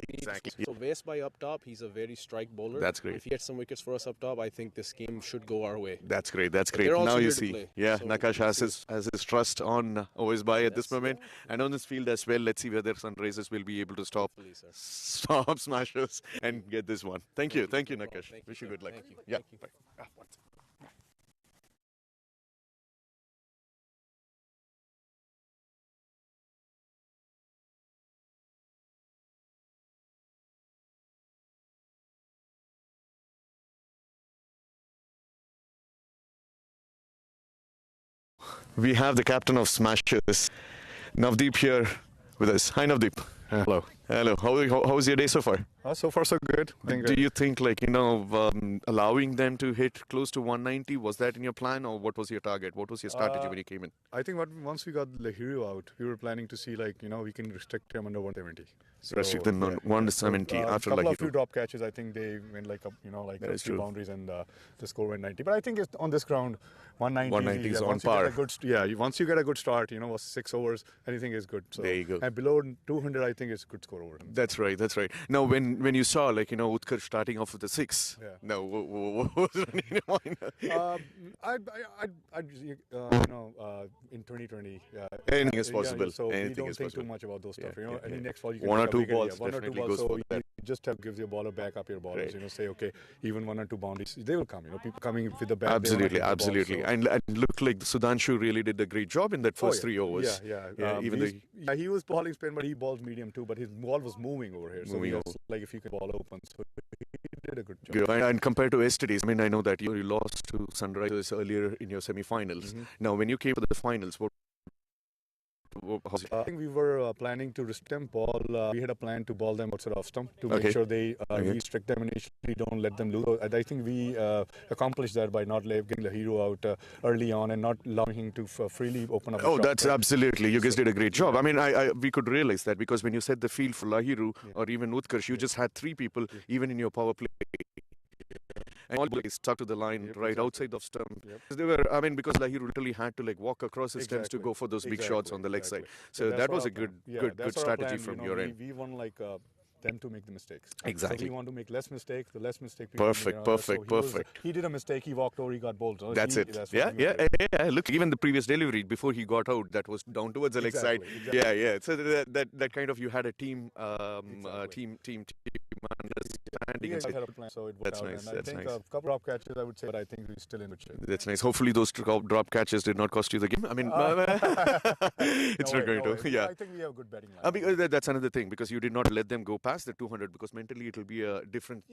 Exactly. So Vaisbhai up top, he's a very strike bowler. That's great. If he gets some wickets for us up top, I think this game should go our way. That's great. Now you see. Yeah, so Nakash has his trust on Vaisbhai at this moment. And on this field as well, let's see whether Sunrisers will be able to stop smashers and get this one. Thank you, Nakash. Wish you good luck. Thank you. Yeah. Bye. We have the captain of Smashers, Navdeep, here with us. Hi, Navdeep. Hello. How was your day so far? So far, so good. Do you think, allowing them to hit close to 190, was that in your plan, or what was your target? What was your strategy when you came in? I think once we got Lahiru out, we were planning to see, we can restrict him under 170. Restrict them on 170 after Lahiru. A few drop catches, I think they went a few boundaries, and the score went 90. But I think on this ground, 190 is on par. Once you get a good start, 6 overs, anything is good. So, there you go. And below 200, I think it's a good score over. That's right. Now, when you saw, Utkarsh starting off with the 6, now, what was running in your mind? In 2020, anything is possible. So anything we don't is think possible. too much about those stuff. Any next ball you can one or take two a big balls idea. One or two definitely balls, goes so for that. you just gives your baller back up your ballers. Say okay, even 1 or 2 boundaries, they will come. People coming with the bat. Absolutely. Ball, And looked like Sudhanshu really did a great job in that first 3 overs. He was bowling spin, but he bowled medium too. But his ball was moving over here. So if he could ball open, so he did a good job. And compared to yesterday's, I know that you lost to Sunrisers earlier in your semi-finals. Now, when you came to the finals, I think we were planning to restrict them ball. We had a plan to ball them outside off stump to make sure we restrict them initially, don't let them lose. And I think we accomplished that by not getting Lahiru out early on and not allowing him to freely open up. That's absolutely. You guys did a great job. We could realize that because when you set the field for Lahiru or even Utkarsh, you just had 3 people even in your power play. And all boys stuck to the line outside of stump. They were, because Lahiru literally had to walk across his stumps to go for those big shots on the leg side. So that was a good strategy from your end. We want them to make the mistakes. Exactly. So we want to make less mistakes. The less mistakes. Perfect. He did a mistake. He walked over. He got bowled. So That's it. Look, even the previous delivery before he got out, that was down towards the leg side. Exactly. Yeah. So that kind of, you had a team So it That's worked out. nice. And That's I think nice. a couple drop catches, I would say, but I think he's still in good shape. That's nice. Hopefully those drop catches did not cost you the game. I mean, it's not going to. Yeah. I think we have good betting line. I mean, that's another thing, because you did not let them go past the 200, because mentally it will be a different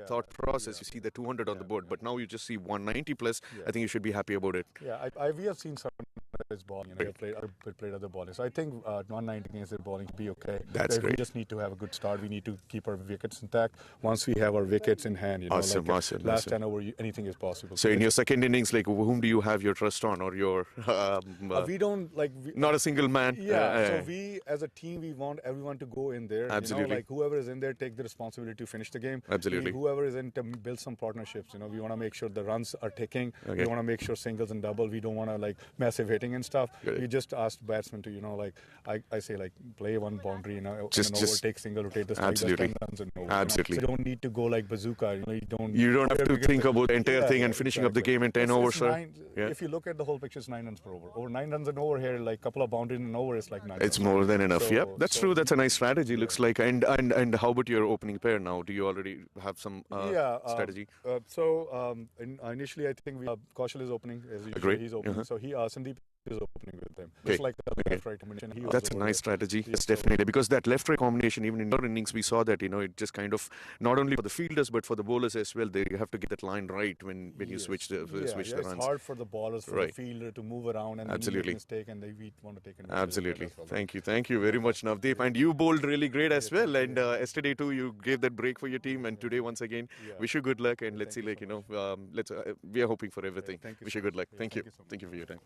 thought process. You see the 200 on the board, but now you just see 190 plus. I think you should be happy about it. Yeah, we have seen some his ball. You know, they played other bowling. So I think 190 against their bowling will be okay. That's great. We just need to have a good start. We need to keep our wickets intact. Once we have our wickets in hand, you know, awesome. last 10 over, anything is possible. So in your second innings, like, whom do you have your trust on, or your? We don't like. Not a single man. So we, as a team, we want everyone to go in there. Absolutely. You know, like whoever is in there, take the responsibility to finish the game. Absolutely. Whoever is in to build some partnerships. You know, we want to make sure the runs are ticking. Okay. We want to make sure singles and double. We don't want to like massive hitting and stuff. We just ask batsmen to, you know, like I say, like play one boundary, you know, just take single, rotate the strike, absolutely. 10 runs and over. Absolutely. You know? So you don't need to go like bazooka. You know, you don't have to think about the entire thing and finishing up the game in 10 overs, sir. If you look at the whole picture, it's 9 runs per over. Over 9 runs and over here, like couple of boundaries and over is like 9. It's more than enough. Yep, that's true. That's a nice strategy. Looks like. And how about your opening pair now? Do you already have some strategy? Initially, I think Kaushal is opening. As usual, Great. He's opening. So Sandeep is opening with them. Okay. Just like the left-right combination. That's a nice strategy. Yes, definitely. Because that left-right combination, even in your innings, we saw that, you know, it just kind of, not only for the fielders, but for the bowlers as well, they have to get that line right when you switch the runs. It's hard for the ballers, for the fielder to move around and make a mistake, and we want to take an absolutely. Thank you very much, Navdeep. And you bowled really great as well. And yesterday too, you gave that break for your team. And today, once again, wish you good luck. And let's see, like, you know, we are hoping for everything. Wish you good luck. Thank you. Thank you for your time.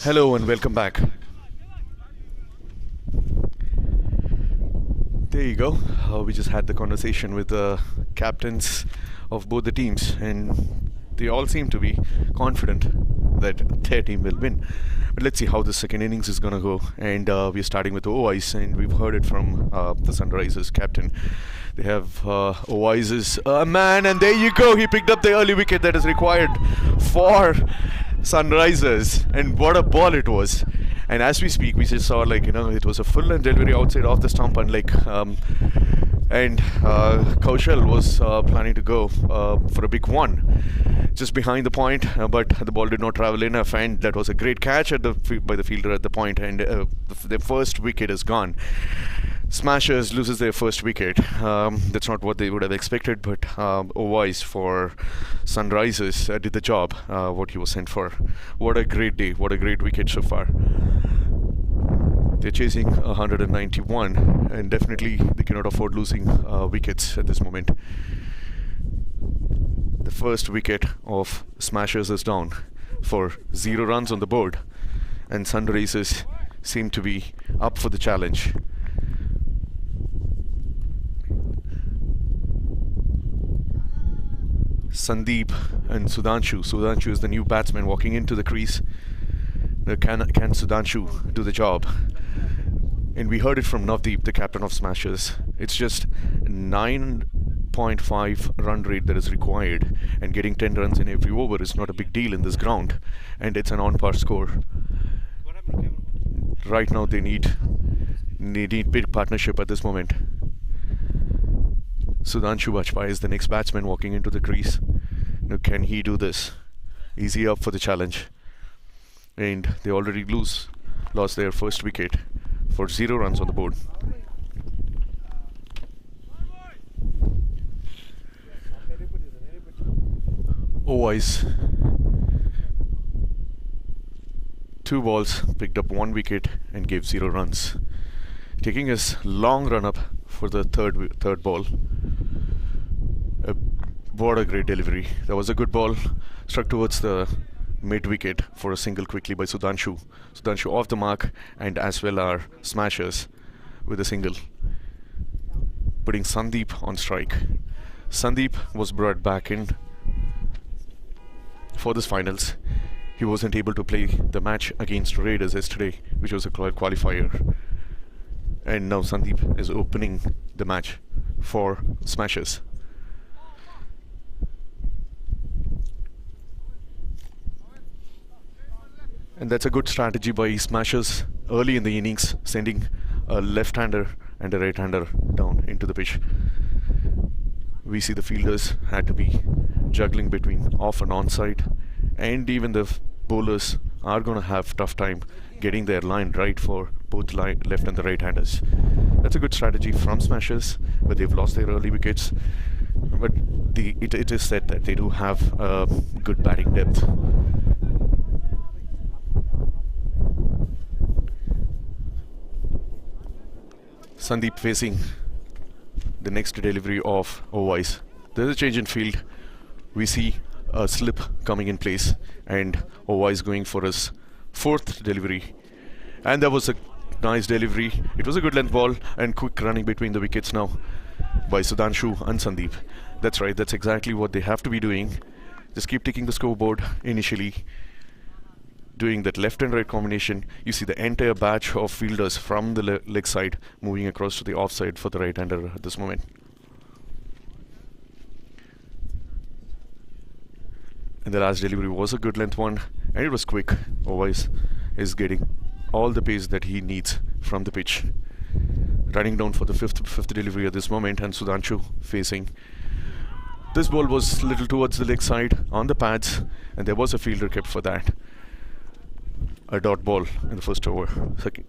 Hello and welcome back. There you go. We just had the conversation with the captains of both the teams, and they all seem to be confident that their team will win. But let's see how the second innings is going to go. And we're starting with Ovice, and we've heard it from the Sunrisers captain. They have Ovice's man, and there you go. He picked up the early wicket that is required for Sunrisers, and what a ball it was. And as we speak, we just saw, like, it was a full length delivery outside off the stump, unlike and Kaushal was planning to go for a big one just behind the point, but the ball did not travel enough, and that was a great catch by the fielder at the point, and their first wicket is gone. Smashers loses their first wicket. That's not what they would have expected, but Ovice for Sunrisers did the job, what he was sent for. What a great day, what a great wicket so far. They're chasing 191, and definitely they cannot afford losing wickets at this moment. The first wicket of Smashers is down for 0 runs on the board, and Sunrisers seem to be up for the challenge. Sandeep and Sudhanshu. Sudhanshu is the new batsman walking into the crease. Can Sudhanshu do the job? And we heard it from Navdeep, the captain of Smashers. It's just 9.5 run rate that is required, and getting 10 runs in every over is not a big deal in this ground, and it's an on-par score. Right now they need big partnership at this moment. Sudhanshu Bajpai is the next batsman walking into the crease. Now, can he do this? Is he up for the challenge? And they already lost their first wicket for 0 runs on the board. Ovice, 2 balls, picked up 1 wicket and gave 0 runs. Taking his long run up for the third ball. What a great delivery. That was a good ball, struck towards the mid wicket for a single quickly by Sudhanshu. Sudhanshu off the mark, and as well our Smashers with a single, putting Sandeep on strike. Sandeep was brought back in for this finals. He wasn't able to play the match against Raiders yesterday, which was a qualifier, and now Sandeep is opening the match for Smashers. And that's a good strategy by Smashers early in the innings, sending a left-hander and a right-hander down into the pitch. We see the fielders had to be juggling between off and onside, and even the bowlers are going to have tough time getting their line right for both left and the right-handers. That's a good strategy from Smashers, but they've lost their early wickets. But it is said that they do have good batting depth. Sandeep facing the next delivery of Ovice. There's a change in field. We see a slip coming in place, and Ovice going for his 4th delivery. And that was a nice delivery. It was a good length ball and quick running between the wickets now by Sudhanshu and Sandeep. That's right, that's exactly what they have to be doing. Just keep taking the scoreboard initially, doing that left and right combination. You see the entire batch of fielders from the leg side moving across to the offside for the right-hander at this moment. And the last delivery was a good length one, and it was quick. Ovice is getting all the pace that he needs from the pitch. Running down for the fifth delivery at this moment, and Sudhanshu facing. This ball was a little towards the leg side on the pads, and there was a fielder kept for that. A dot ball in the first over. Second.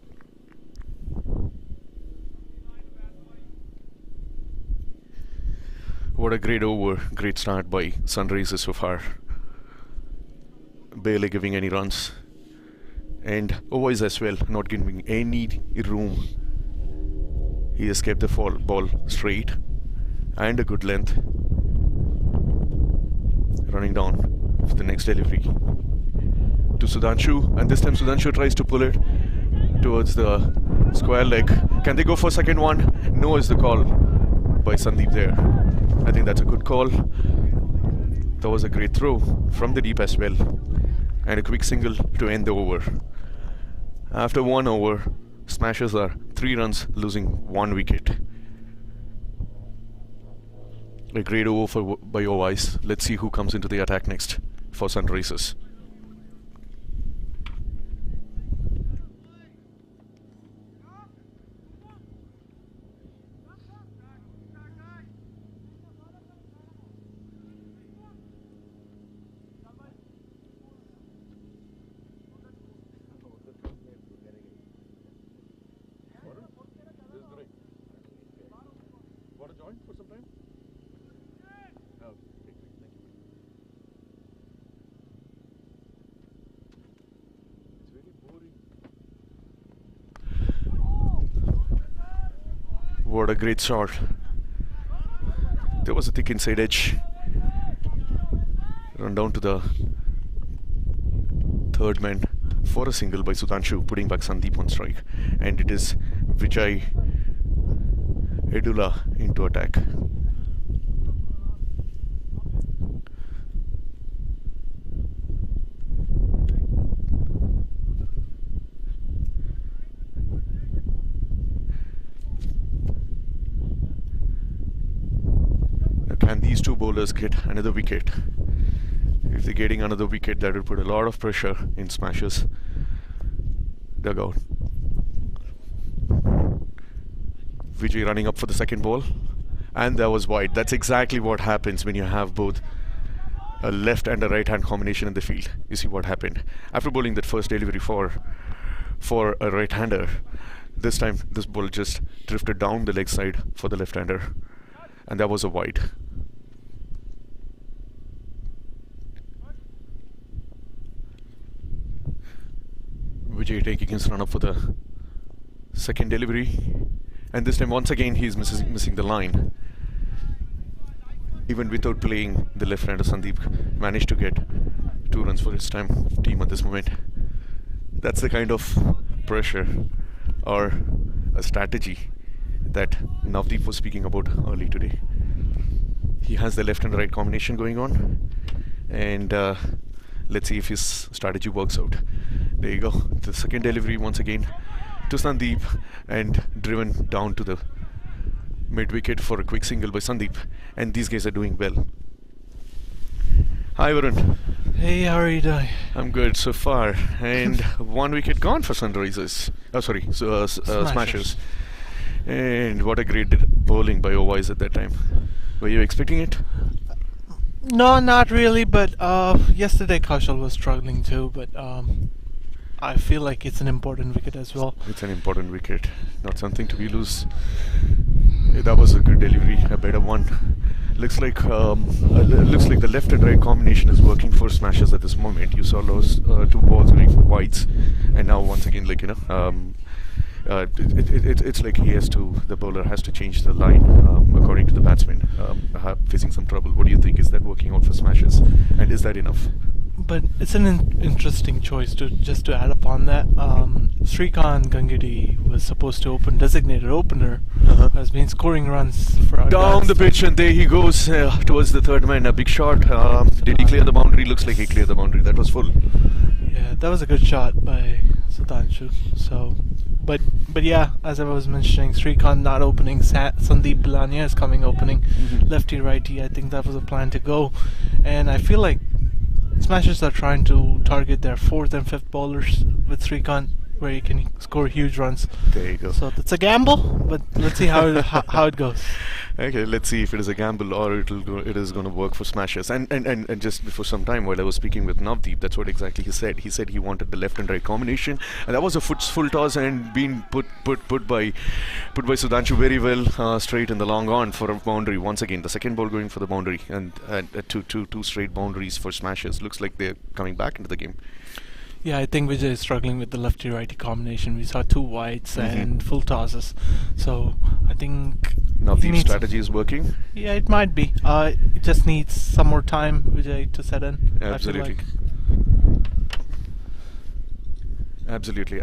What a great over, great start by Sunrisers so far. Barely giving any runs. And Ovice as well, not giving any room. He has kept the ball straight and a good length. Running down for the next delivery to Sudhanshu, and this time Sudhanshu tries to pull it towards the square leg. Can they go for second one? No is the call by Sandeep there. I think that's a good call. That was a great throw from the deep as well. and a quick single to end the over. After 1 over, Smashers are 3 runs, losing 1 wicket. A great over by Owais. Let's see who comes into the attack next for Sunrisers. What a great shot. There was a thick inside edge. Run down to the third man for a single by Sudhanshu, putting back Sandeep on strike. And it is Vijay Edula into attack. Can these two bowlers get another wicket? If they're getting another wicket, that would put a lot of pressure in Smashers' dugout. Vijay running up for the second ball, and that was wide. That's exactly what happens when you have both a left and a right hand combination in the field. You see what happened after bowling that first delivery for a right hander. This time this ball just drifted down the leg side for the left hander, and that was a wide. Vijay taking his run up for the second delivery, and this time once again he's missing the line. Even without playing the left-hander, Sandeep managed to get 2 runs for his team at this moment. That's the kind of pressure or a strategy that Navdeep was speaking about early today. He has the left and right combination going on, and let's see if his strategy works out. There you go, the second delivery once again to Sandeep, and driven down to the mid-wicket for a quick single by Sandeep. And these guys are doing well. Hi Varun. Hey, how are you doing? I'm good so far. And 1 wicket gone for Sunrisers. Oh, sorry, Smashers. And what a great bowling by Owais at that time. Were you expecting it? No, not really, but yesterday Kaushal was struggling too, but I feel like it's an important wicket as well. It's an important wicket, not something to be loose. That was a good delivery, a better one. Looks like the left and right combination is working for Smashers at this moment. You saw those 2 balls going for wides, and now once again, like it's like the bowler has to change the line according to the batsman, facing some trouble. What do you think? Is that working out for Smashers, and is that enough? But it's an interesting choice to add upon that. Srikanth Gangadi was supposed to open, designated opener, has been scoring runs for Adda. Down the pitch, and there he goes towards the third man. A big shot. Did he clear the boundary? Looks like he cleared the boundary. That was full. Yeah, that was a good shot by Sudhanshu. So, but yeah, as I was mentioning, Srikanth not opening. Sandeep Bilania is coming opening. Lefty righty. I think that was a plan to go, and I feel like Smashers are trying to target their 4th and 5th bowlers with Srikanth, where he can score huge runs. There you go. So that's a gamble, but let's see how it goes. Okay, let's see if it is a gamble or it is going to work for Smashers. And just before some time, while I was speaking with Navdeep, that's what exactly he said. He said he wanted the left and right combination, and that was a full toss and being put by Sudhanshu very well straight in the long on for a boundary. Once again, the second ball going for the boundary, and two straight boundaries for Smashers. Looks like they're coming back into the game. Yeah, I think Vijay is struggling with the lefty-righty combination. We saw 2 wides and full tosses. So I think now the strategy is working. Yeah, it might be. It just needs some more time, Vijay, to set in. Absolutely. Absolutely.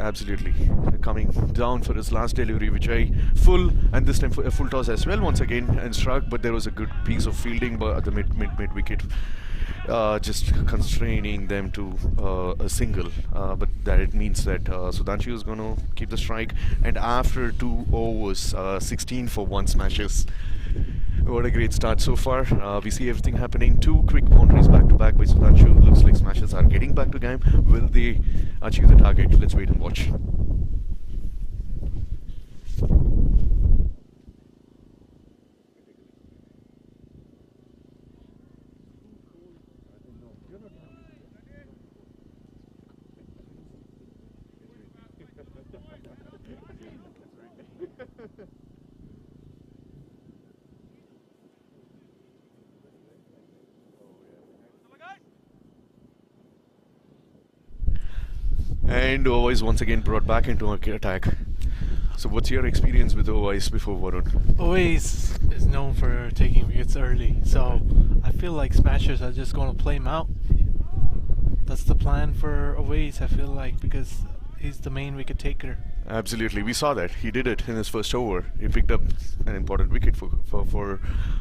Coming down for his last delivery, Vijay full, and this time a full toss as well once again, and struck. But there was a good piece of fielding at the mid wicket just constraining them to a single. But that it means that Sudhanshu is going to keep the strike. And after 2 overs, 16 for 1 smashes. What a great start so far. We see everything happening. 2 quick boundaries back to back by Sudhanshu. Looks like smashes are getting back to game. Will they achieve the target? Let's wait and watch. And Ovice once again brought back into attack. So what's your experience with Ovice before Varun? Ovice is known for taking wickets early, so I feel like smashers are just going to play him out. That's the plan for Ovice, I feel like, because he's the main wicket taker. Absolutely, we saw that. He did it in his first over. He picked up an important wicket for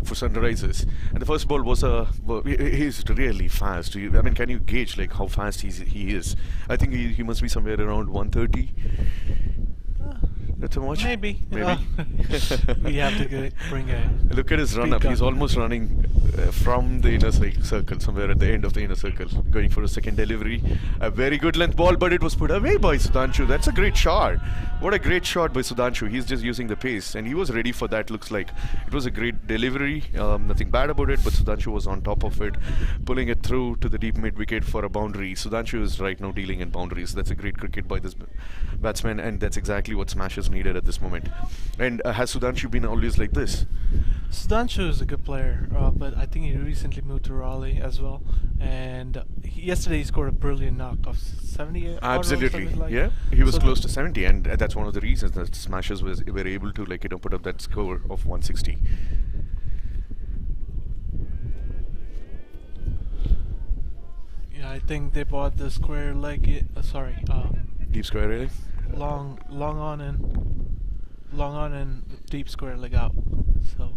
Sunrisers. And the first ball was he's really fast. I mean, can you gauge like how fast he is? I think he must be somewhere around 130. Not so much? Maybe. We have to bring a... Look at his run-up. He's almost running from the inner circle, somewhere at the end of the inner circle, going for a second delivery. A very good length ball, but it was put away by Sudhanshu. That's a great shot. What a great shot by Sudhanshu. He's just using the pace, and he was ready for that, looks like. It was a great delivery. Nothing bad about it, but Sudhanshu was on top of it, pulling it through to the deep mid-wicket for a boundary. Sudhanshu is right now dealing in boundaries. That's a great cricket by this batsman, and that's exactly what smashes needed at this moment. And has Sudhanshu been always like this? Sudhanshu is a good player, but I think he recently moved to Raleigh as well. And yesterday he scored a brilliant knock of 78. Absolutely, yeah. He was close to 70, and that's one of the reasons that Smashers were able to put up that score of 160. Yeah, I think they bought the square leg. Deep square really? Long on and deep square leg out. So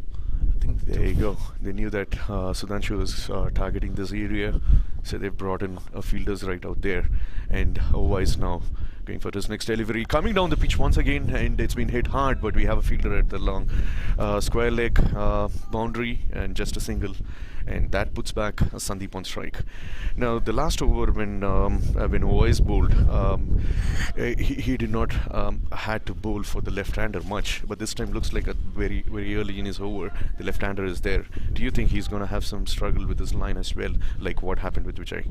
I think there you go. They knew that Sudhanshu was targeting this area, so they've brought in fielders right out there. And Ovice now going for his next delivery, coming down the pitch once again, and it's been hit hard, but we have a fielder at the long square leg boundary and just a single, and that puts back Sandeep on strike. Now the last over when Ovice bowled, he did not had to bowl for the left-hander much, but this time looks like very early in his over the left-hander is there. Do you think he's going to have some struggle with this line as well, like what happened with Vijay?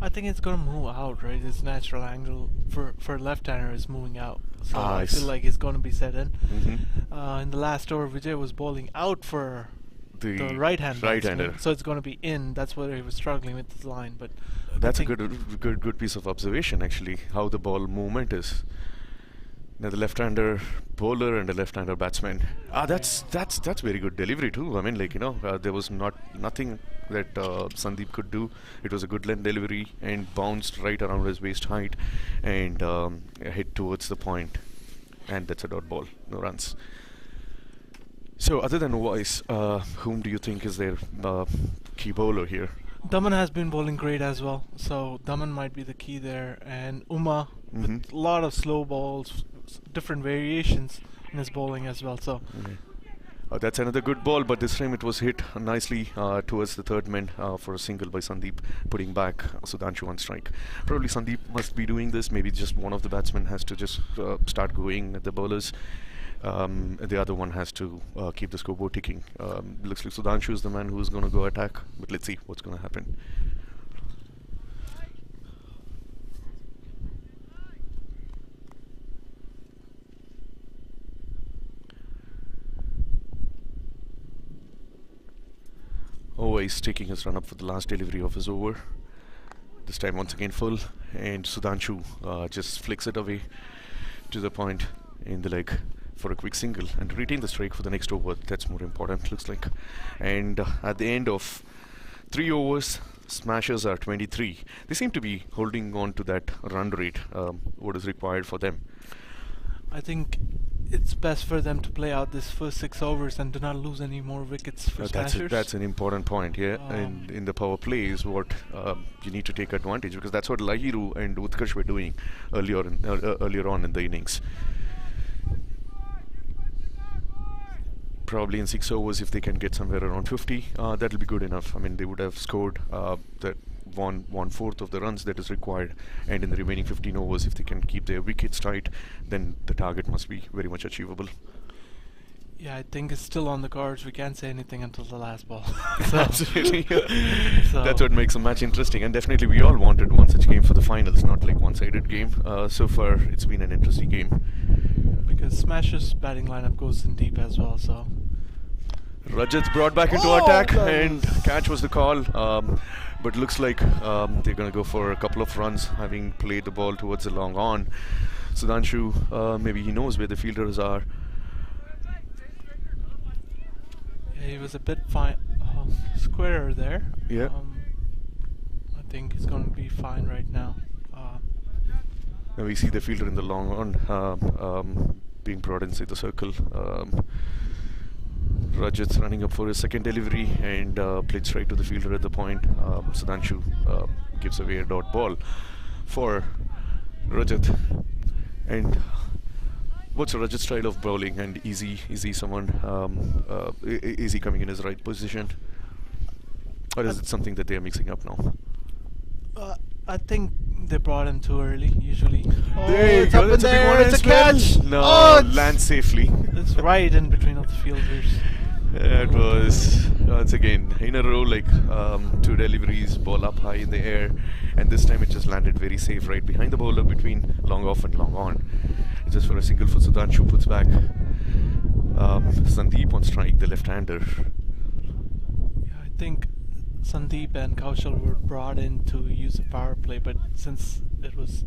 I think it's going to move out, right? Its natural angle for left-hander is moving out. So I feel like it's going to be set in. Mm-hmm. In the last over, Vijay was bowling out for the right-hander. So it's going to be in. That's where he was struggling with this line. But that's a good piece of observation, actually, how the ball movement is. Now the left-hander bowler and the left-hander batsman. That's very good delivery too. I mean, there was nothing that Sandeep could do. It was a good length delivery and bounced right around his waist height and hit towards the point. And that's a dot ball, no runs. So other than Ovice, whom do you think is their key bowler here? Daman has been bowling great as well. So Daman might be the key there. And Uma, with a lot of slow balls, different variations in his bowling as well. So that's another good ball, but this time it was hit nicely towards the third man for a single by Sandeep, putting back Sudhanshu on strike. Probably Sandeep must be doing this. Maybe just one of the batsmen has to just start going at the bowlers. The other one has to keep the scoreboard ticking. Looks like Sudhanshu is the man who's going to go attack, but let's see what's going to happen. Ovice taking his run up for the last delivery of his over. This time once again full, and Sudhanshu just flicks it away to the point in the leg for a quick single and retain the strike for the next over. That's more important, looks like. And at the end of 3 overs, Smashers are 23. They seem to be holding on to that run rate, what is required for them. I think it's best for them to play out this first 6 overs and do not lose any more wickets for Smashers. That's an important point here. And in the power play is what you need to take advantage, because that's what Lahiru and Utkarsh were doing earlier on in the innings. Probably in 6 overs, if they can get somewhere around 50, that'll be good enough. I mean, they would have scored that one-fourth of the runs that is required, and in the remaining 15 overs, if they can keep their wickets tight, then the target must be very much achievable. Yeah, I think it's still on the cards. We can't say anything until the last ball. Absolutely. That's what makes a match interesting, and definitely we all wanted one such game for the finals, not like one-sided game. So far, it's been an interesting game. Because Smashers' batting lineup goes in deep as well, so... Rajat brought back into attack, and catch was the call. But looks like they're going to go for a couple of runs, having played the ball towards the long on. Sudhanshu, maybe he knows where the fielders are. Yeah, he was a bit squarer there. Yeah. I think he's going to be fine right now. Now we see the fielder in the long on being brought inside the circle. Rajat's running up for his second delivery and played straight to the fielder at the point. Sudhanshu gives away a dot ball for Rajat. And what's Rajat's style of bowling? And is he someone? Is he coming in his right position, or is it something that they are mixing up now? I think they brought him too early. Usually, it's up in there. It's a catch. No, lands safely. It's right in between of the fielders. It was once again in a row, like 2 deliveries, ball up high in the air, and this time it just landed very safe right behind the bowler between long off and long on. Just for a single for Sudhanshu, puts back Sandeep on strike, the left-hander. Yeah, I think Sandeep and Kaushal were brought in to use the power play, but since it was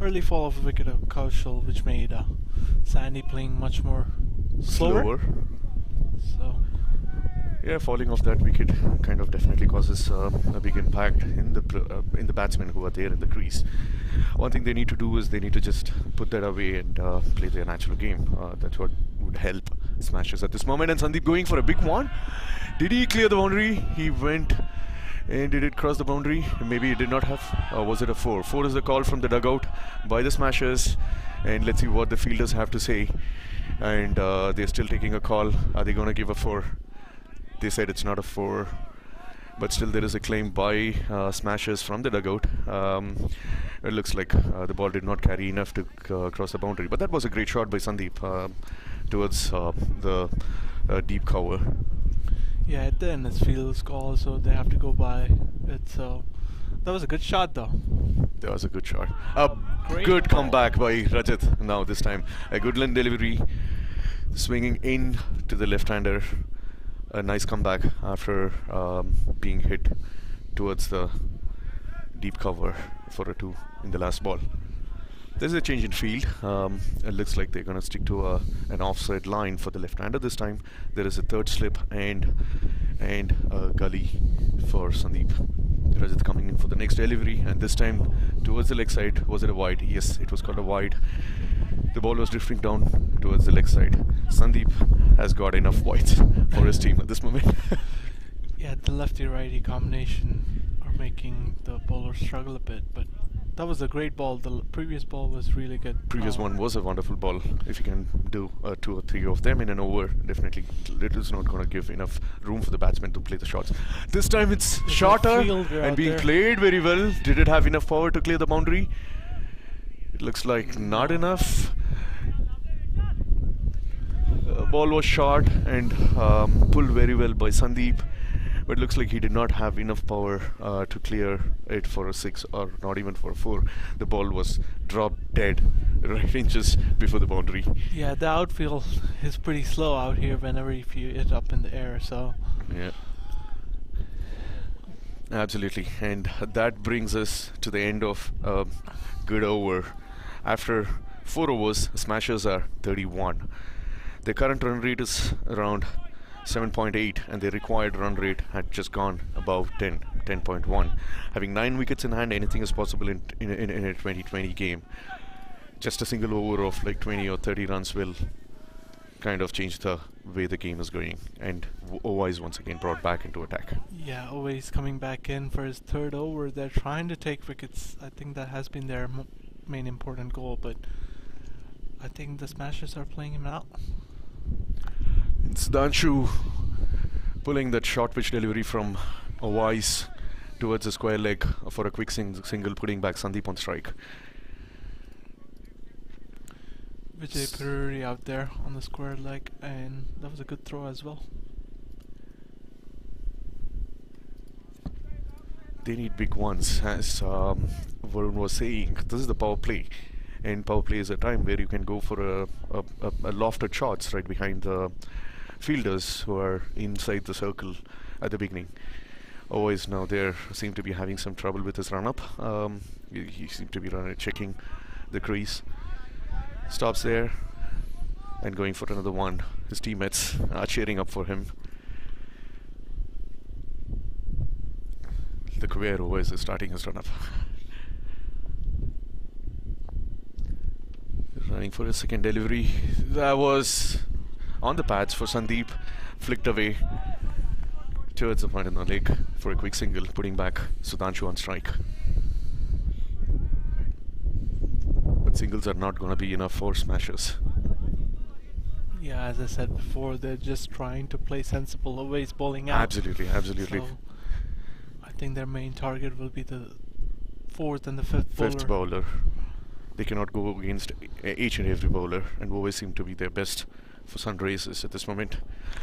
early fall of the wicket of Kaushal, which made Sandy playing much more slower. So yeah, falling off that wicket kind of definitely causes a big impact in the batsmen who are there in the crease. One thing they need to do is they need to just put that away and play their natural game. That's what would help Smashers at this moment. And Sandeep going for a big one. Did he clear the boundary? He went, and did it cross the boundary? Maybe it did not have. Was it a 4? 4 is the call from the dugout by the Smashers. And let's see what the fielders have to say. And they're still taking a call. Are they going to give a 4? They said it's not a 4. But still there is a claim by Smashers from the dugout. It looks like the ball did not carry enough to cross the boundary. But that was a great shot by Sandeep towards the deep cover. yeah, at the end it's fielders' call, so they have to go by it. So that was a good shot, though. That was a good shot. A good comeback by Rajat now this time. A good line delivery, swinging in to the left-hander. A nice comeback after being hit towards the deep cover for a 2 in the last ball. There's a change in field. It looks like they're going to stick to an offside line for the left-hander this time. There is a third slip and a gully for Sandeep. Rajat coming in for the next delivery, and this time towards the leg side. Was it a wide? Yes, it was called a wide. The ball was drifting down towards the leg side. Sandeep has got enough wides for his team at this moment. Yeah, the lefty-righty combination are making the bowler struggle a bit, but that was a great ball. The previous ball was really good. Previous one was a wonderful ball. If you can do 2 or 3 of them in an over, definitely it is not going to give enough room for the batsman to play the shots. This time it's shorter and being played very well. Did it have enough power to clear the boundary? It looks like not enough. Ball was short and pulled very well by Sandeep, but looks like he did not have enough power to clear it for a 6 or not even for a 4. The ball was dropped dead right inches before the boundary. Yeah, the outfield is pretty slow out here whenever you feel it up in the air, so... Yeah. Absolutely, and that brings us to the end of a good over. After 4 overs, Smashers are 31. Their current run rate is around 7.8, and their required run rate had just gone above 10.1. Having 9 wickets in hand, anything is possible in a 2020 game. Just a single over of like 20 or 30 runs will kind of changed the way the game is going, and Ova is once again brought back into attack. Yeah, always coming back in for his third over. They're trying to take wickets. I think that has been their main important goal, but I think the Smashers are playing him out. It's Danshu pulling that short pitch delivery from Owais towards the square leg for a quick single, putting back Sandeep on strike. Vijay Piruri out there on the square leg, and that was a good throw as well. They need big ones, as Varun was saying. This is the power play, and power play is a time where you can go for a lofted shots right behind the fielders who are inside the circle at the beginning. Always now there seem to be having some trouble with his run-up. He seemed to be checking the crease. Stops there and going for another one. His teammates are cheering up for him. The Kuvair always is starting his run-up. Running for his second delivery. That was on the pads for Sandeep. Flicked away towards the point in the leg for a quick single, putting back Sudhanshu on strike. But singles are not going to be enough for Smashers. Yeah, as I said before, they're just trying to play sensible, always bowling out. Absolutely, absolutely. So I think their main target will be the fourth and the fifth bowler. They cannot go against each and every bowler, and always seem to be their best for Sunrisers at this moment.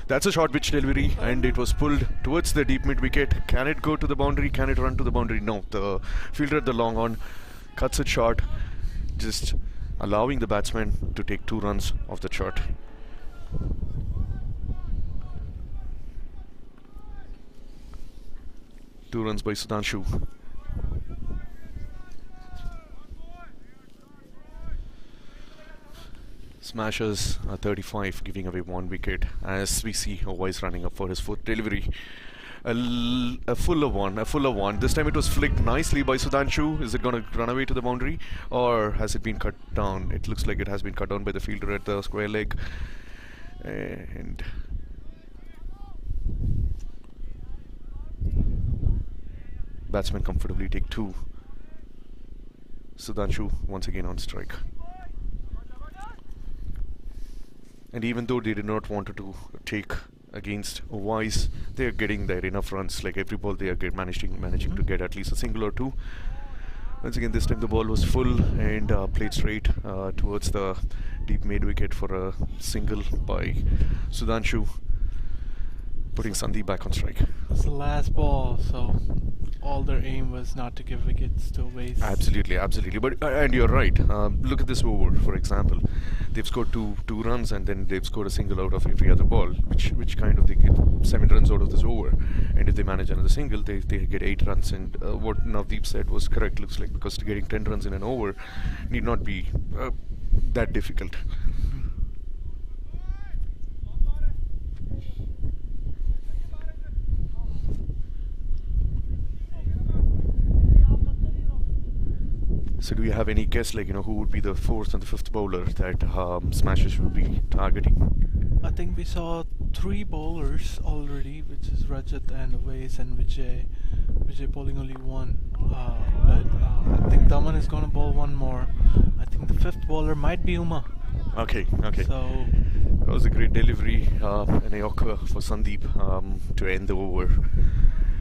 That's a short pitch delivery, and it was pulled towards the deep mid wicket. Can it go to the boundary? Can it run to the boundary? No. The fielder at the long on cuts it short, just allowing the batsman to take 2 runs off the shot. Two runs by Sudhanshu. Smashers are 35, giving away 1 wicket as we see Owais running up for his 4th delivery. A fuller one. This time it was flicked nicely by Sudhanshu. Is it going to run away to the boundary, or has it been cut down? It looks like it has been cut down by the fielder at the square leg. And batsmen comfortably take 2. Sudhanshu once again on strike. And even though they did not want to take against Owais, they are getting there enough runs. Like every ball they are managing to get at least a single or 2. Once again, this time the ball was full and played straight towards the deep mid wicket for a single by Sudhanshu, putting Sandeep back on strike. It's the last ball, so all their aim was not to give wickets to Owais. Absolutely, absolutely. But and you're right. Look at this over, for example. They've scored two runs, and then they've scored a single out of every other ball, which kind of they get 7 runs out of this over. And if they manage another single, they get 8 runs. And what Navdeep said was correct, looks like, because getting 10 runs in an over need not be that difficult. So do you have any guess, like, who would be the 4th and the 5th bowler that Smashers would be targeting? I think we saw 3 bowlers already, which is Rajat and Owais and Vijay. Vijay bowling only 1. But I think Daman is going to bowl 1 more. I think the 5th bowler might be Uma. Okay. So that was a great delivery and a yorker for Sandeep to end the over.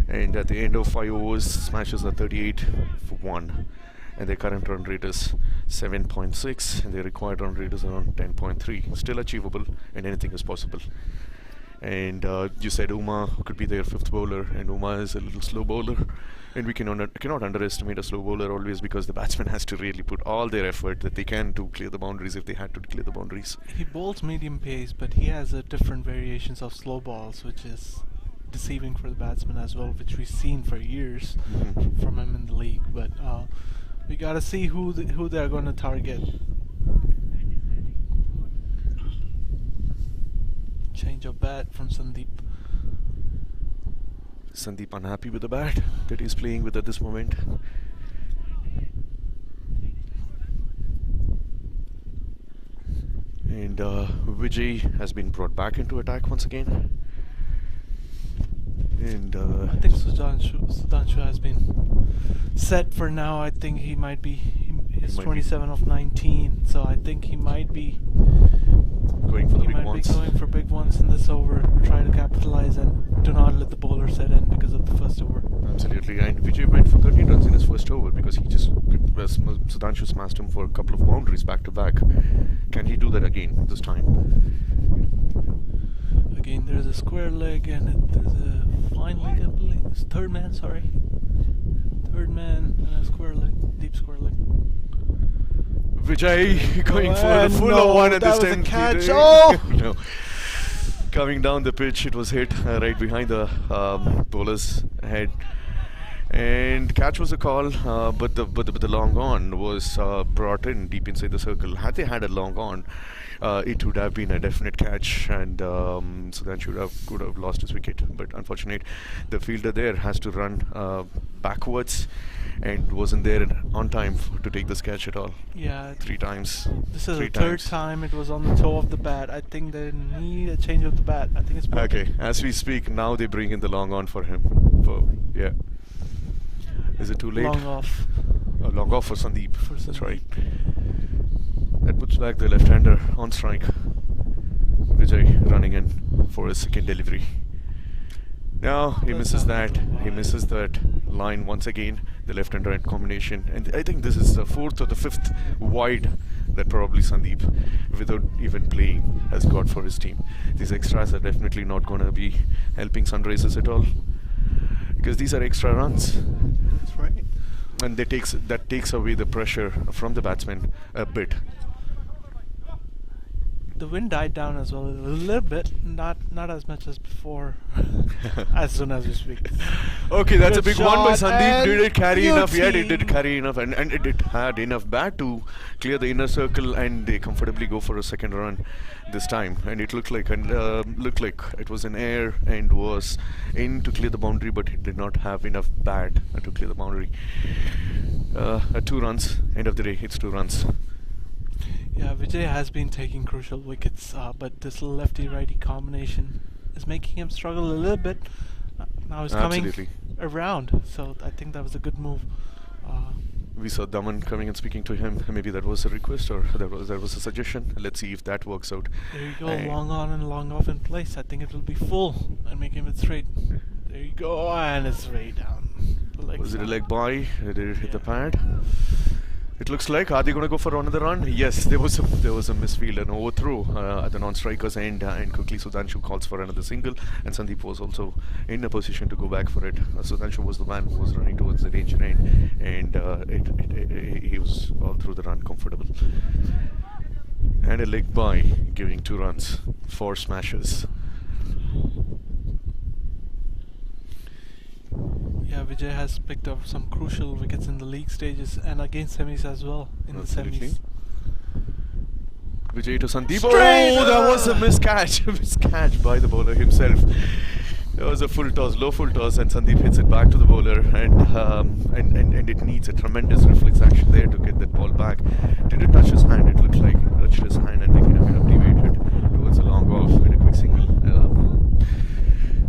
And at the end of 5 overs, Smashers are 38 for 1. And their current run rate is 7.6, and their required run rate is around 10.3. Still achievable, and anything is possible. And you said Uma could be their 5th bowler, and Uma is a little slow bowler, and we cannot underestimate a slow bowler always, because the batsman has to really put all their effort that they can to clear the boundaries if they had to clear the boundaries. He bowls medium pace, but he has different variations of slow balls, which is deceiving for the batsman as well, which we've seen for years from him in the league. But we gotta see who they're going to target. Change of bat from Sandeep. Sandeep unhappy with the bat that he's playing with at this moment. And Vijay has been brought back into attack once again. And I think Sudhanshu has been set for now. I think he might be. He's 27 of 19, so I think he might be going for the big ones. Be going for big ones in this over, trying to capitalize and do not let the bowler set in because of the first over. Absolutely, and Vijay went for 13 runs in his first over because he just Sudhanshu smashed him for a couple of boundaries back to back. Can he do that again this time? Again, there's a square leg and there's a fine leg, I believe. It's third man, sorry. Third man and a square leg, deep square leg. Vijay going for the full one at this time. Catch. Oh! No. Coming down the pitch, it was hit right behind the bowler's head. And catch was a call, but the long on was brought in deep inside the circle. Had they had a long on, it would have been a definite catch, and Sudhanshu could have lost his wicket. But unfortunately, the fielder there has to run backwards and wasn't there on time to take this catch at all. Yeah. 3 times. This is the third time it was on the toe of the bat. I think they need a change of the bat. I think it's broken. Okay. As we speak, now they bring in the long on for him. Yeah. Is it too late? Long off. Long off for Sandeep. That's right. That puts back the left-hander on strike. Vijay running in for his second delivery. Now he misses that. He misses that line once again. The left and right combination. And I think this is the 4th or the 5th wide that probably Sandeep, without even playing, has got for his team. These extras are definitely not going to be helping Sunrisers at all, because these are extra runs. That's right. And that takes away the pressure from the batsman a bit. The wind died down as well a little bit, not as much as before. As soon as we speak. Okay, that's a big one by Sandeep. Did it carry beauty. enough? Yeah, it did carry enough, and it had enough bat to clear the inner circle, and they comfortably go for a second run this time. And it looked like it was in air and was in to clear the boundary, but it did not have enough bat to clear the boundary. At 2 runs, end of the day, it's 2 runs. Yeah, Vijay has been taking crucial wickets, but this lefty-righty combination is making him struggle a little bit. Now he's coming around, so I think that was a good move. We saw Daman coming and speaking to him. Maybe that was a request or that was a suggestion. Let's see if that works out. There you go, long on and long off in place. I think it will be full and make him it straight. There you go, and it's straight down. Was it a leg by? Did it hit the pad? It looks like, are they going to go for another run? Yes, there was a misfield, an overthrow at the non-striker's end, and quickly Sudhanshu calls for another single, and Sandeep was also in a position to go back for it. Sudhanshu was the man who was running towards the danger end, and he was all through the run comfortable. And a leg by, giving 2 runs, 4 smashes. Yeah, Vijay has picked up some crucial wickets in the league stages and against semis as well in the semis. Vijay to Sandeep. Oh, that was a miscatch by the bowler himself. There was a full toss, low full toss, and Sandeep hits it back to the bowler, and it needs a tremendous reflex action there to get that ball back. Did it touch his hand? It looked like it touched his hand, and they kind of deviated towards a long off and a quick single.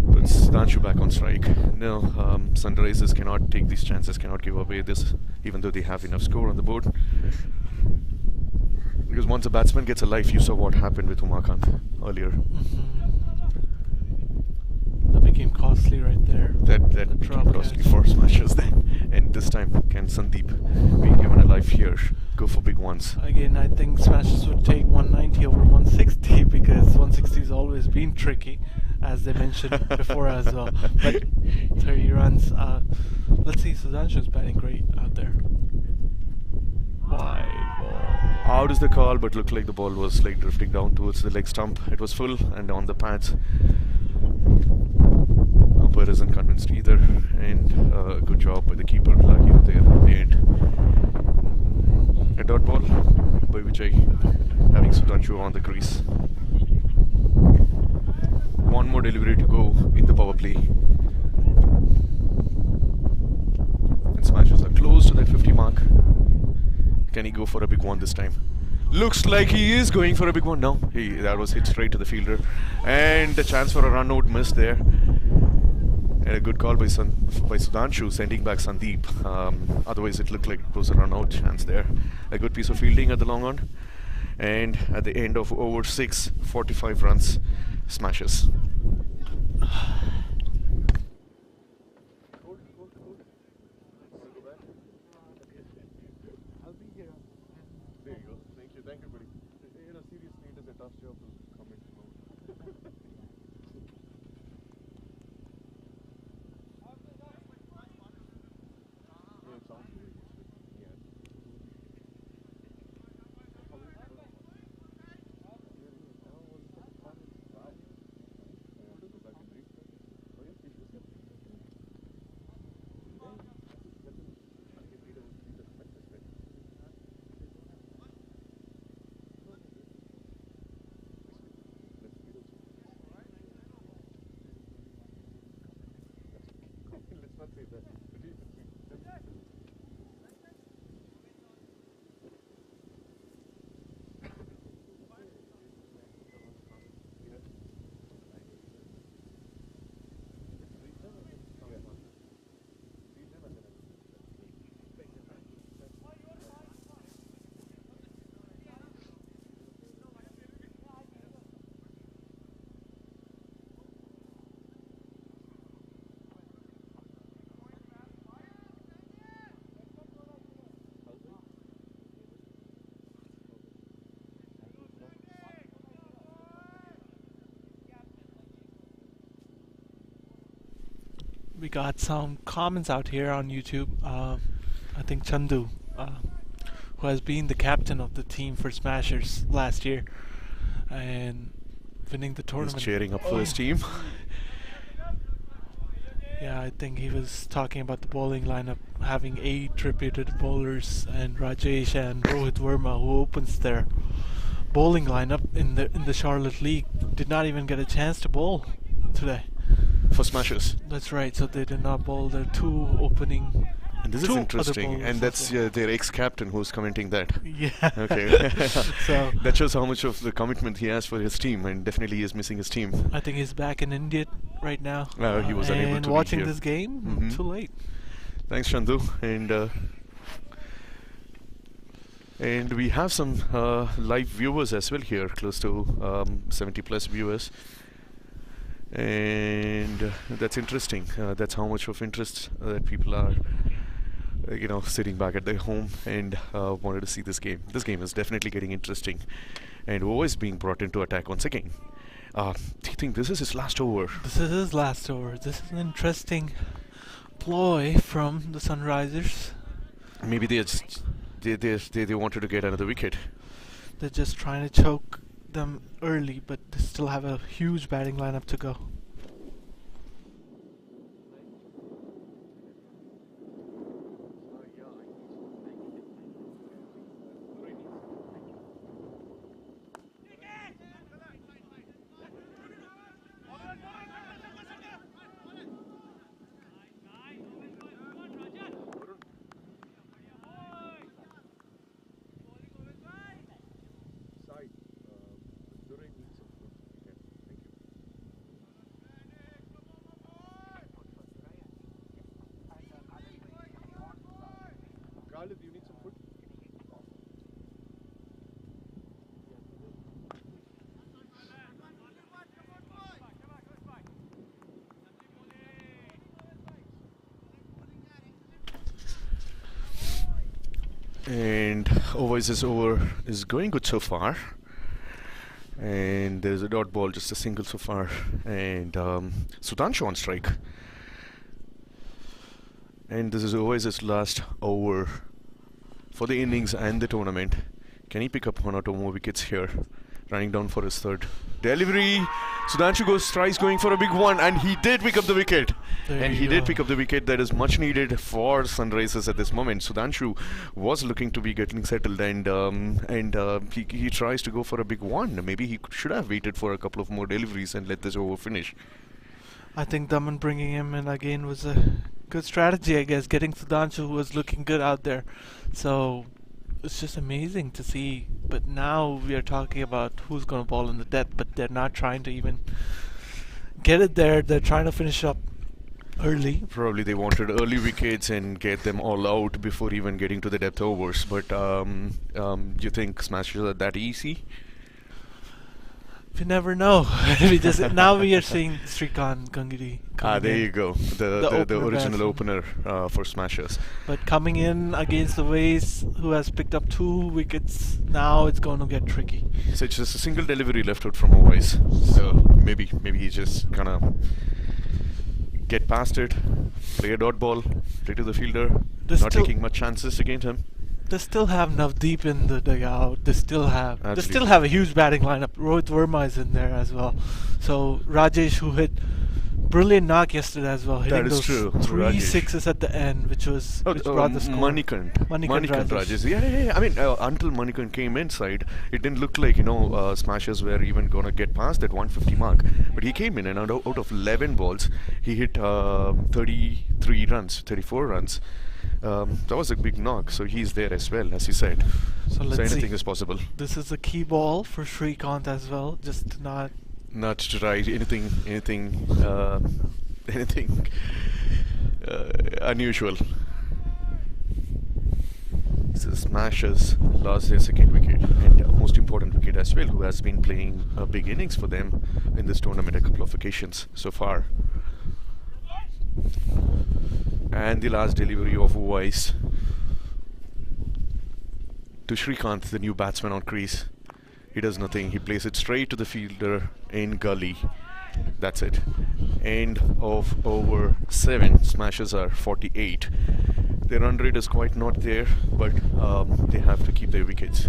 But Sudhanshu back on strike. No, Sunrisers cannot take these chances, cannot give away this, even though they have enough score on the board. Because once a batsman gets a life, you saw what happened with Umakant earlier. That became costly right there. That became costly for smashers then. And this time, can Sandeep be given a life here? Go for big ones. Again, I think smashers would take 190 over 160 because 160 has always been tricky, as they mentioned before as well. But 30 runs. Let's see, Sudhanshu's batting great out there. Wide ball. Out is the call, but looked like the ball was like drifting down towards the leg stump. It was full and on the pads. Umpire isn't convinced either, and good job by the keeper, lucky there at the end. A dot ball by Vijay, having Sudhanshu on the crease. One more delivery to go in the power play. And smashers are close to that 50 mark. Can he go for a big one this time? Looks like he is going for a big one. No, that was hit straight to the fielder. And a chance for a run out missed there. And a good call by Sudhanshu, sending back Sandeep. Otherwise, it looked like it was a run out chance there. A good piece of fielding at the long on. And at the end of over 6, 45 runs, smashes. We got some comments out here on YouTube. I think Chandu, who has been the captain of the team for Smashers last year and winning the tournament. He's cheering up for his team. Yeah, I think he was talking about the bowling lineup having 8 reputed bowlers, and Rajesh and Rohit Verma, who opens their bowling lineup in the Charlotte League, did not even get a chance to bowl today. For Smashers. That's right, so they did not bowl their 2 opening. And this is interesting, and that's their ex-captain who's commenting that. Yeah. Okay. So that shows how much of the commitment he has for his team, and definitely he is missing his team. I think he's back in India right now. He was unable to watching be here. this game. Too late. Thanks, Chandu. And we have some live viewers as well here, close to 70 plus viewers. And that's interesting. That's how much of interest that people are, sitting back at their home and wanted to see this game. This game is definitely getting interesting, and always being brought into attack once again. Do you think this is his last over? This is his last over. This is an interesting ploy from the Sunrisers. Maybe they wanted to get another wicket. They're just trying to choke them early, but they still have a huge batting lineup to go. And Ovoice's over is going good so far. And there's a dot ball, just a single so far. And Sudhanshu on strike. And this is Ovoice's last over for the innings and the tournament. Can he pick up 1 or 2 more wickets here? Running down for his third delivery. Sudhanshu tries going for a big one, and he did pick up the wicket. Did pick up the wicket that is much needed for Sunrisers at this moment. Sudhanshu was looking to be getting settled, and he tries to go for a big one. Maybe he should have waited for a couple of more deliveries and let this over finish. I think Daman bringing him in again was a good strategy, I guess, getting Sudhanshu, who was looking good out there. So it's just amazing to see. But now we are talking about who's going to bowl in the death, but they're not trying to even get it there. They're trying to finish up early. Probably they wanted early wickets and get them all out before even getting to the depth overs. But you think smashes are that easy? We never know. We just now we are seeing Srikanth Gangiri. There you go. The original opener for Smashers. But coming in against the Ways, who has picked up 2 wickets, now it's going to get tricky. So it's just a single delivery left out from Ways. So maybe he's just gonna get past it, play a dot ball, play to the fielder, not taking much chances against him. They still have Navdeep in the dugout. They still have a huge batting lineup. Rohit Verma is in there as well. So Rajesh, who hit brilliant knock yesterday as well, hitting those 3 sixes at the end, which brought the score. Manikant Rajesh. Yeah. I mean, until Manikant came inside, it didn't look like Smashers were even gonna get past that 150 mark. But he came in and out of 11 balls, he hit 34 runs. That was a big knock, so he's there as well, as you said. So anything is possible. This is a key ball for Srikanth as well, just not to try anything unusual. So Smashers lost their second wicket and most important wicket as well, who has been playing big innings for them in this tournament a couple of occasions so far. And the last delivery of Wise to Srikanth, the new batsman on crease. He does nothing. He plays it straight to the fielder in gully. That's it. End of over 7. Smashers are 48. Their run rate is quite not there, but they have to keep their wickets.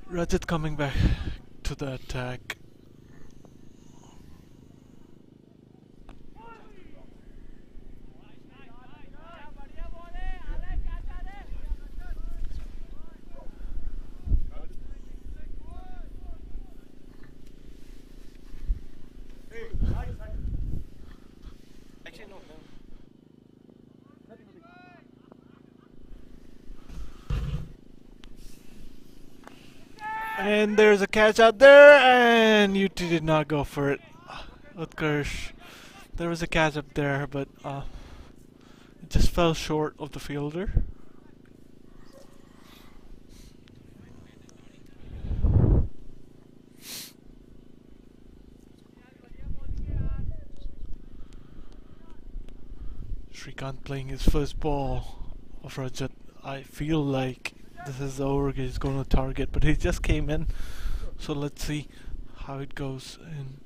Rajat coming back to the attack. And there's a catch out there, and UT did not go for it. Utkarsh, there was a catch up there, but it just fell short of the fielder. Srikanth playing his first ball of Rajat. I feel like this is the over he's going to target, but he just came in, so let's see how it goes. And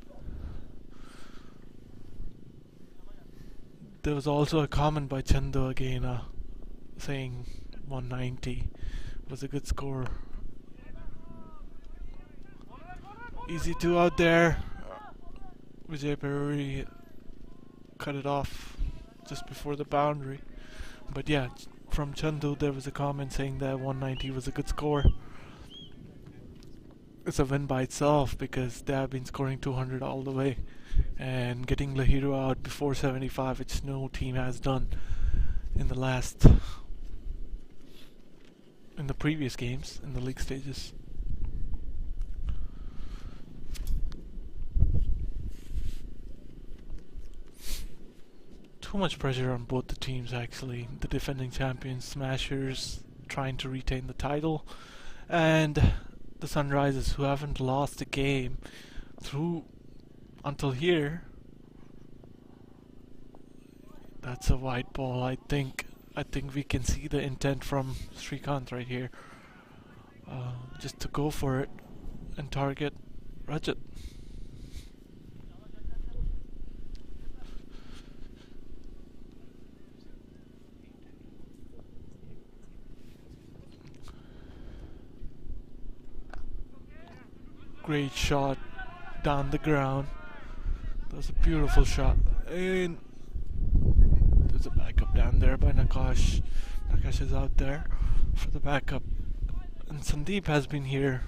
there was also a comment by Chandu again saying 190 was a good score. Easy 2 out there. Vijay Peruri cut it off just before the boundary, but yeah, from Chandu, there was a comment saying that 190 was a good score. It's a win by itself because they have been scoring 200 all the way and getting Lahiro out before 75, which no team has done in the previous games in the league stages. Too much pressure on both the teams actually. The defending champions, Smashers, trying to retain the title, and the Sunrisers, who haven't lost a game through until here. That's a white ball. I think we can see the intent from Srikanth right here, just to go for it and target Rajat. Great shot down the ground. That was a beautiful shot. And there's a backup down there by Nakash. Nakash is out there for the backup. And Sandeep has been here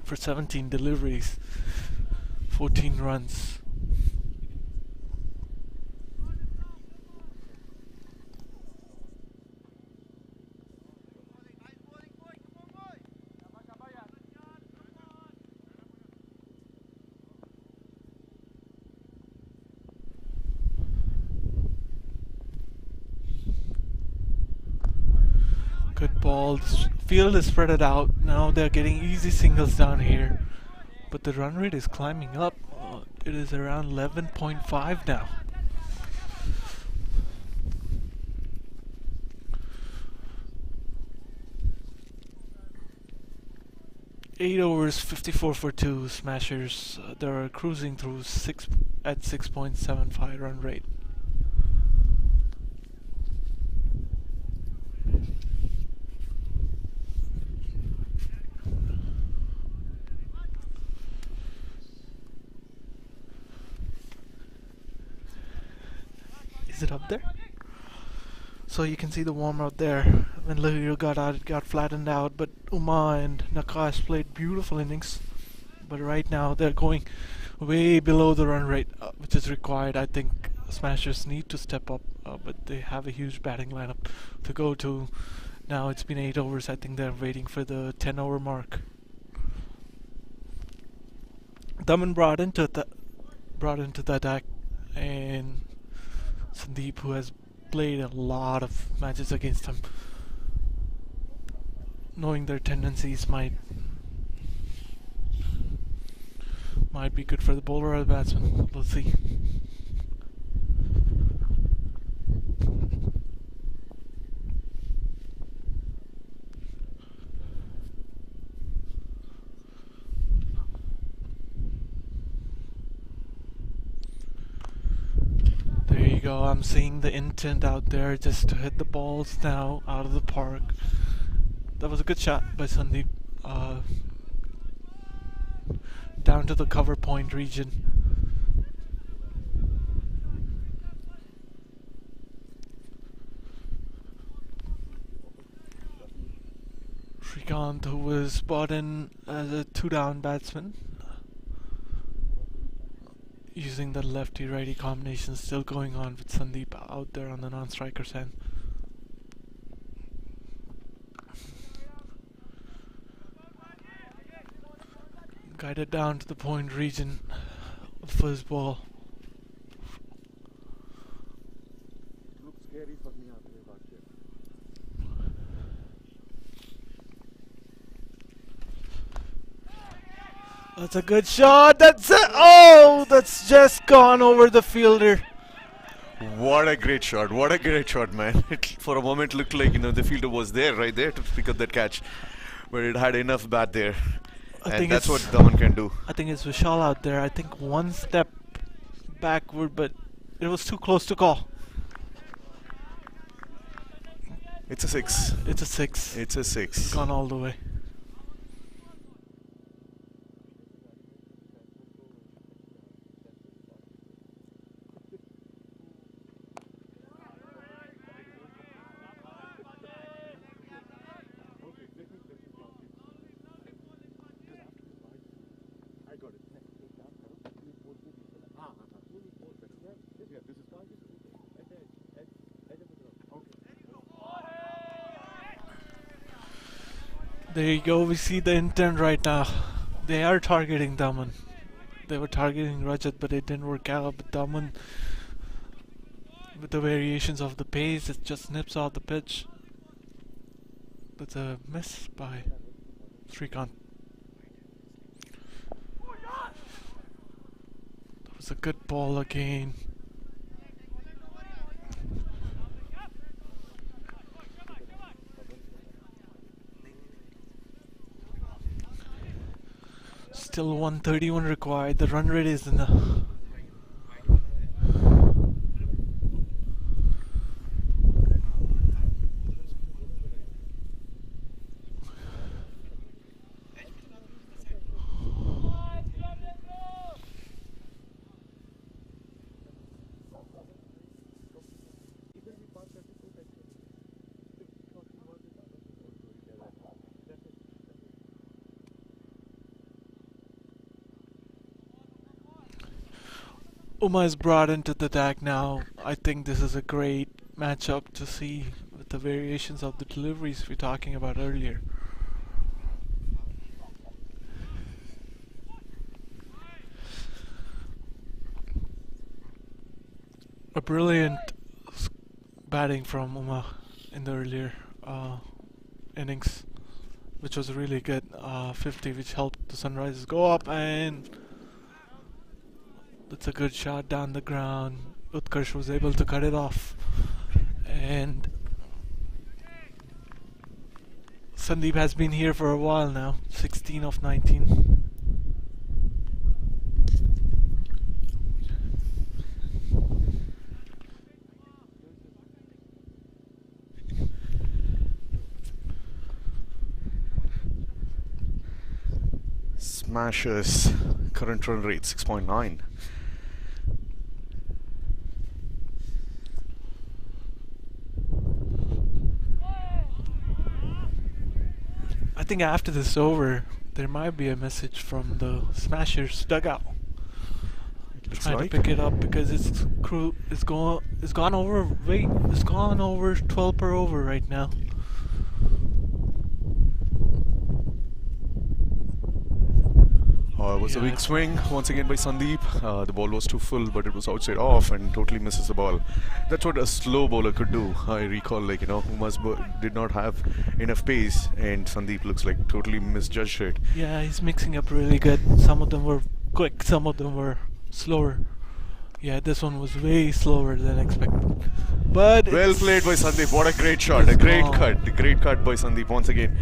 for 17 deliveries, 14 runs. Good ball. This field is spread it out. Now they're getting easy singles down here. But the run rate is climbing up. It is around 11.5 now. Eight overs, 54 for 2. Smashers. They're cruising through at 6.75 run rate. Is it up there? So you can see the warm out there. When Lahiro got out, it got flattened out, but Uma and Nakash played beautiful innings. But right now they're going way below the run rate, which is required. I think Smashers need to step up, but they have a huge batting lineup to go to. Now it's been 8 overs. I think they're waiting for the 10 over mark. Daman brought into the attack, and Sandeep, who has played a lot of matches against him, knowing their tendencies, might be good for the bowler or the batsman. We'll see. There you go. I'm seeing the intent out there just to hit the balls now out of the park. That was a good shot by Sandeep. Down to the cover point region. Srikanth, who was brought in as a 2-down batsman, using the lefty-righty combination, still going on with Sandeep out there on the non-striker's end. Guided down to the point region. First ball. Looks scary for me out here back here. That's a good shot. That's it. Oh, that's just gone over the fielder. What a great shot. What a great shot, man. It for a moment looked like, the fielder was there, right there to pick up that catch. But it had enough bat there. And that's what Daman can do. I think it's Vishal out there. I think one step backward, but it was too close to call. It's a 6. It's a 6. It's a 6. It's gone all the way. There you go, we see the intent right now. They are targeting Daman. They were targeting Rajat, but it didn't work out. But Daman, with the variations of the pace, it just nips out the pitch. That's a miss by Srikanth. That was a good ball again. Still 131 required. The run rate is in the Uma is brought into the attack now. I think this is a great matchup to see with the variations of the deliveries we were talking about earlier. A brilliant batting from Uma in the earlier innings, which was really good 50, which helped the Sunrisers go up, and that's a good shot down the ground. Utkarsh was able to cut it off, and Sandeep has been here for a while now, 16 of 19. Smashers current run rate 6.9. I think after this over, there might be a message from the Smashers dugout. Trying to pick it up because it's gone over. Wait, it's gone over 12 per over right now. It was a big swing once again by Sandeep. The ball was too full, but it was outside off and totally misses the ball. That's what a slow bowler could do. I recall, Umas did not have enough pace, and Sandeep looks like totally misjudged it. Yeah, he's mixing up really good. Some of them were quick, some of them were slower. Yeah, this one was way slower than expected. But well played by Sandeep. What a great shot. A great cut. A great cut by Sandeep once again.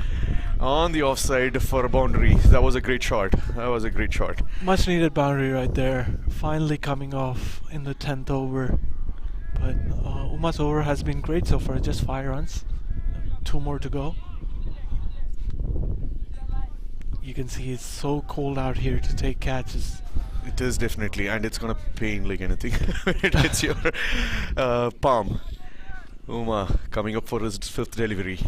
On the offside for a boundary. That was a great shot. That was a great shot. Much needed boundary right there. Finally coming off in the 10th over. But Uma's over has been great so far. Just 5 runs. 2 more to go. You can see it's so cold out here to take catches. It is definitely, and it's gonna pain like anything when it hits your palm. Uma coming up for his 5th delivery.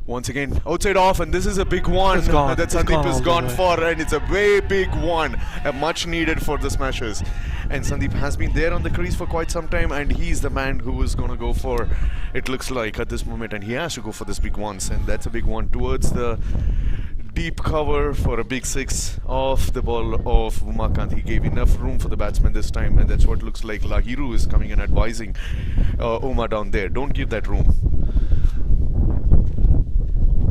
Once again, outside off, and this is a big one that Sandeep has gone for, and it's a way big one, much needed for the Smashers. And Sandeep has been there on the crease for quite some time, and he's the man who is going to go for, it looks like, at this moment, and he has to go for this big ones, and that's a big one towards the deep cover for a big 6 off the ball of Umakant. He gave enough room for the batsman this time, and that's what looks like. Lahiru is coming and advising Uma down there. Don't give that room.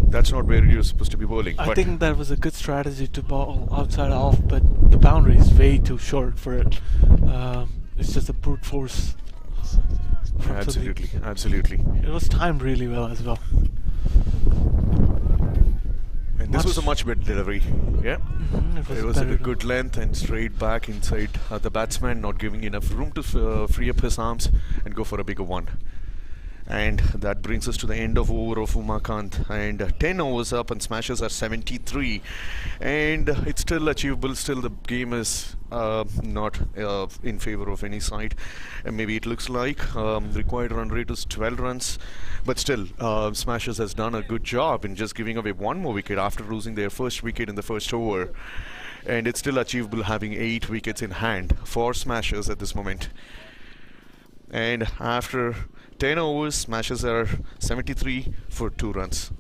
That's not where you're supposed to be bowling. I think that was a good strategy to bowl outside off, but the boundary is way too short for it. It's just a brute force. Absolutely, absolutely. It was timed really well as well. And this was a much better delivery. Yeah, it was at a good length and straight back inside the batsman, not giving enough room to free up his arms and go for a bigger one. And that brings us to the end of over of Umakant, and 10 overs up and Smashers are 73, and it's still achievable. Still the game is not in favor of any side, and maybe it looks like required run rate is 12 runs, but still Smashers has done a good job in just giving away 1 more wicket after losing their first wicket in the first over. and it's still achievable having 8 wickets in hand for Smashers at this moment. And after 10 overs, Smashers are 73 for 2 runs.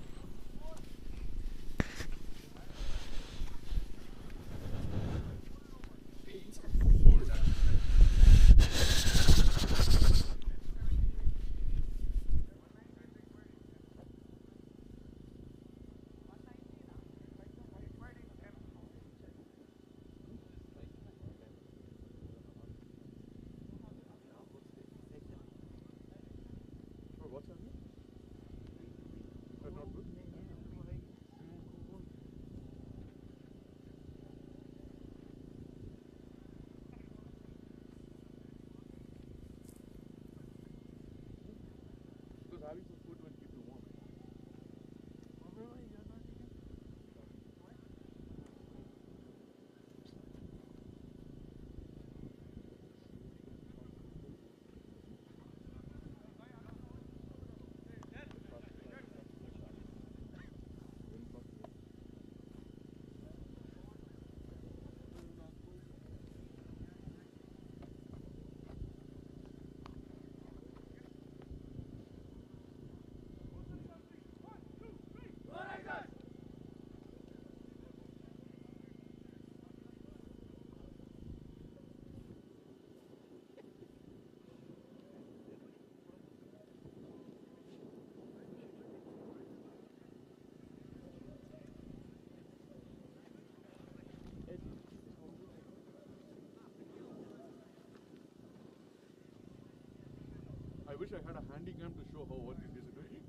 I wish I had a handy cam to show how what it is doing.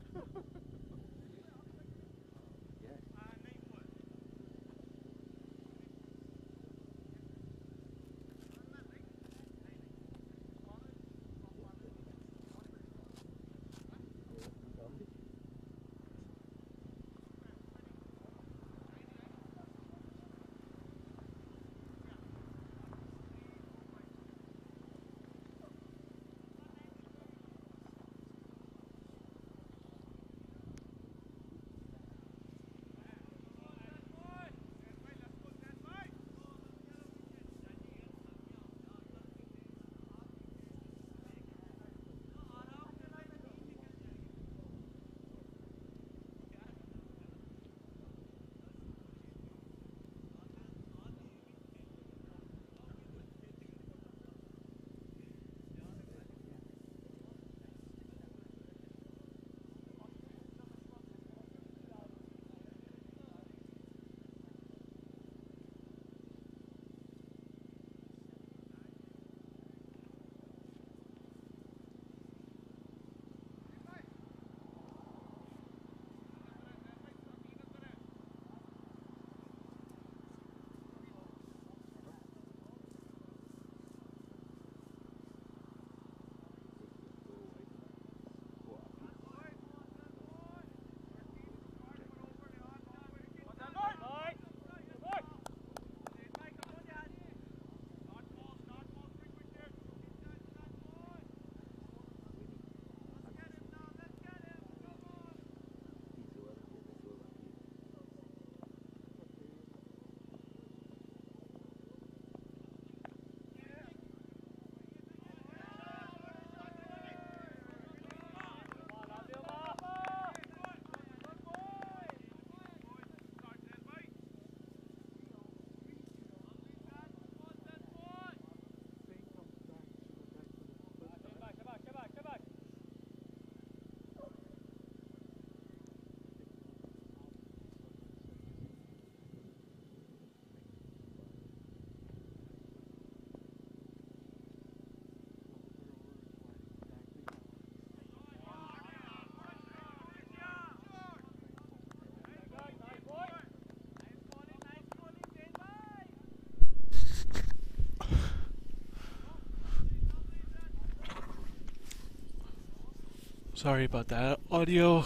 Sorry about that audio.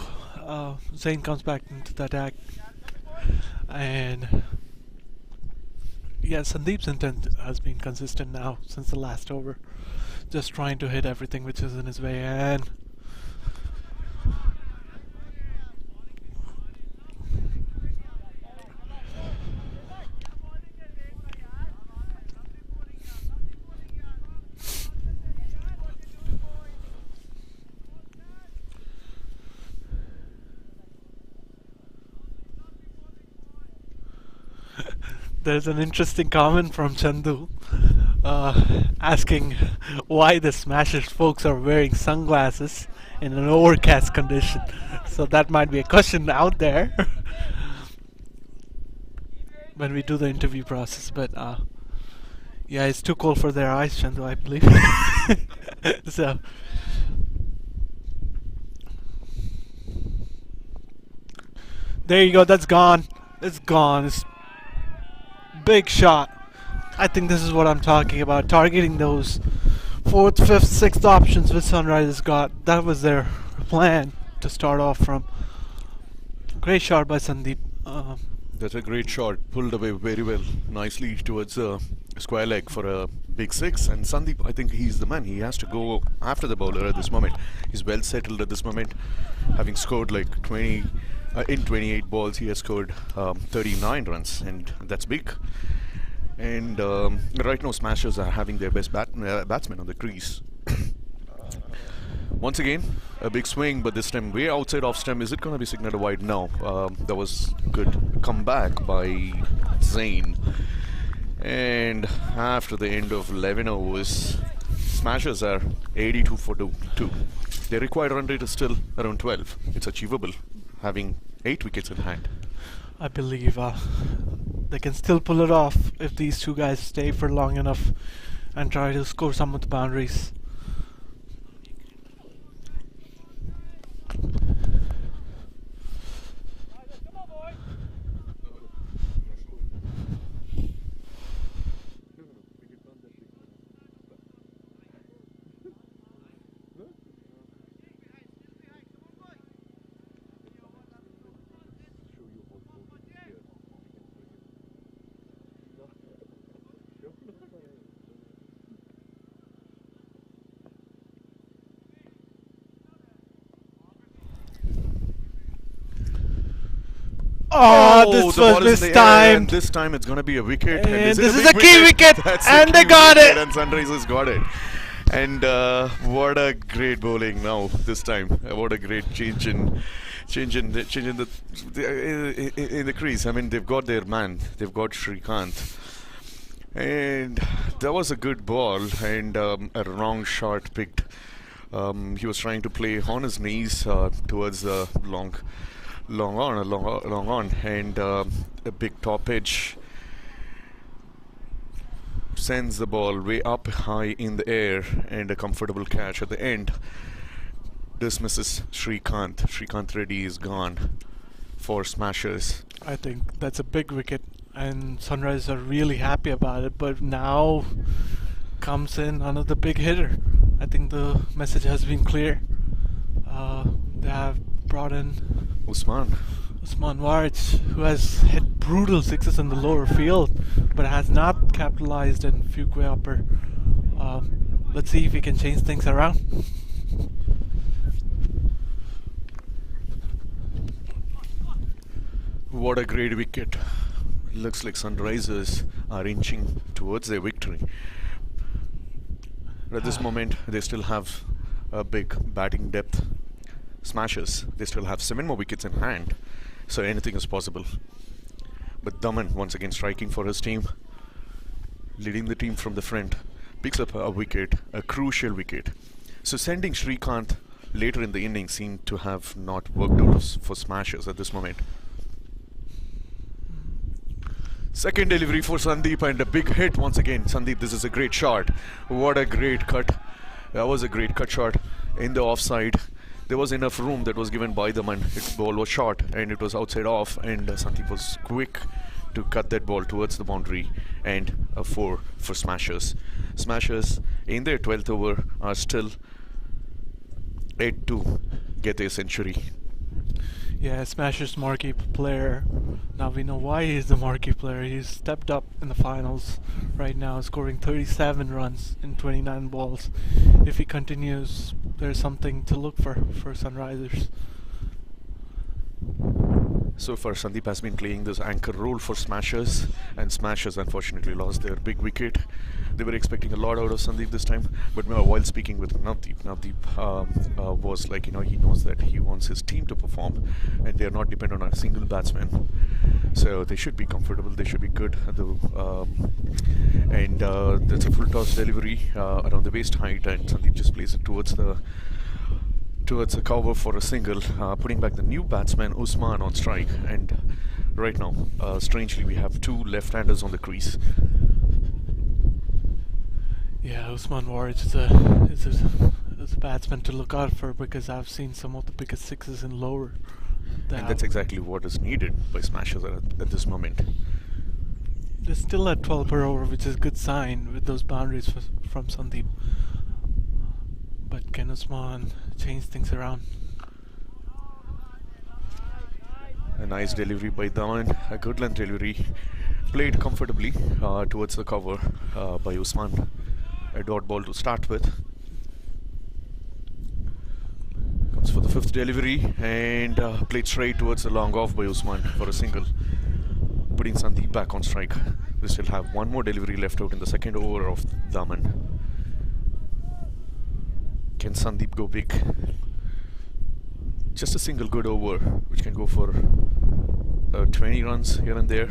Zayn comes back into the attack, and yeah, Sandeep's intent has been consistent now since the last over, just trying to hit everything which is in his way. And There's an interesting comment from Chandu asking why the Smashers folks are wearing sunglasses in an overcast condition. So that might be a question out there when we do the interview process. But yeah, it's too cold for their eyes, Chandu, I believe. So there you go. That's gone. It's gone. It's big shot. I think this is what I'm talking about. Targeting those 4th, 5th, 6th options with Sunrisers got. That was their plan to start off from. Great shot by Sandeep. That's a great shot. Pulled away very well. Nicely towards square leg for a big 6. And Sandeep, I think he's the man. He has to go after the bowler at this moment. He's well settled at this moment. Having scored like 20... in 28 balls, he has scored 39 runs, and that's big. And right now, Smashers are having their best batsman on the crease. Once again, a big swing, but this time way outside off stump. Is it going to be signaled wide? No. That was good comeback by Zain. And after the end of 11 overs, Smashers are 82 for 2. Their required run rate is still around 12. It's achievable, having 8 wickets in hand. I believe they can still pull it off if these two guys stay for long enough and try to score some of the boundaries. This time. And this time it's going to be a wicket. And this is a key wicket. And they got it. And Sunrisers got it. And what a great bowling now this time. What a great change in the crease. I mean, they've got their man. They've got Srikanth. And that was a good ball and a wrong shot picked. He was trying to play on his knees towards the long on, and a big top edge sends the ball way up high in the air, and a comfortable catch at the end dismisses Srikanth. Srikanth Reddy is gone for Smashers. I think that's a big wicket, and Sunrise are really happy about it, but now comes in another big hitter. I think the message has been clear. They have brought in Usman Warich, who has hit brutal sixes in the lower field, but has not capitalized in Fuquay upper. Let's see if he can change things around. What a great wicket. Looks like Sunrisers are inching towards their victory. At this moment, they still have a big batting depth. Smashers, they still have 7 more wickets in hand, so anything is possible. But Daman, once again striking for his team, leading the team from the front, picks up a wicket, a crucial wicket. So sending Srikanth later in the innings seemed to have not worked out for Smashers at this moment. Second delivery for Sandeep, and a big hit once again. Sandeep, this is a great shot. What a great cut. That was a great cut shot in the offside. There was enough room that was given by the man. Its ball was short and it was outside off, and Sandeep was quick to cut that ball towards the boundary, and a 4 for Smashers. Smashers in their 12th over are still 8 to get their century. Yeah, Smashers marquee player. Now we know why he's the marquee player. He's stepped up in the finals right now, scoring 37 runs in 29 balls. If he continues, there's something to look for Sunrisers. So far, Sandeep has been playing this anchor role for Smashers, and Smashers unfortunately lost their big wicket. They were expecting a lot out of Sandeep this time, but while speaking with Navdeep was like, he knows that he wants his team to perform, and they are not dependent on a single batsman. So they should be comfortable, they should be good. And that's a full toss delivery around the waist height, and Sandeep just plays it towards the cover for a single, putting back the new batsman Usman on strike. And right now, strangely, we have two left-handers on the crease. Yeah, Usman Warij is a batsman to look out for, because I've seen some of the biggest sixes in lower. And that's exactly what is needed by Smashers at this moment. They're still at 12 per over, which is a good sign with those boundaries from Sandeep. But can Usman change things around? A nice delivery by Dhawan, a good length delivery, played comfortably towards the cover by Usman. A dot ball to start with. Comes for the fifth delivery and played straight towards the long off by Usman for a single, putting Sandeep back on strike. We still have one more delivery left out in the second over of Dhawan. Can Sandeep go big? Just a single good over, which can go for 20 runs here and there,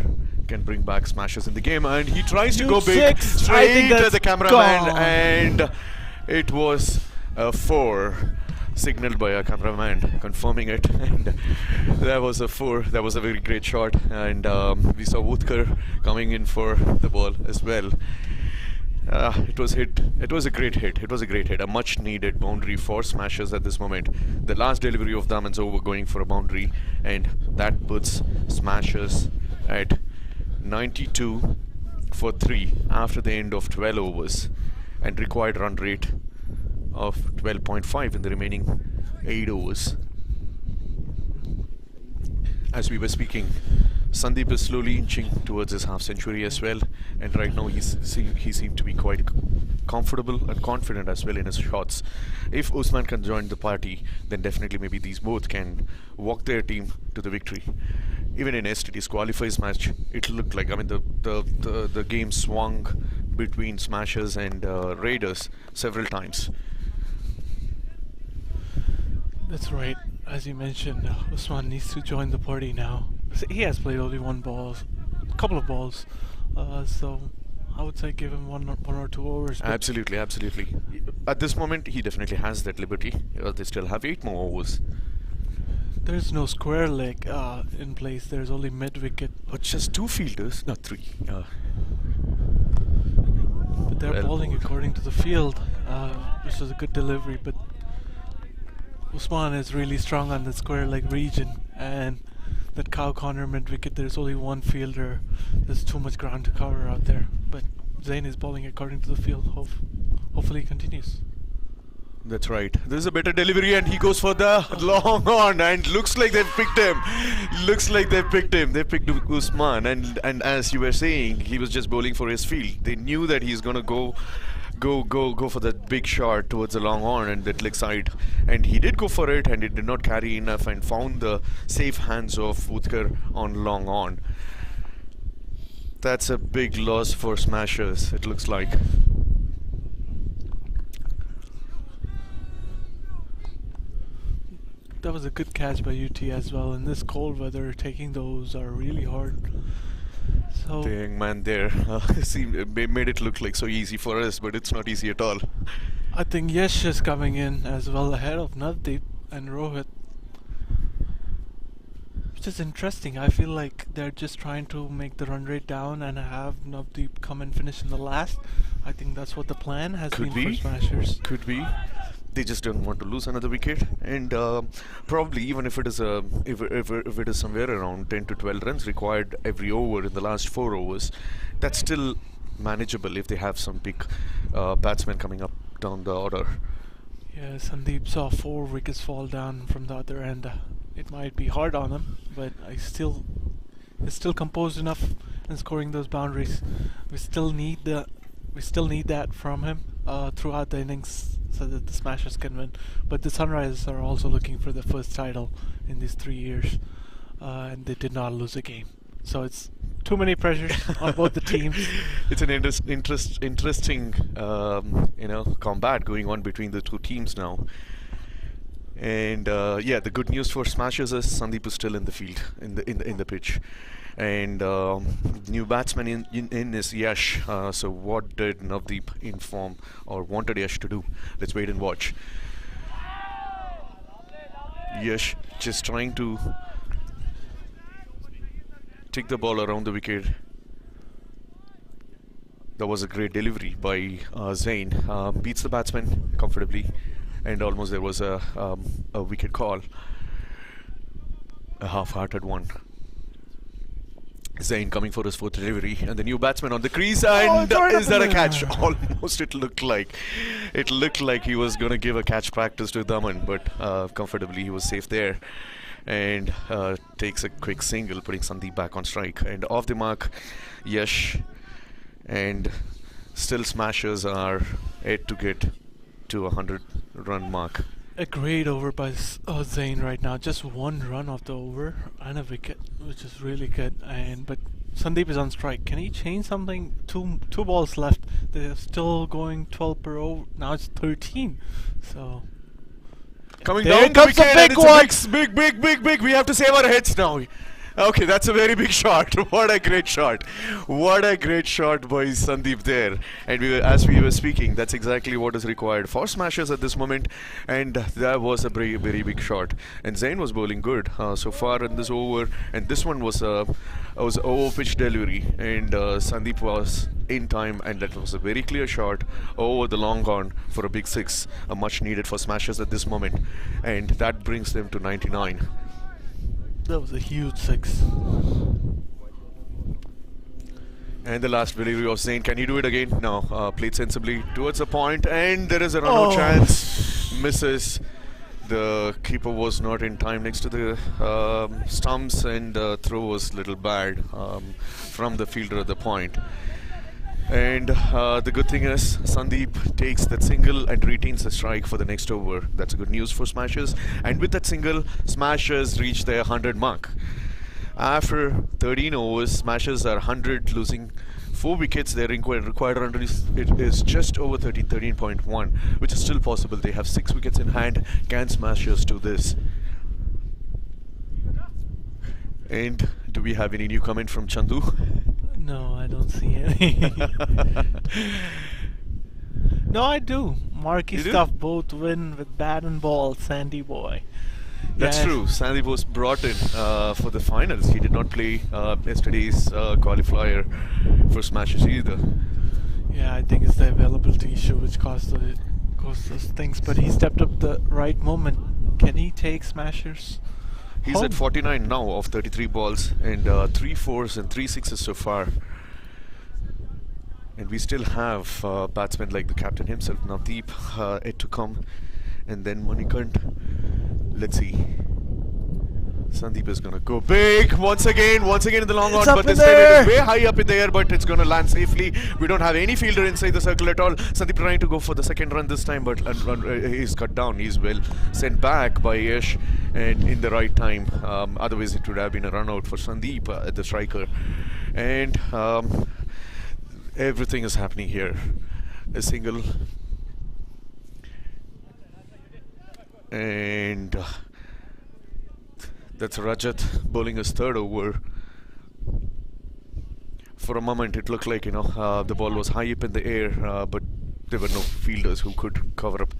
can bring back Smashers in the game, and he tries to go big straight at the cameraman, and it was a 4, signaled by a cameraman confirming it, and that was a 4. That was a very great shot, and we saw Woodker coming in for the ball as well. It was hit. It was a great hit. It was a great hit. A much needed boundary for Smashers at this moment. The last delivery of Daman's over going for a boundary, and that puts Smashers at 92 for 3 after the end of 12 overs, and required run rate of 12.5 in the remaining 8 overs. As we were speaking, Sandeep is slowly inching towards his half century as well, and right now he seemed to be quite comfortable and confident as well in his shots. If Usman can join the party, then definitely maybe these both can walk their team to the victory. Even in yesterday's qualifiers match, it looked like, the game swung between Smashers and Raiders several times. That's right. As you mentioned, Usman needs to join the party now. He has played only a couple of balls, so I would say give him one or two overs. Absolutely. At this moment, he definitely has that liberty. They still have 8 more overs. There's no square leg in place. There's only mid-wicket. But just 2 fielders, not 3. But they're bowling according to the field, which is a good delivery. But Usman is really strong on the square leg region, and that cow corner mid-wicket, there's only one fielder. There's too much ground to cover out there. But Zain is bowling according to the field. Hopefully he continues. That's right. There's a better delivery, and he goes for the long on, and looks like they've picked him. They picked Usman, and as you were saying, he was just bowling for his field. They knew that he's gonna go for that big shot towards the long on and that leg side, and he did go for it, and it did not carry enough, and found the safe hands of Woodker on long on. That's a big loss for Smashers, it looks like. That was a good catch by UT as well. In this cold weather, taking those are really hard. So the young man there made it look like so easy for us, but it's not easy at all. I think Yash is coming in as well ahead of Navdeep and Rohit, which is interesting. I feel like they're just trying to make the run rate down and have Navdeep come and finish in the last. I think that's what the plan has been for Smashers. Could be. They just don't want to lose another wicket, and probably even if it is if it is somewhere around 10 to 12 runs required every over in the last 4 overs, that's still manageable if they have some big batsmen coming up down the order. Yeah, Sandeep saw 4 wickets fall down from the other end. It might be hard on him, but he's still composed enough in scoring those boundaries. We still need that from him throughout the innings, so that the Smashers can win. But the Sunrisers are also looking for the first title in these 3 years. and they did not lose a game. So it's too many pressures on both the teams. It's an interesting, combat going on between the two teams now. And the good news for Smashers is Sandeep is still in the field, in the pitch, and new batsman in is Yash. So what did Navdeep inform or wanted Yash to do? Let's wait and watch. Yash just trying to take the ball around the wicket. That was a great delivery by Zain. Beats the batsman comfortably, and almost there was a wicket call. A half-hearted one. Zain coming for his fourth delivery, and the new batsman on the crease, and is that a catch? Almost it looked like he was going to give a catch practice to Daman, but comfortably he was safe there, and takes a quick single, putting Sandeep back on strike. And off the mark, Yash, and still Smashers are yet to get to a 100-run mark. A great over by Zain right now. Just one run off the over and a wicket, which is really good. But Sandeep is on strike. Can he change something? Two balls left. They're still going 12 per over. Now it's 13. So coming there down comes the wicket, a big one. It's big. We have to save our heads now. Okay, that's a very big shot. What a great shot. What a great shot by Sandeep there. And as we were speaking, that's exactly what is required for Smashers at this moment. And that was a very, very big shot. And Zain was bowling good so far in this over. And this one was over pitch delivery. And Sandeep was in time. And that was a very clear shot over the long on for a big six. Much needed for Smashers at this moment. And that brings them to 99. That was a huge six. And the last delivery of Zain. Can he do it again? No. Played sensibly towards the point, and there is a run-out chance. Misses. The keeper was not in time next to the stumps, and the throw was a little bad from the fielder at the point. And the good thing is Sandeep takes that single and retains the strike for the next over. That's good news for Smashers. And with that single, Smashers reach their 100 mark. After 13 overs, Smashers are 100, losing 4 wickets. Their required run is just over 13.1, which is still possible. They have 6 wickets in hand. Can Smashers do this? And do we have any new comment from Chandu? No, I don't see any. No, I do. Marquee stuff, both win with bat and ball, Sandy boy. That's true. Sandy was brought in for the finals. He did not play yesterday's qualifier for Smashers either. Yeah, I think it's the availability issue which caused those things. But he stepped up the right moment. Can he take Smashers? He's at 49 now of 33 balls, and 3 fours and 3 sixes so far. And we still have batsmen like the captain himself, Navdeep, yet to come, and then Manikant. Let's see. Sandeep is gonna go big once again in the long on, but this time it is way high up in the air, but it's gonna land safely. We don't have any fielder inside the circle at all. Sandeep trying to go for the second run this time, but he's cut down. He's well sent back by Yash, and in the right time. Otherwise it would have been a run out for Sandeep at the striker. And everything is happening here. A single, and that's Rajat bowling his third over. For a moment it looked like the ball was high up in the air, but there were no fielders who could cover up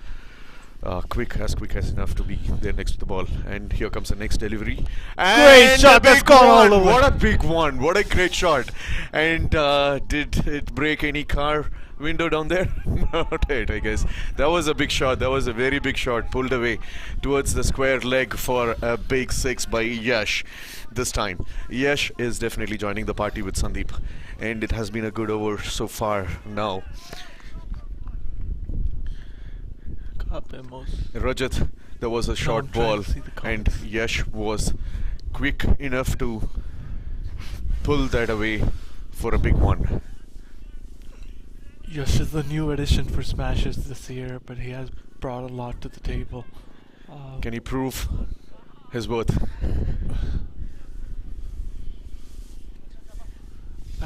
quick as enough to be there next to the ball. And here comes the next delivery. And great shot! That's gone all over. What a big one! What a great shot! And did it break any car window down there? Not it, I guess. That was a big shot. That was a very big shot. Pulled away towards the square leg for a big six by Yash. This time, Yash is definitely joining the party with Sandeep, and it has been a good over so far now. Rajat, there was a short ball, and Yash was quick enough to pull that away for a big one. Yash is the new addition for Smashers this year, but he has brought a lot to the table. Can he prove his worth?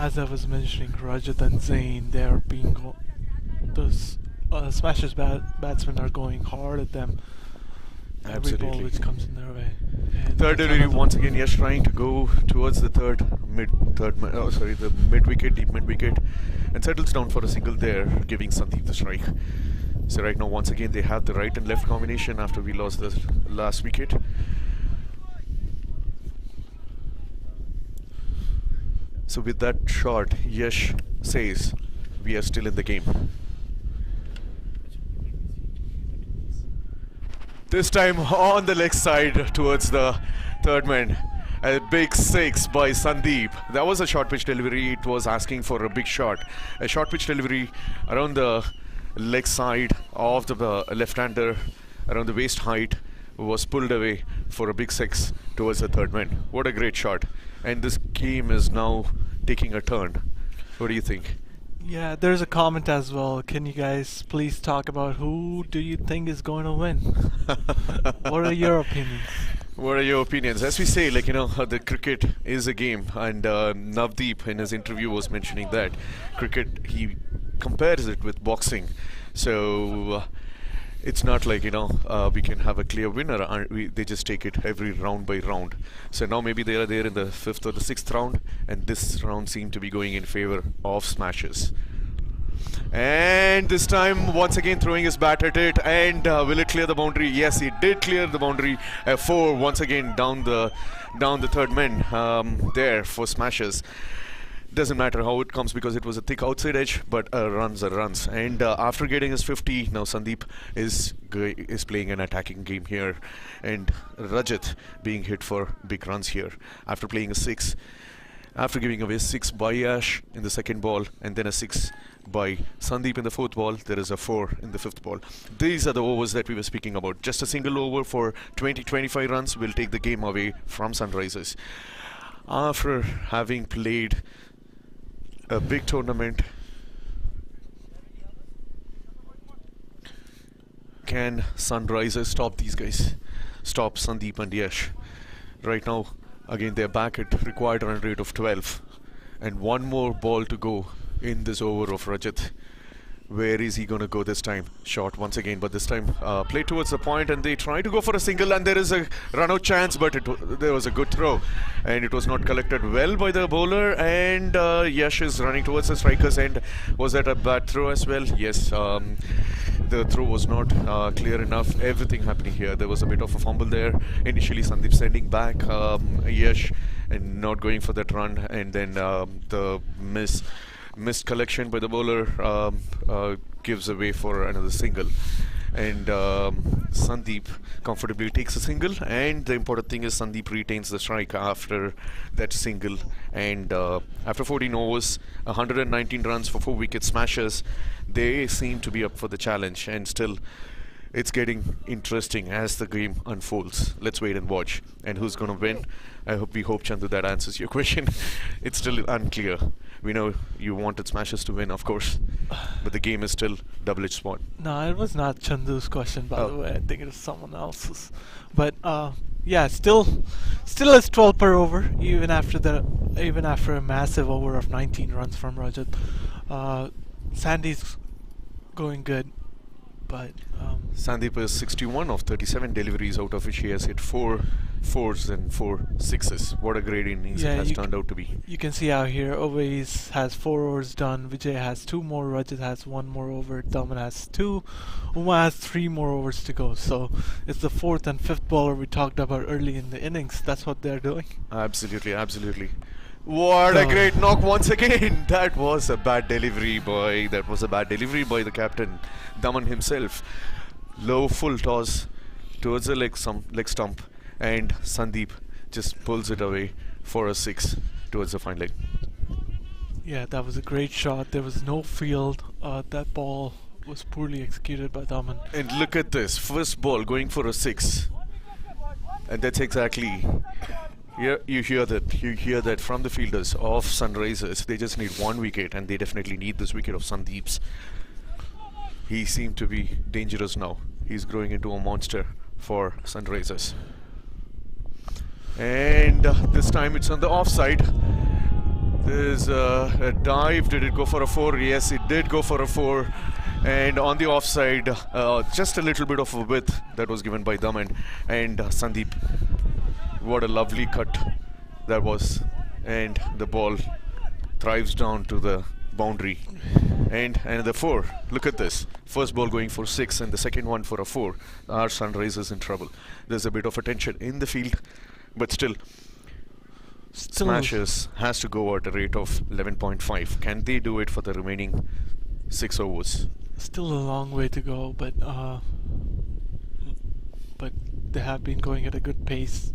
as I was mentioning, Rajat and Zain, they are being the Smashers batsmen are going hard at them. Every ball which comes in their way. And third delivery once again. Yash trying to go towards the the mid wicket, deep mid wicket, and settles down for a single there, giving Sandeep the strike. So right now, once again, they have the right and left combination after we lost the last wicket. So with that shot, Yash says we are still in the game. This time on the leg side towards the third man. A big six by Sandeep. That was a short pitch delivery. It was asking for a big shot. A short pitch delivery around the leg side of the left-hander, around the waist height, was pulled away for a big six towards the third man. What a great shot. And this game is now taking a turn. What do you think? Yeah, there's a comment as well. Can you guys please talk about who do you think is going to win? What are your opinions? What are your opinions? As we say, the cricket is a game, and Navdeep in his interview was mentioning that cricket, he compares it with boxing. So it's not like, we can have a clear winner. They just take it every round by round. So now maybe they are there in the 5th or the 6th round, and this round seemed to be going in favor of Smashers. And this time, once again, throwing his bat at it, and will it clear the boundary? Yes, he did clear the boundary. 4 once again down the third man there for Smashers. Doesn't matter how it comes because it was a thick outside edge, but runs are runs. And after getting his 50, now Sandeep is playing an attacking game here, and Rajat being hit for big runs here after playing a 6, after giving away 6 by Yash in the second ball, and then a 6 by Sandeep in the 4th ball. There is a 4 in the 5th ball. These are the overs that we were speaking about. Just a single over for 20-25 runs will take the game away from Sunrisers. After having played a big tournament, can Sunrisers stop these guys? Stop Sandeep and Yash? Right now, again, they're back at required run rate of 12, and one more ball to go in this over of Rajat. Where is he going to go this time? Shot once again, but this time play towards the point, and they try to go for a single, and there is a run-out chance, but there was a good throw, and it was not collected well by the bowler, and Yash is running towards the striker's end. Was that a bad throw as well? Yes, the throw was not clear enough. Everything happening here. There was a bit of a fumble there. Initially, Sandeep sending back Yash and not going for that run, and then the missed collection by the bowler gives away for another single, and Sandeep comfortably takes a single, and the important thing is Sandeep retains the strike after that single, and after 14 overs, 119 runs for 4 wicket Smashers, they seem to be up for the challenge, and still it's interesting as the game unfolds. Let's wait and watch. And who's going to win? We hope, Chandu, that answers your question. It's still unclear. We know you wanted Smashers to win, of course, but the game is still double-edged sword. No, it was not Chandu's question, by the way. I think it was someone else's. But yeah, still it's 12 per over, even after a massive over of 19 runs from Rajat. Sandy's going good. But Sandeep is 61 of 37 deliveries, out of which he has hit 4 4s and 4 6s. What a great innings it has turned out to be. You can see out here, Ovais has 4 overs done, Vijay has 2 more, Rajat has 1 more over, Daman has 2, Uma has 3 more overs to go. So it's the 4th and 5th bowler we talked about early in the innings. That's what they're doing. Absolutely, absolutely. What a great knock once again. That was a bad delivery, boy. That was a bad delivery by the captain, Daman himself. Low full toss towards the leg stump, and Sandeep just pulls it away for a 6 towards the fine leg. Yeah, that was a great shot. There was no field. That ball was poorly executed by Daman. And look at this. First ball going for a 6. And that's exactly... Yeah, you hear that from the fielders of Sunrisers. They just need 1 wicket, and they definitely need this wicket of Sandeep's. He seemed to be dangerous now. He's growing into a monster for Sunrisers. And this time it's on the offside. There's a dive. Did it go for a 4? Yes, it did go for a 4. And on the offside, just a little bit of a width that was given by Daman. And Sandeep, what a lovely cut that was. And the ball thrives down to the boundary. And another 4. Look at this. First ball going for 6 and the second one for a 4. Our Sunrisers in trouble. There's a bit of a tension in the field, but still Smashers has to go at a rate of 11.5. Can they do it for the remaining 6 overs? Still a long way to go, but they have been going at a good pace,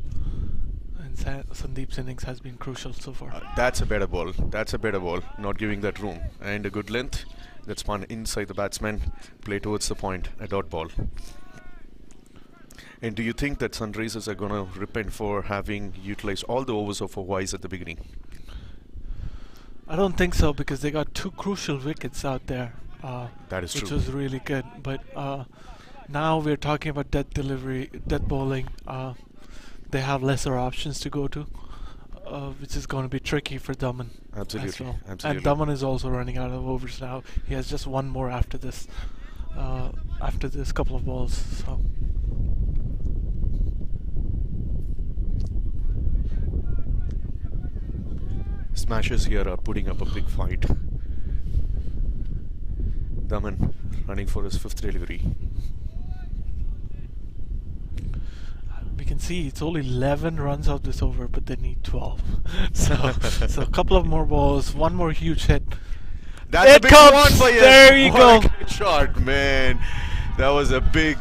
and Sandeep's innings has been crucial so far. That's a better ball. That's a better ball. Not giving that room. And a good length. That's spun inside the batsman. Play towards the point. A dot ball. And do you think that Sunrisers are going to repent for having utilized all the overs of Wise at the beginning? I don't think so, because they got 2 crucial wickets out there. That is true. Which was really good. But now we're talking about death bowling. They have lesser options to go to, which is going to be tricky for Daman. Absolutely. As well. Absolutely. And Daman is also running out of overs now. He has just 1 more after this couple of balls. So. Smashers here are putting up a big fight. Daman running for his 5th delivery. We can see it's only 11 runs out this over, but they need 12. so a couple of more balls, 1 more huge hit. That's a big one for you. There you go. Good shot, man. That was a big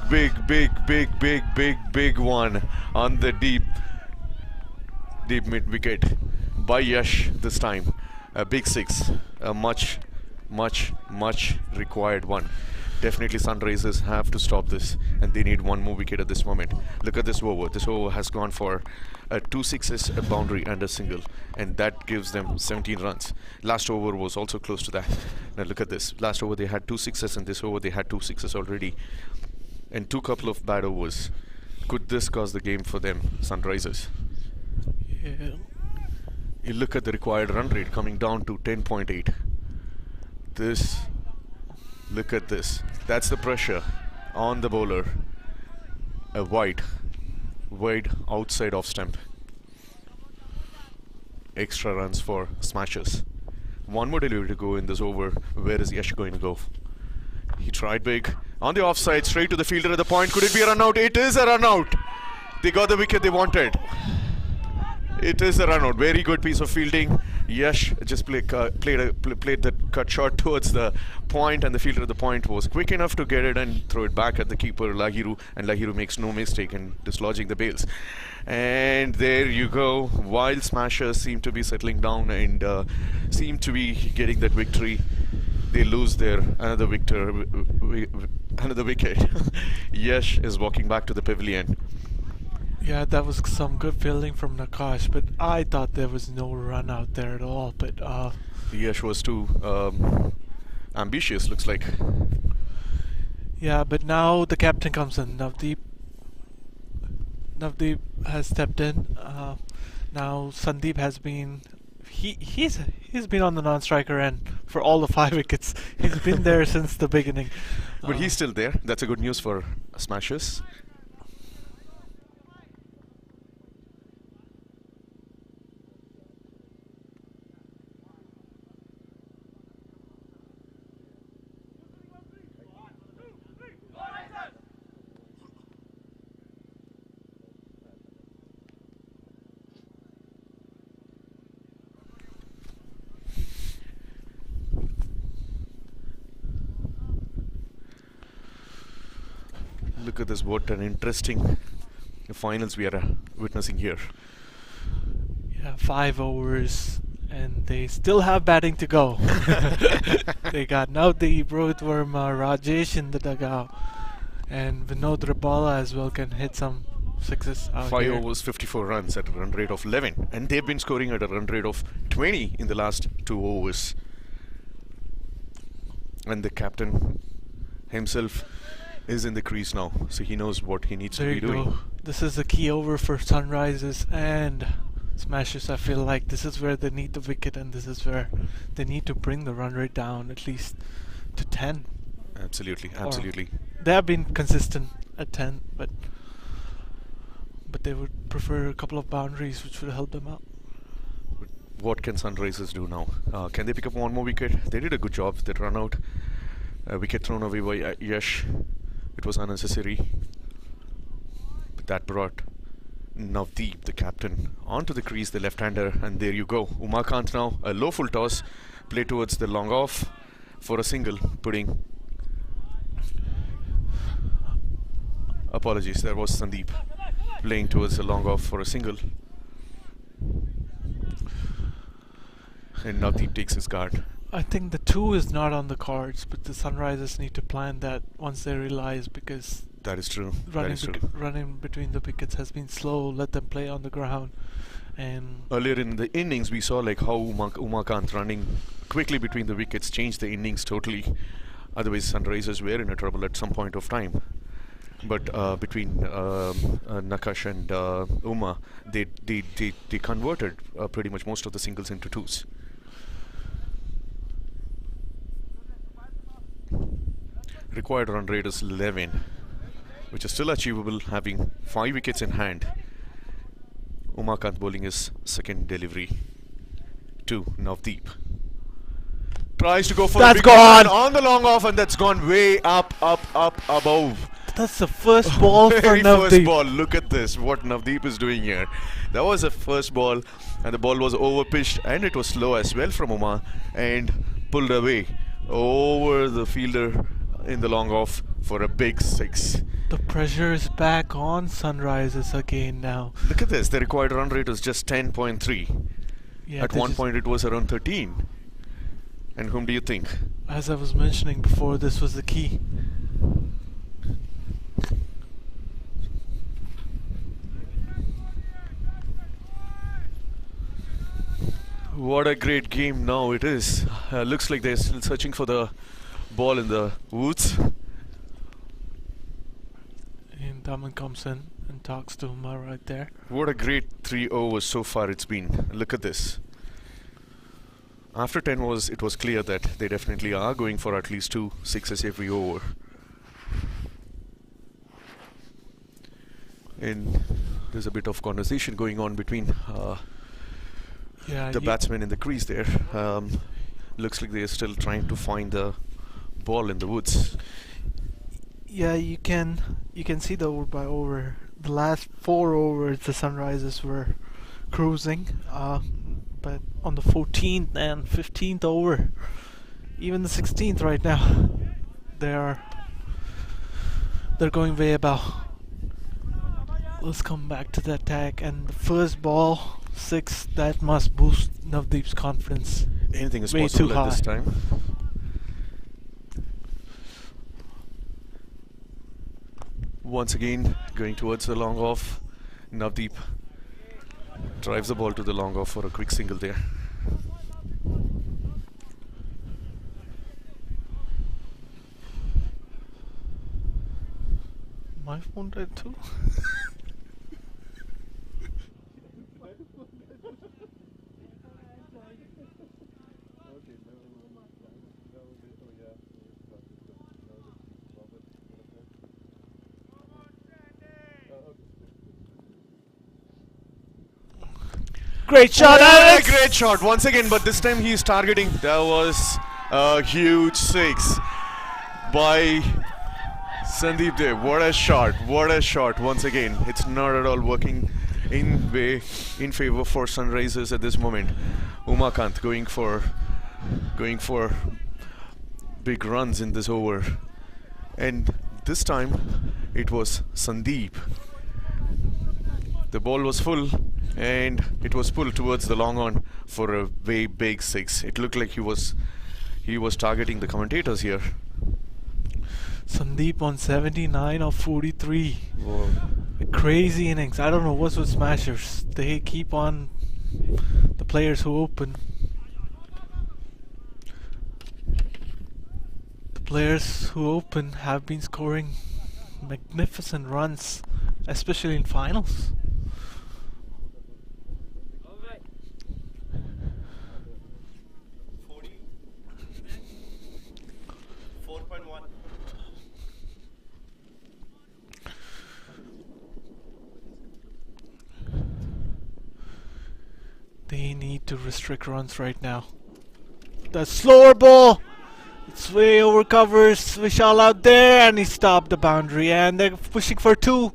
one on the deep mid wicket by Yash this time. A big 6, a much required one. Definitely Sunrisers have to stop this, and they need 1 more wicket at this moment. Look at this over. This over has gone for 2 sixes, a boundary and a single, and that gives them 17 runs. Last over was also close to that. Now look at this. Last over they had 2 sixes, and this over they had 2 sixes already, and 2 couple of bad overs. Could this cause the game for them, Sunrisers? Yeah. You look at the required run rate coming down to 10.8. Look at this. That's the pressure on the bowler. A wide outside off stump. Extra runs for Smashers. 1 more delivery to go in this over. Where is Yash going to go? He tried big. On the offside, straight to the fielder at the point. Could it be a run out? It is a run out. They got the wicket they wanted. It is a run out. Very good piece of fielding. Yash just played the cut shot towards the point, and the fielder at the point was quick enough to get it and throw it back at the keeper Lahiru, and Lahiru makes no mistake in dislodging the bails. And there you go. While Smashers seem to be settling down and seem to be getting that victory, they lose their another wicket. Yash is walking back to the pavilion. Yeah, that was some good fielding from Nakash, but I thought there was no run out there at all. But Yash was too ambitious, looks like. Yeah, but now the captain comes in. Navdeep has stepped in. Now Sandeep has been. He's been on the non-striker end for all the 5 wickets. He's been there since the beginning. But he's still there. That's a good news for Smashers. Look at this, what an interesting finals we are witnessing here. Yeah, 5 overs, and they still have batting to go. They got Navdeep, Rohit Verma, Rajesh in the dugout, and Vinod Rabala as well can hit some 6s out 5 here. overs, 54 runs at a run rate of 11, and they've been scoring at a run rate of 20 in the last 2 overs. And the captain himself is in the crease now, so he knows what he needs to be doing. This is a key over for Sunrisers, and Smashers, I feel like this is where they need the wicket, and this is where they need to bring the run rate down at least to 10. Absolutely, Or absolutely. they have been consistent at 10, but they would prefer a couple of boundaries which would help them out. What can Sunrisers do now? Can they pick up one more wicket? They did a good job. They run out. Wicket thrown away by Yash. It was unnecessary. But that brought Navdeep, the captain, onto the crease, the left-hander, and there you go. Umakant now, a low full toss, play towards the long off for a single, putting... Apologies, there was Sandeep playing towards the long off for a single. And Navdeep takes his guard. I think the 2 is not on the cards, but the Sunrisers need to plan that once they realize, because that is true. Running between the wickets has been slow. Let them play on the ground. And earlier in the innings, we saw like how Umakant running quickly between the wickets changed the innings totally. Otherwise, Sunrisers were in a trouble at some point of time. But between Nakash and Uma, they converted pretty much most of the singles into 2s. Required run rate is 11, which is still achievable, having 5 wickets in hand. Umakant bowling his second delivery to Navdeep. Tries to go for that's a big gone one on the long off, and that's gone way up above. That's the first ball for Very Navdeep. first ball. Look at this, what Navdeep is doing here. That was a first ball, and the ball was over pitched, and it was slow as well from Uma, and pulled away over the fielder in the long off for a big 6. The pressure is back on Sunrisers again now. Look at this, the required run rate is just 10.3. Yeah, at one point it was around 13. And whom do you think? As I was mentioning before, this was the key. What a great game now it is. Looks like they're still searching for the ball in the woods. And Daman comes in and talks to Uma right there. What a great 3 overs so far it's been. Look at this. After 10 overs, it was clear that they definitely are going for at least 2 sixes every over. And there's a bit of conversation going on between the batsmen in the crease there. Looks like they're still trying to find the ball in the woods. Yeah, you can see the over by over. The last 4 overs, the Sunrisers were cruising, but on the 14th and 15th over, even the 16th right now, they're going way above. Let's come back to the attack, and the first ball 6, that must boost Navdeep's confidence. Anything is way possible too at high. this time. Once again, going towards the long off. Navdeep drives the ball to the long off for a quick single there. My phone died too. Great shot, Alex! Great shot once again, but this time he's targeting. That was a huge 6 by Sandeep Dev. What a shot! What a shot! Once again, it's not at all working in favor for Sunrisers at this moment. Umakant going for big runs in this over, and this time it was Sandeep. The ball was full, and it was pulled towards the long on for a very big 6. It looked like he was targeting the commentators here. Sandeep on 79 of 43. Whoa. A crazy innings. I don't know what's with Smashers. They keep on the players who open. The players who open have been scoring magnificent runs, especially in finals. to restrict runs right now. The slower ball! It's way over covers. Vishal out there, and he stopped the boundary, and they're pushing for 2.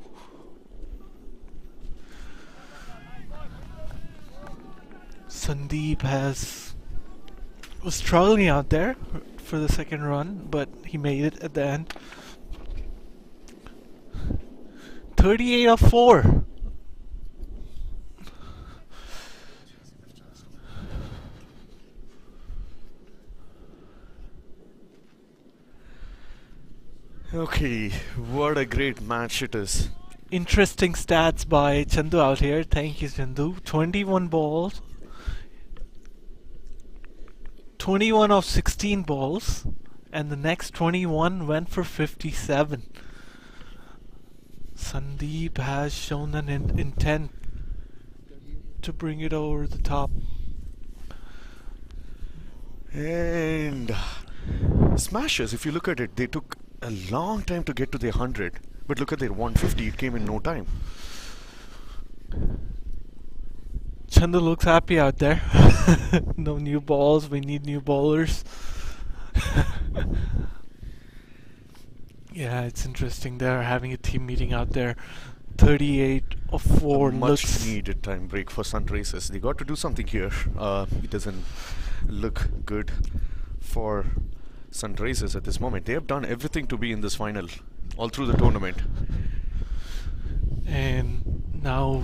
Sandeep was struggling out there for the second run, but he made it at the end. 38 of 4. Okay, what a great match it is. Interesting stats by Chandu out here. Thank you, Chandu. 21 balls. 21 of 16 balls. And the next 21 went for 57. Sandeep has shown an intent to bring it over the top. And Smashers, if you look at it, they took a long time to get to their 100, but look at their 150, it came in no time. Chandu looks happy out there. No new balls, we need new bowlers. Yeah, it's interesting. They're having a team meeting out there. 38 of 4 much needed time break for Sunrisers. They got to do something here. It doesn't look good for Sunrisers at this moment. They have done everything to be in this final all through the tournament. And now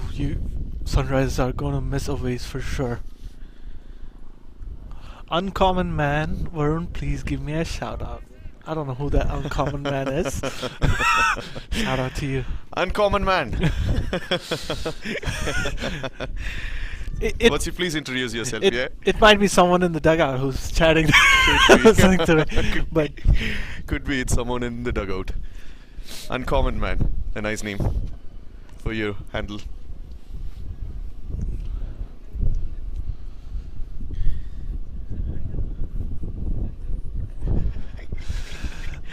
Sunrisers are going to miss aways for sure. Uncommon Man, Varun, please give me a shout out. I don't know who that uncommon man is. Shout out to you. Uncommon Man. Please introduce yourself. It might be someone in the dugout who's chatting. But could be it's someone in the dugout. Uncommon Man, a nice name for your handle.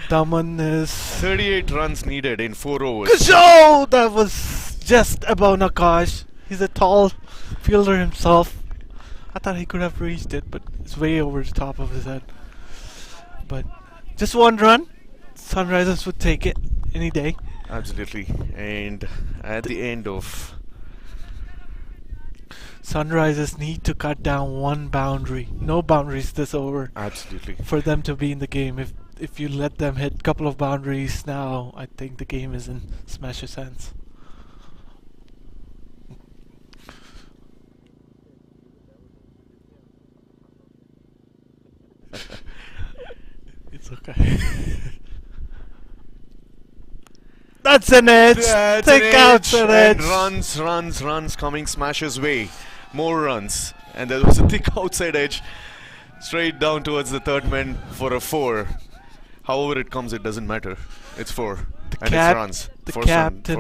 Daman is 38 runs needed in 4 overs. Oh, that was just above Nakash. He's a tall fielder himself. I thought he could have reached it, but it's way over the top of his head. But just 1 run. Sunrisers would take it any day. Absolutely. And at the end of... Sunrisers need to cut down 1 boundary. No boundaries this over. Absolutely. For them to be in the game. If you let them hit a couple of boundaries now, I think the game is in Smashers' hands. It's okay. That's an edge. Take out an edge. And runs coming Smashers' way. More runs. And there was a thick outside edge. Straight down towards the third man for a 4. However it comes, it doesn't matter. It's 4. And it's runs for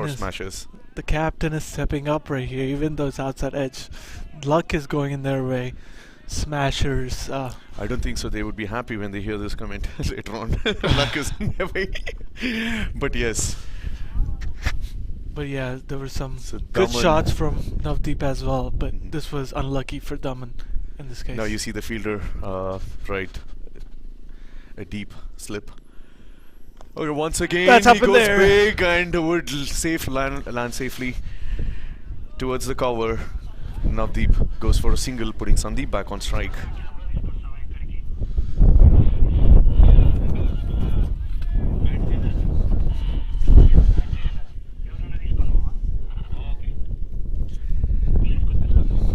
Smashers. The captain is stepping up right here, even though it's outside edge. Luck is going in their way. Smashers. I don't think so. They would be happy when they hear this comment later on. Luck is in their way. But yes. But yeah, there were some good shots from Navdeep as well. But this was unlucky for Daman in this case. Now you see the fielder, right. A deep slip. Okay, once again he goes big and would land safely towards the cover. Navdeep goes for a single, putting Sandeep back on strike.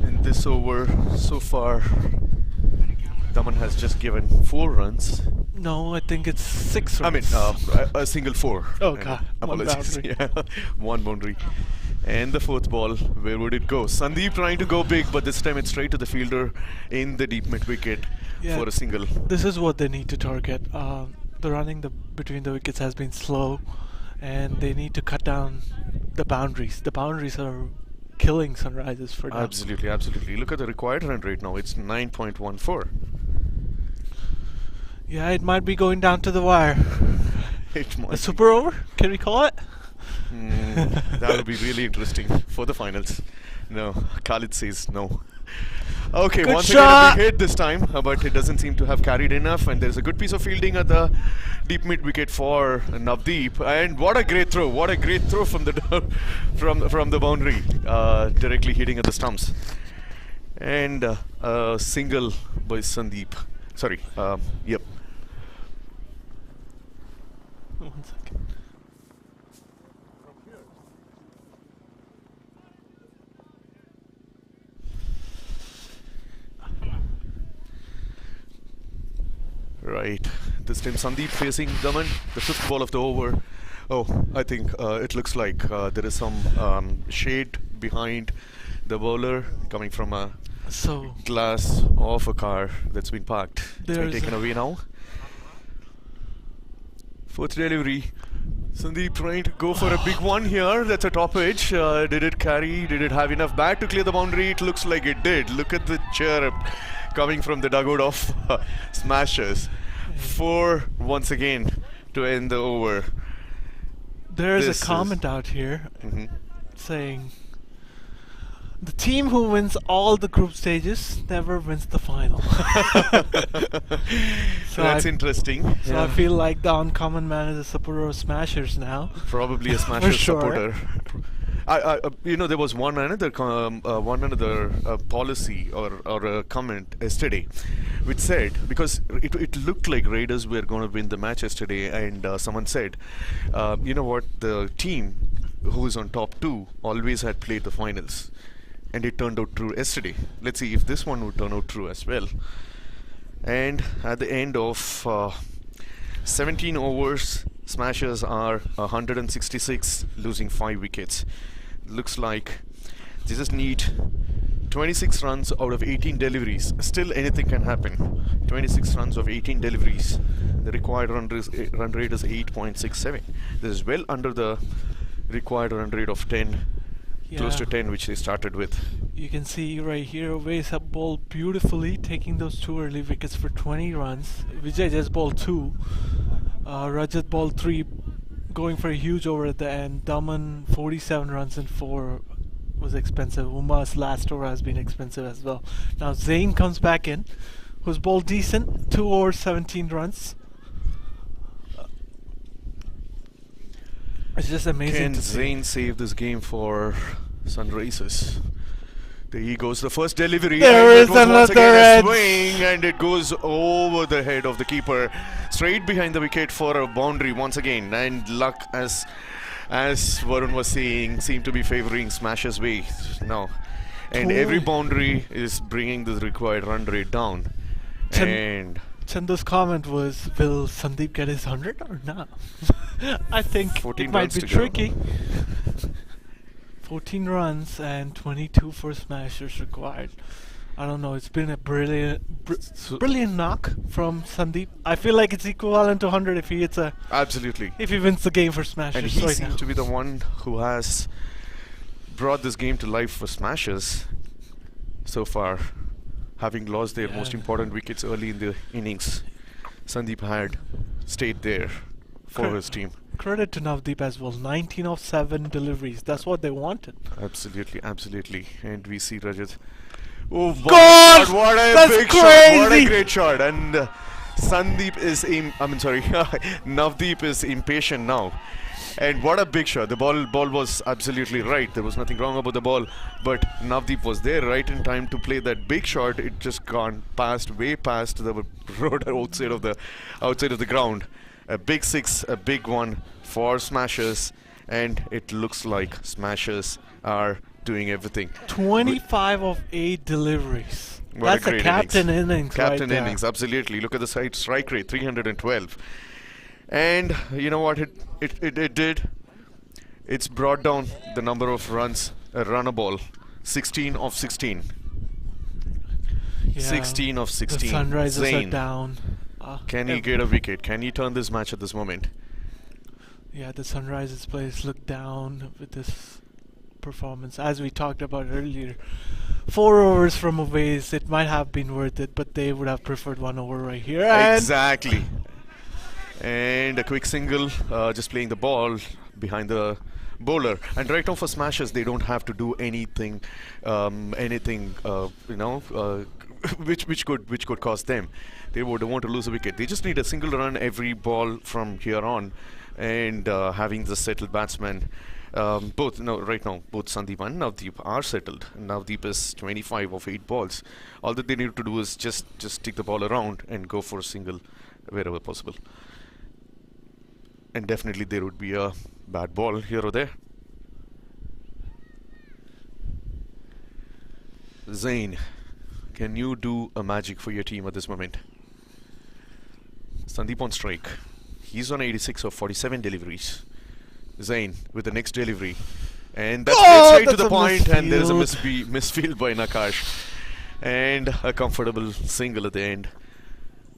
In this over, so far, Daman has just given 4 runs. No, I think it's 6 runs. I mean, a single 4. Oh god, apologies. 1 boundary. And the 4th ball, where would it go? Sandeep trying to go big, but this time it's straight to the fielder in the deep mid wicket for a single. This is what they need to target. The running between the wickets has been slow, and they need to cut down the boundaries. The boundaries are killing Sunrisers for them. Absolutely, absolutely. Look at the required run rate now. It's 9.14. Yeah, it might be going down to the wire. It might. A super over? Can we call it? That would be really interesting for the finals. No, Khalid says no. Okay, Good once shot. again a big hit this time, but it doesn't seem to have carried enough. And there's a good piece of fielding at the deep mid wicket for Navdeep. And what a great throw! What a great throw from the from the boundary, directly hitting at the stumps. And a single by Sandeep. Sorry. Yep. 1 second. Right. This time Sandeep facing Daman, the 5th ball of the over. Oh, I think it looks like there is some shade behind the bowler coming from a glass of a car that's been parked. It's been taken away now. 4th delivery. Sandeep trying to go for a big one here. That's a top edge. Did it carry? Did it have enough bat to clear the boundary? It looks like it did. Look at the chirp coming from the dugout of Smashers. 4 once again to end the over. There's a comment out here saying the team who wins all the group stages never wins the final. So that's interesting. So I feel like the uncommon man is a supporter of Smashers now. Probably a Smashers supporter. You know, there was one another policy or a comment yesterday, which said, because it looked like Raiders were going to win the match yesterday, and someone said, you know what, the team who is on top 2 always had played the finals, and it turned out true yesterday. Let's see if this one would turn out true as well. And at the end of 17 overs, Smashers are 166, losing 5 wickets. Looks like they just need 26 runs out of 18 deliveries. Still anything can happen. 26 runs of 18 deliveries. The required run rate is 8.67. This is well under the required run rate of 10, close to 10, which they started with. You can see right here, Waves have bowled beautifully, taking those 2 early wickets for 20 runs. Vijay just bowled 2. Rajat bowled 3, going for a huge over at the end. Daman 47 runs and 4 was expensive. Uma's last over has been expensive as well. Now Zain comes back in, who's bowled decent, 2 overs, 17 runs. It's just amazing. Can to see. Zain save this game for Sunrisers? There he goes, the first delivery. There is once again another a edge. swing, and it goes over the head of the keeper, straight behind the wicket for a boundary once again. And luck, as Varun was saying, seemed to be favouring Smashers' way now. And every boundary is bringing the required run rate down. And Chandu's comment was, will Sandeep get his 100 or not? I think 14 it might runs be to go. tricky. 14 runs and 22 for Smashers required. I don't know, it's been a brilliant knock from Sandeep. I feel like it's equivalent to 100 if he hits a... Absolutely. If he wins the game for Smashers. And he right seemed now. to be the one who has brought this game to life for Smashers so far, having lost their most important wickets early in the innings. Sandeep had stayed there for his team. Credit to Navdeep as well. 19 of 7 deliveries. That's what they wanted. Absolutely, absolutely. And we see Rajat. Oh, God! What a That's big crazy! shot! What a great shot! And Sandeep is Navdeep is impatient now. And what a big shot. The ball was absolutely right. There was nothing wrong about the ball. But Navdeep was there right in time to play that big shot. It just gone way past the road outside of the ground. A big 6, a big one for Smashers. And it looks like Smashers are doing everything. 25 of 8 deliveries. What That's a captain innings. Captain right innings, absolutely. Look at the strike rate, 312. And you know what it did? It's brought down the number of runs, a ball, 16 of 16. Yeah, 16 of 16. The Sunrisers Zain. are down. Can he get a wicket? Can he turn this match at this moment? Yeah, the Sunrisers players look down with this performance. As we talked about earlier, 4 overs from a ways, it might have been worth it, but they would have preferred 1 over right here. Exactly. And a quick single, just playing the ball behind the bowler. And right now for Smashers, they don't have to do anything, which could cost them. They would want to lose a wicket. They just need a single run every ball from here on, and having the settled batsman. Right now, both Sandeep and Navdeep are settled. Navdeep is 25 of 8 balls. All that they need to do is just stick the ball around and go for a single wherever possible. And definitely there would be a bad ball here or there. Zain, can you do a magic for your team at this moment? Sandeep on strike. He's on 86 of 47 deliveries. Zain with the next delivery. And that's straight to the point, and there's a misfield by Nakash. And a comfortable single at the end.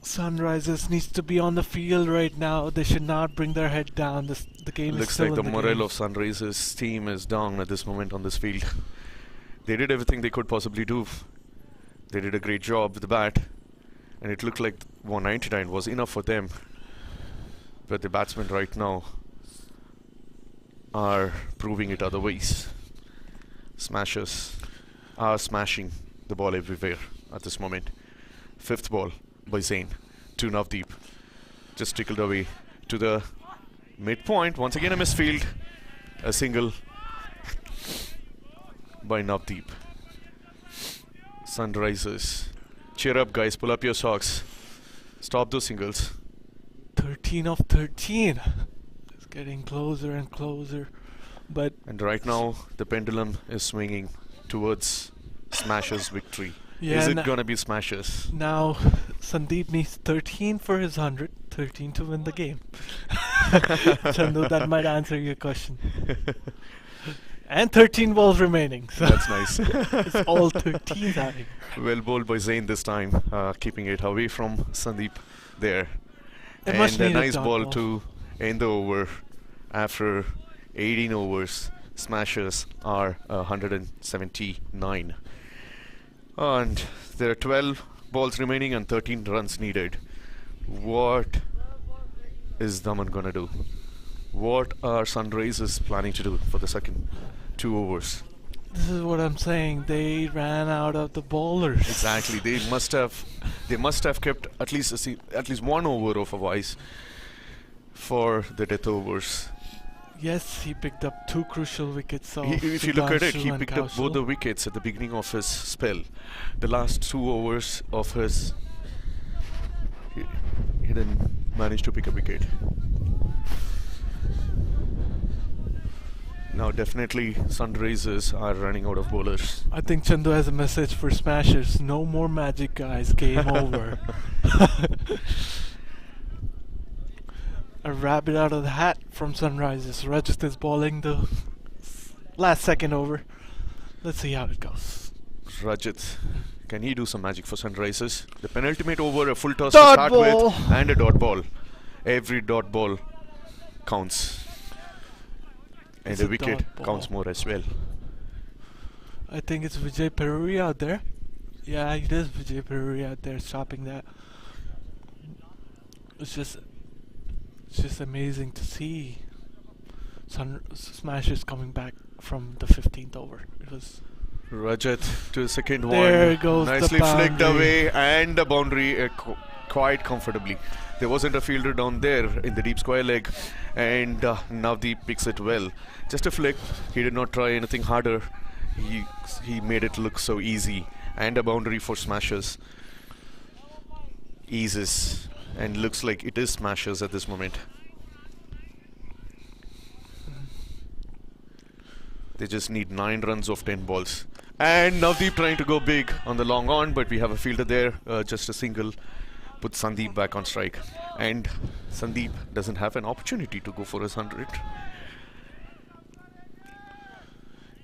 Sunrisers needs to be on the field right now. They should not bring their head down. The game looks is still like the in the morale game. of Sunrisers team is down at this moment on this field. They did everything they could possibly do. They did a great job with the bat, and it looked like 199 was enough for them. But the batsmen right now are proving it otherwise. Smashers are smashing the ball everywhere at this moment. 5th ball by Zain to Navdeep. Just trickled away to the midpoint. Once again a misfield. A single by Navdeep. Sunrisers, cheer up guys, pull up your socks. Stop those singles. 13 of 13. It's getting closer and closer. And right now the pendulum is swinging towards Smashers' victory. Yeah, is it gonna be Smashers? Now Sandeep needs 13 for his 100, 13 to win the game. Chandu, that might answer your question. And 13 balls remaining. So that's nice. It's all 13s out here. Well bowled by Zain this time, keeping it away from Sandeep there. And a nice ball to end the over. After 18 overs, Smashers are 179. And there are 12 balls remaining and 13 runs needed. What is Daman gonna do? What are Sunrisers planning to do for the second 2 overs? This is what I'm saying. They ran out of the bowlers. Exactly. They must have kept at least one over of a wise for the death overs. Yes, he picked up 2 crucial wickets. If you look at it, he picked up both the wickets at the beginning of his spell. The last 2 overs of his, he didn't manage to pick a wicket. Now definitely Sunrisers are running out of bowlers. I think Chandu has a message for Smashers. No more magic, guys. Game over. A rabbit out of the hat from Sunrisers. Rajat is bowling the last second over. Let's see how it goes. Rajat, can he do some magic for Sunrisers? The penultimate over, a full toss Dot to start ball. with, and a dot ball. Every dot ball counts. And the wicket counts more as well. I think it's Vijay Peruri out there. Yeah, it is Vijay Peruri out there stopping that. It's just amazing to see Smashers coming back from the 15th over. It was Rajat to the second one. There goes nicely the flicked boundary. away, and the boundary quite comfortably. There wasn't a fielder down there in the deep square leg, and Navdeep picks it well. Just a flick. He did not try anything harder. He made it look so easy, and a boundary for Smashers. Eases, and looks like it is Smashers at this moment. They just need 9 runs of 10 balls. And Navdeep trying to go big on the long on, but we have a fielder there. Just a single puts Sandeep back on strike. And Sandeep doesn't have an opportunity to go for his 100.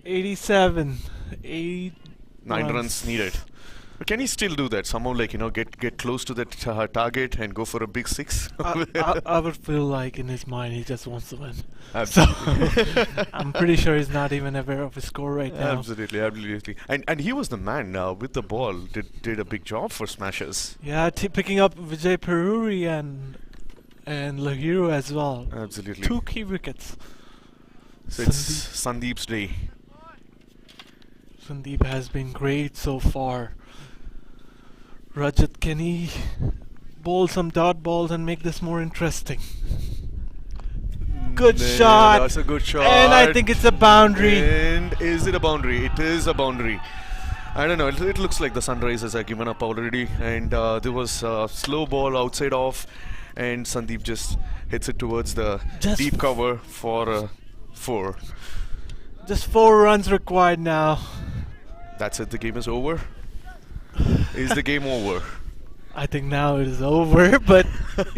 87. 9 runs needed. But can he still do that? Somehow, like, get close to that target and go for a big 6? I would feel like in his mind he just wants to win. Absolutely. So I'm pretty sure he's not even aware of his score right now. Absolutely. And he was the man with the ball. Did a big job for Smashers. Yeah, picking up Vijay Peruri and Lahiru as well. Absolutely. 2 key wickets. So it's Sandeep's day. Sandeep has been great so far. Rajat, can he bowl some dot balls and make this more interesting? Good shot. That's a good shot. And I think it's a boundary. And is it a boundary? It is a boundary. I don't know. It looks like the Sunrisers have given up already. And there was a slow ball outside off. And Sandeep just hits it towards the deep cover for 4. Just 4 runs required now. That's it. The game is over. Is the game over? I think now it is over, but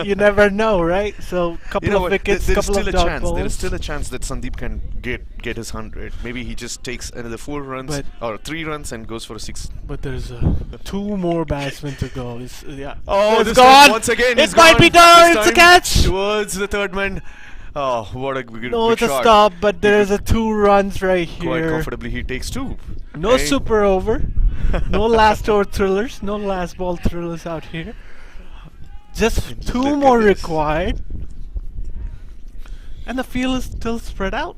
you never know, right? So couple of wickets, couple of dot balls. There is still a chance that Sandeep can get his 100. Maybe he just takes another 4 runs or 3 runs and goes for a 6. But there's 2 more batsmen to go. Oh, it's this gone. Once again, it might be done. It's a catch towards the third man. Oh, what a good No, it's shot. a stop, but there's a 2 runs right here. Quite comfortably, he takes 2. No super over. No last over thrillers. No last ball thrillers out here. Just 2 more required. And the field is still spread out.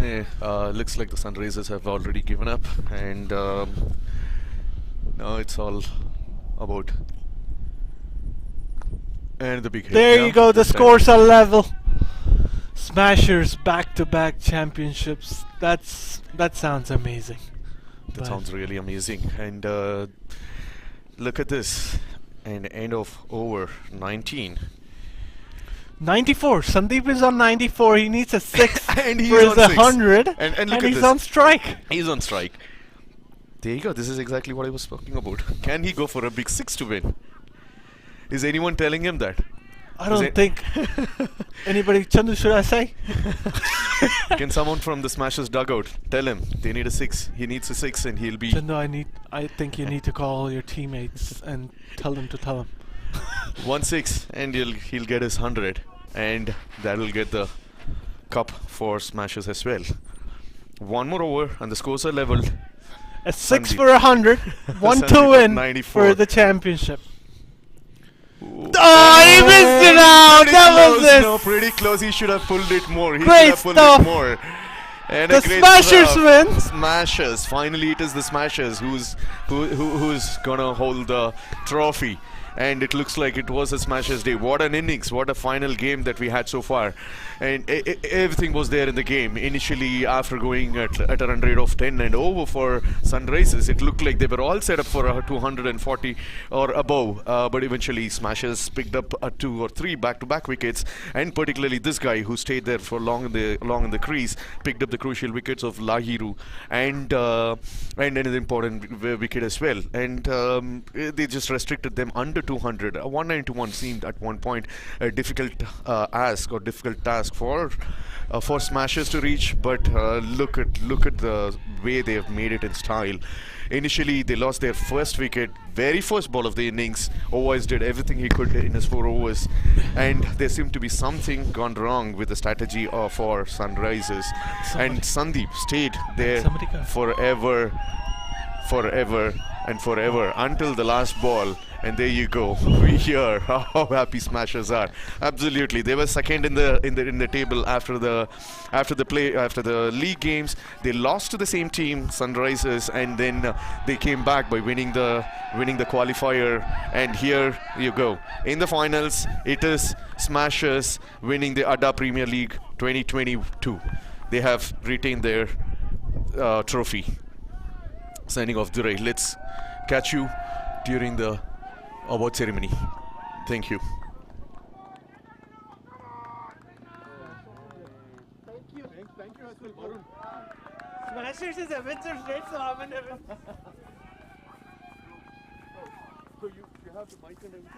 Yeah, looks like the Sunrisers have already given up. And now it's all about... And the big hit. There you go. The scores are level. Smashers back-to-back championships. That sounds amazing. That sounds really amazing. And look at this. And end of over 19. 94. Sandeep is on 94. He needs a 6 and he's for his on 6. 100. And look at he's this. on strike. He's on strike. There you go. This is exactly what I was talking about. Can he go for a big 6 to win? Is anyone telling him that? I don't think anybody. Chandu, should I say? Can someone from the Smashers dugout tell him they need a 6? He needs a 6 and he'll be... Chandu, I think you need to call your teammates and tell them to tell him. 1-6 and he'll get his 100. And that'll get the cup for Smashers as well. 1 more over and the scores are leveled. A 6 for 100. 1 to win for the championship. Oh, he missed it out! That was it! No, pretty close. He should have pulled it more. He Great should have pulled it more. And the Smashers win. Smashers. Finally, it is the Smashers who's gonna hold the trophy. And it looks like it was a Smashers day. What an innings! What a final game that we had so far. And everything was there in the game. Initially, after going at a run rate of 10 and over for Sunrisers, it looked like they were all set up for 240 or above. But eventually, Smashers picked up 2 or 3 back-to-back wickets. And particularly this guy who stayed there for long in the crease picked up the crucial wickets of Lahiru and an important wicket as well. And they just restricted them under 200. 191 seemed at one point a difficult task for Smashers to reach, but look at the way they have made it in style. Initially, they lost their first wicket, very first ball of the innings. Owais did everything he could in his 4 overs, and there seemed to be something gone wrong with the strategy for Sunrisers. And Sandeep stayed there forever and forever until the last ball. And there you go. We hear how happy Smashers are. Absolutely, they were second in the table after the league games. They lost to the same team, Sunrisers, and then they came back by winning the qualifier. And here you go. In the finals, it is Smashers winning the Adda Premier League 2022. They have retained their trophy. Signing off, Durai. Let's catch you during the award ceremony. Thank you. Thank you. Smashers is Avengers, right? So I'm an Avengers. So you have the mic and everything?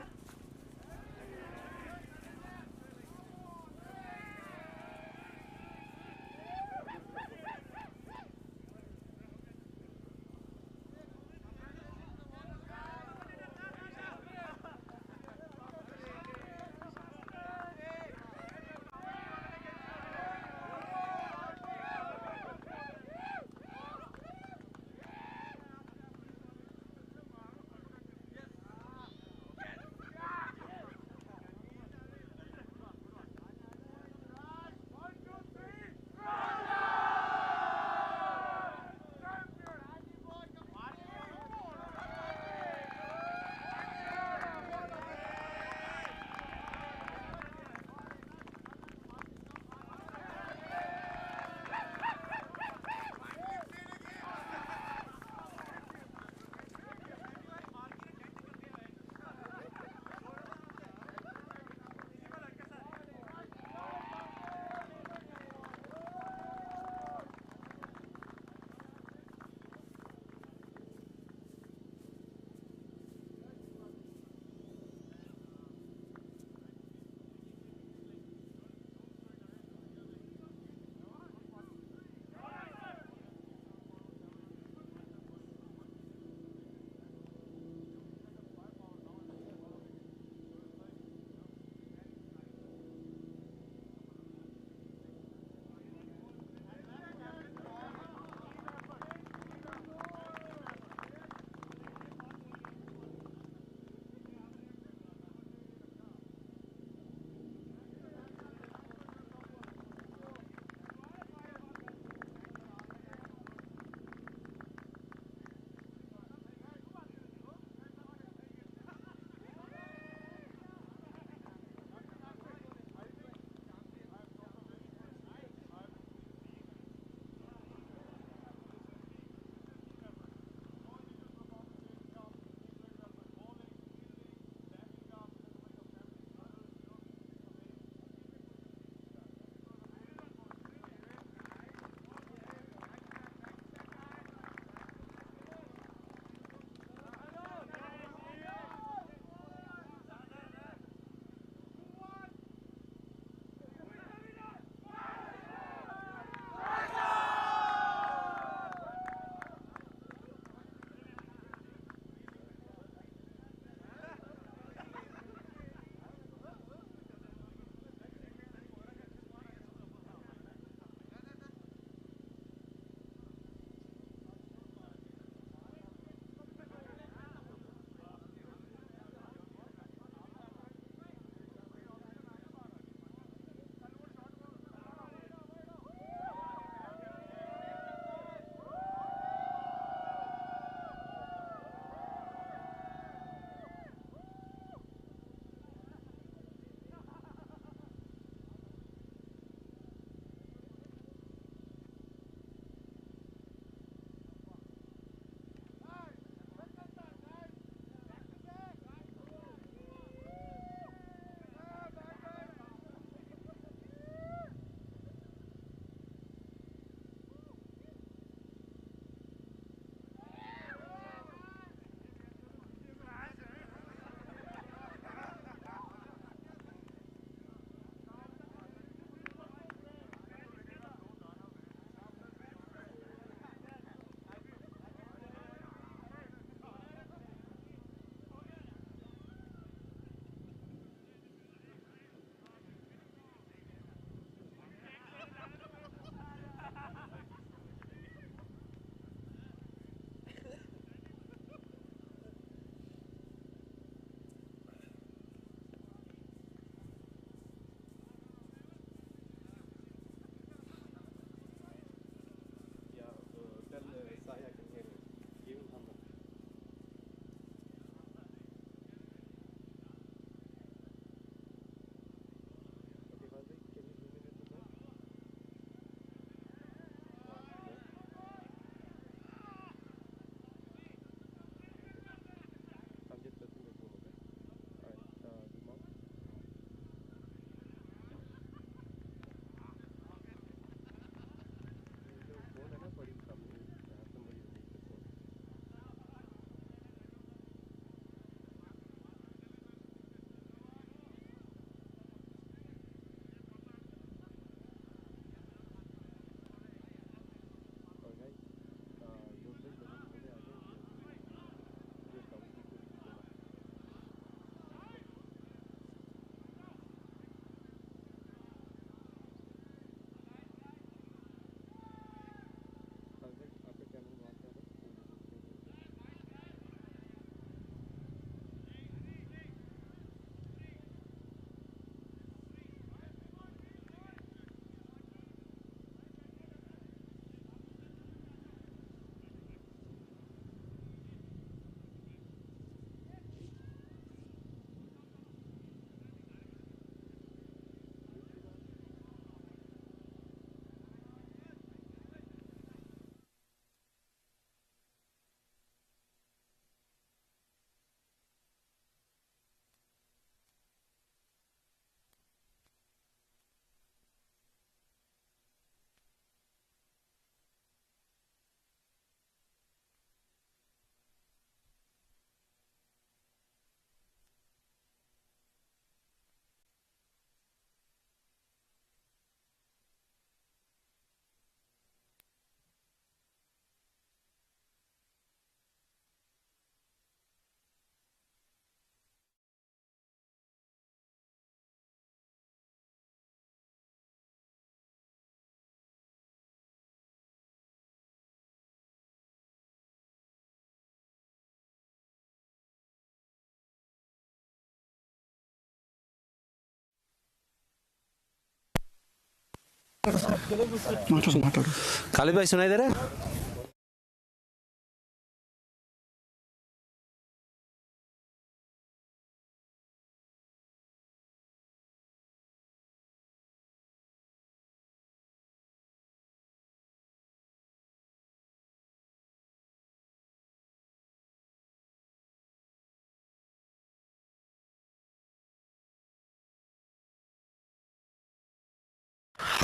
Khalid भाई सुनाई दे रहा है?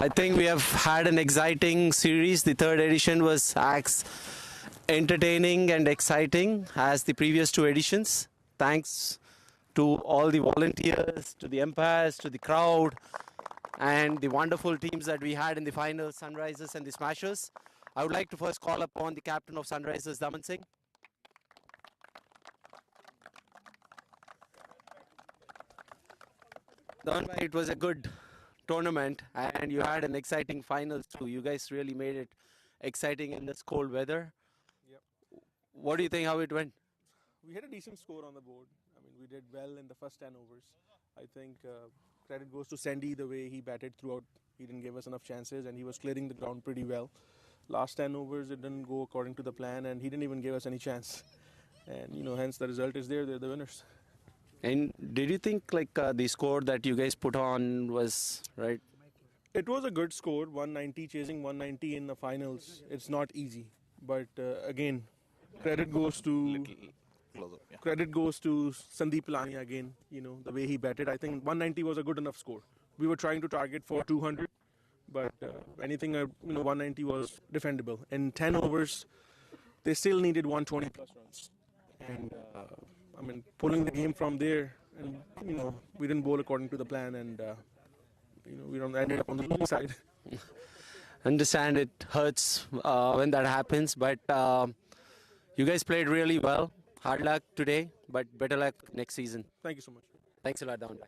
I think we have had an exciting series. The third edition was as entertaining and exciting as the previous two editions. Thanks to all the volunteers, to the umpires, to the crowd, and the wonderful teams that we had in the finals, Sunrisers and the Smashers. I would like to first call upon the captain of Sunrisers, Daman Singh. Daman bhai, it was a good tournament and you had an exciting finals too. You guys really made it exciting in this cold weather. Yep. What do you think how it went? We had a decent score on the board. I mean, we did well in the first 10 overs. I think credit goes to Sandy the way he batted throughout. He didn't give us enough chances and he was clearing the ground pretty well. Last 10 overs it didn't go according to the plan and he didn't even give us any chance. And hence the result is there. They're the winners. And did you think like the score that you guys put on was right? It was a good score, 190, chasing 190 in the finals. It's not easy, but again, credit goes to Sandeep Lani again. The way he batted. I think 190 was a good enough score. We were trying to target for 200, but anything 190 was defendable. In 10 overs, they still needed 120 plus runs, and pulling the game from there, and we didn't bowl according to the plan, and we don't ended up on the losing side. Understand it hurts when that happens, but you guys played really well. Hard luck today, but better luck next season. Thank you so much. Thanks a lot, Daman.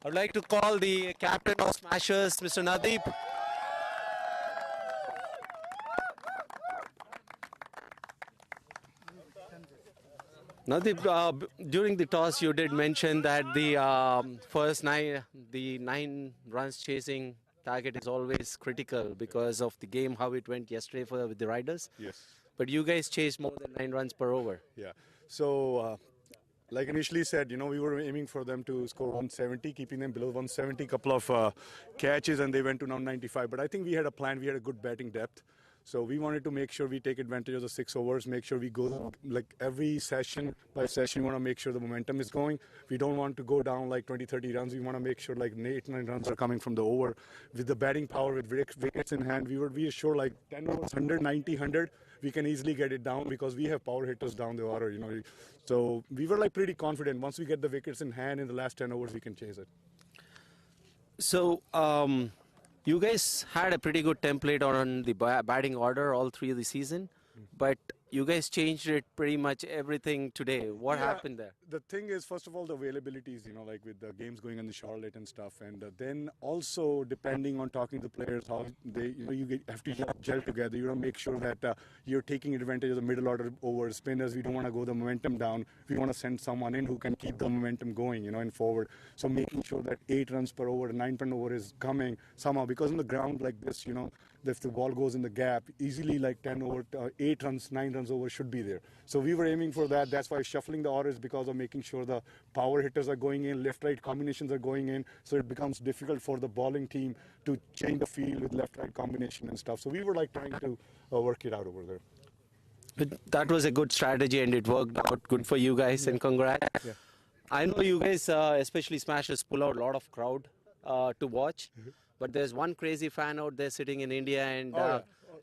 I would like to call the captain of Smashers, Mr. Nadeep. Nadeep, during the toss, you did mention that the first nine runs chasing target is always critical because of the game, how it went yesterday with the Riders. Yes. But you guys chased more than 9 runs per over. Yeah. So, like initially said, we were aiming for them to score 170, keeping them below 170, couple of catches, and they went to now 95. But I think we had a plan. We had a good batting depth. So we wanted to make sure we take advantage of the 6 overs, make sure we go like every session by session. We want to make sure the momentum is going. We don't want to go down like 20, 30 runs. We want to make sure like 8, 9 runs are coming from the over. With the batting power, with wickets in hand, we were sure like 10 overs, 100, 90, 100, we can easily get it down because we have power hitters down the order, So we were like pretty confident. Once we get the wickets in hand in the last 10 overs, we can chase it. So, you guys had a pretty good template on the batting order all through the season, but you guys changed it pretty much everything today. What happened there? The thing is, first of all, the availabilities, like with the games going on the Charlotte and stuff, and then also depending on talking to the players, how they, you have to gel together. You want to make sure that you're taking advantage of the middle order over spinners. We don't want to go the momentum down. We want to send someone in who can keep the momentum going, and forward. So making sure that 8 runs per over, 9 per over is coming somehow, because on the ground like this, if the ball goes in the gap, easily like 10 over, 8 runs, 9 runs over should be there. So we were aiming for that. That's why shuffling the orders, because of making sure the power hitters are going in, left-right combinations are going in, so it becomes difficult for the bowling team to change the field with left-right combination and stuff. So we were like trying to work it out over there. But that was a good strategy and it worked out good for you guys, and congrats. Yeah. I know you guys, especially Smashers, pull out a lot of crowd to watch. But there's one crazy fan out there sitting in India and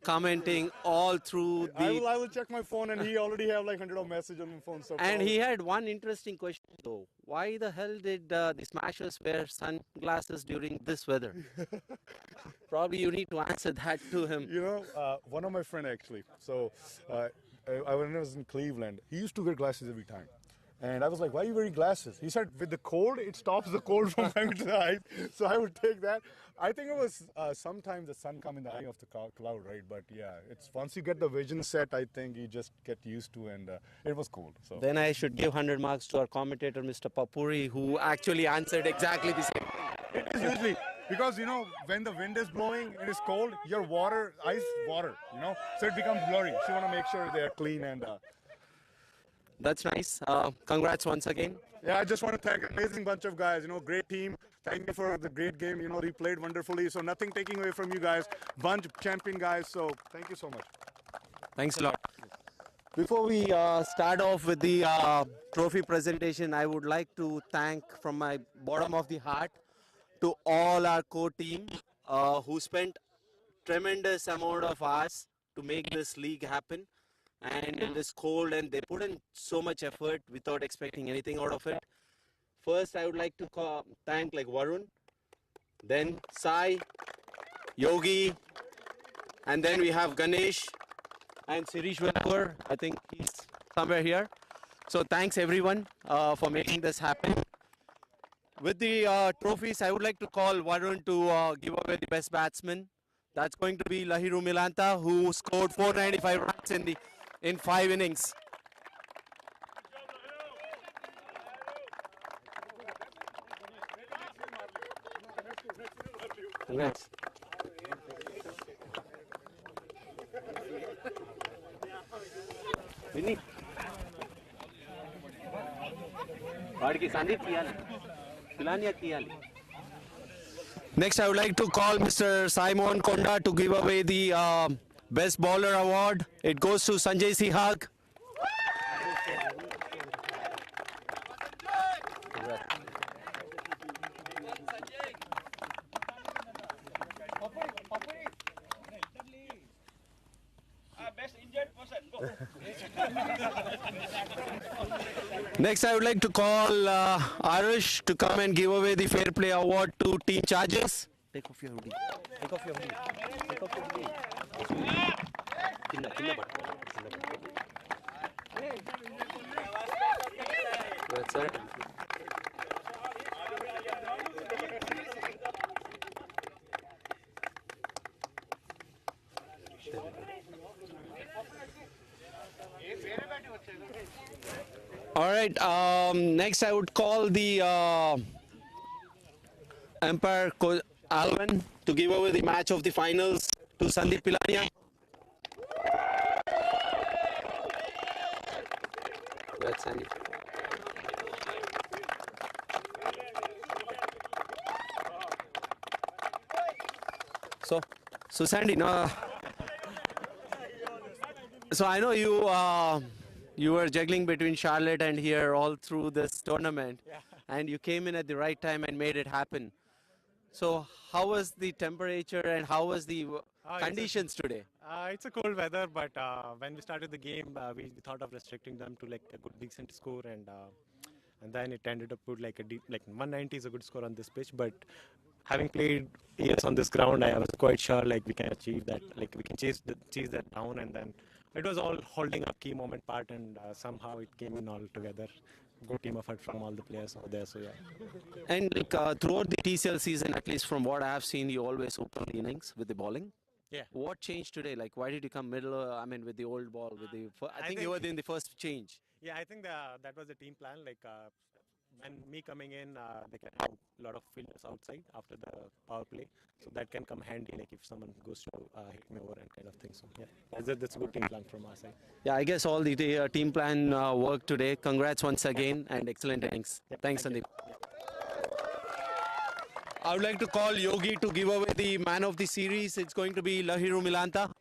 commenting all through the... I will check my phone, and he already have like 100 of messages on my phone. So and he had one interesting question though. Why the hell did the Smashers wear sunglasses during this weather? Probably you need to answer that to him. One of my friend actually. So when I was in Cleveland, he used to wear glasses every time. And I was like, why are you wearing glasses? He said, with the cold, it stops the cold from coming to the eyes. So I would take that. I think it was sometimes the sun come in the eye of the cloud, right? But yeah, it's once you get the vision set, I think you just get used to, and it was cold. So then I should give 100 marks to our commentator, Mr. Papuri, who actually answered exactly the same thing. because when the wind is blowing and it's cold, your ice water, so it becomes blurry. So you want to make sure they are clean and. That's nice. Congrats once again. Yeah, I just want to thank an amazing bunch of guys. Great team. Thank you for the great game. We played wonderfully. So nothing taking away from you guys. Bunch of champion guys. So thank you so much. Thanks a lot. Before we start off with the trophy presentation, I would like to thank from my bottom of the heart to all our core team who spent tremendous amount of hours to make this league happen. And in this cold, and they put in so much effort without expecting anything out of it. First, I would like to thank Varun, then Sai, Yogi, and then we have Ganesh and Sirish Velkur. I think he's somewhere here. So thanks everyone for making this happen. With the trophies, I would like to call Varun to give away the best batsman. That's going to be Lahiru Milanta, who scored 495 runs in 5 innings. Congrats. Vinny. Next, I would like to call Mr. Simon Konda to give away the Best Bowler Award. It goes to Sanjay Sihag. Next, I would like to call Arish to come and give away the Fair Play Award to Team Chargers. Take off your hoodie. Take off your hoodie. Take off your hoodie. That's it. All right. Next, I would call the umpire Alvin to give away the match of the finals to Sandeep Pilania. That's Sandeep. So Sandy, no. So I know you were juggling between Charlotte and here all through this tournament, and you came in at the right time and made it happen. So how was the temperature and how was the conditions today? It's a cold weather, but when we started the game, we thought of restricting them to like a good decent score, and then it ended up with like a deep, like 190 is a good score on this pitch, but having played years on this ground, I was quite sure like we can achieve that, like we can chase that down, and then it was all holding up key moment part, and somehow it came in all together. Good team effort from all the players over there, so yeah. And like, throughout the TCL season, at least from what I have seen, you always open the innings with the bowling. Yeah. What changed today? Like, why did you come middle? With the old ball, with the. I think you were in the first change. Yeah, I think that was the team plan. Like when me coming in, they can have a lot of fielders outside after the power play, so that can come handy. Like if someone goes to hit me over and kind of thing. So yeah, that's a good team plan from our side. Yeah, I guess all the team plan worked today. Congrats once again and excellent innings. Yep, Thanks, Sandeep. Yep. I would like to call Yogi to give away the man of the series. It's going to be Lahiru Milanta.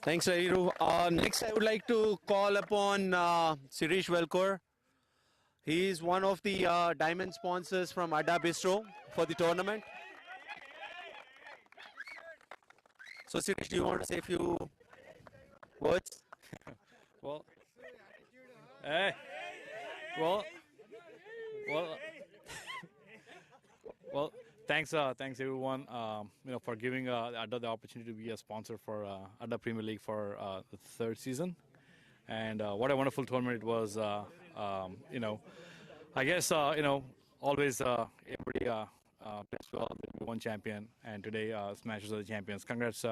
Thanks, Lahiru. Next, I would like to call upon Sirish Velkur. He is one of the diamond sponsors from Adda Bistro for the tournament. So, Sirish, do you want to say a few words? Well, hey, well, thanks everyone, for giving Adda the opportunity to be a sponsor for Adda Premier League for the third season. And what a wonderful tournament it was. You know, I guess always everybody plays well. We won champion, and today Smashers are the champions. Congrats,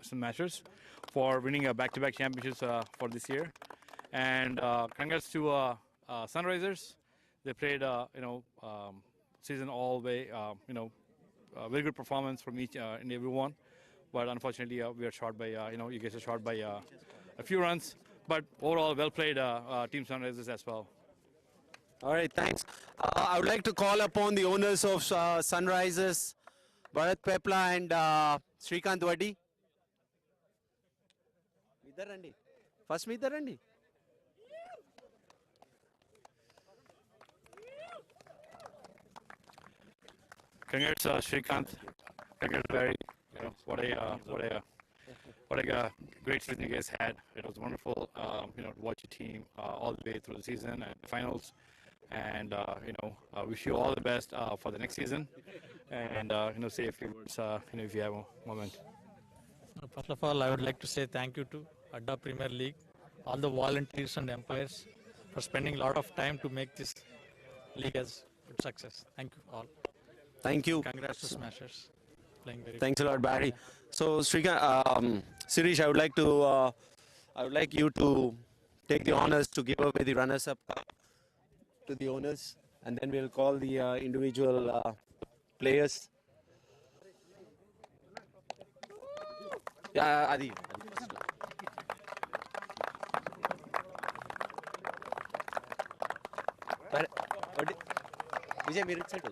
Smashers, for winning a back-to-back championships for this year, and congrats to Sunrisers. They played season all the way. Very good performance from each and everyone, but unfortunately we are short by you guys are short by a few runs. But overall, well played, Team Sunrisers as well. All right, thanks. I would like to call upon the owners of Sunrisers, Bharat Pepla and Srikanth Vaddi. First meet Randi. Congrats, Srikanth. Congrats, Barry. What a great season you guys had. It was wonderful, to watch your team all the way through the season and the finals. And wish you all the best for the next season. And say a few words, if you have a moment. First of all, I would like to say thank you to Adda Premier League, all the volunteers and umpires for spending a lot of time to make this league as good success. Thank you all. Thank you. Congrats to Smashers. Playing very Thanks a lot, Barry. So, Sirish, I would like you to take the honors to give away the runners-up to the owners, and then we'll call the individual players. Yeah, Adi. Vijay, mere side.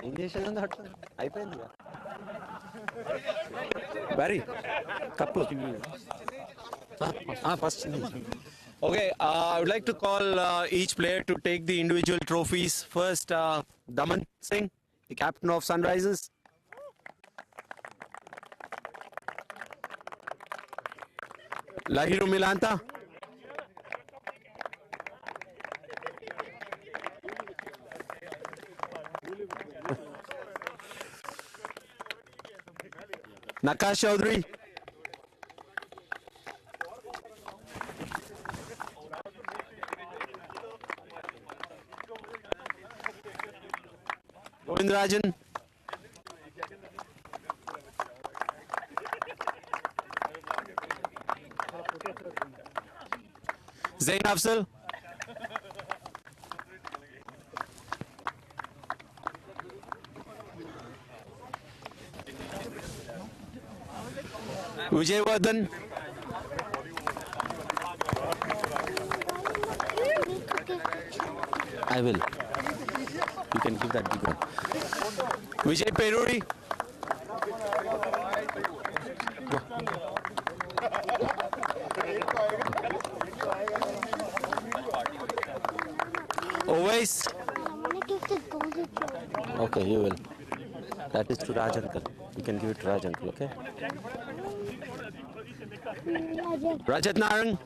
Injection అయిపోయింది Barry, couple. First. Okay, I would like to call each player to take the individual trophies. First, Daman Singh, the captain of Sunrisers. Lahiru Milanta. Nakash Chaudhary. Govindarajan. Zain Afzal. Vijay Vardhan. I will. You can give that big one. Vijay Peruri. Always. Okay, you will. That is to Raj uncle. You can give it to Raj uncle, okay? Rajat Narang.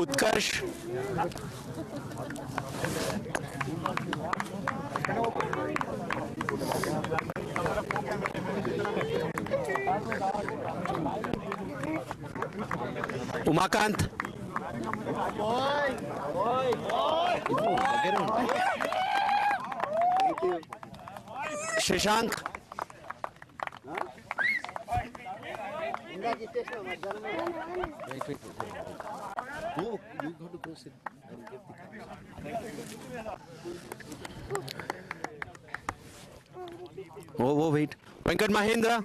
Utkarsh. Umakant. Shashank. Wait. No, you got to go sit and get the cards. Oh, wait. Venkat Mahendra.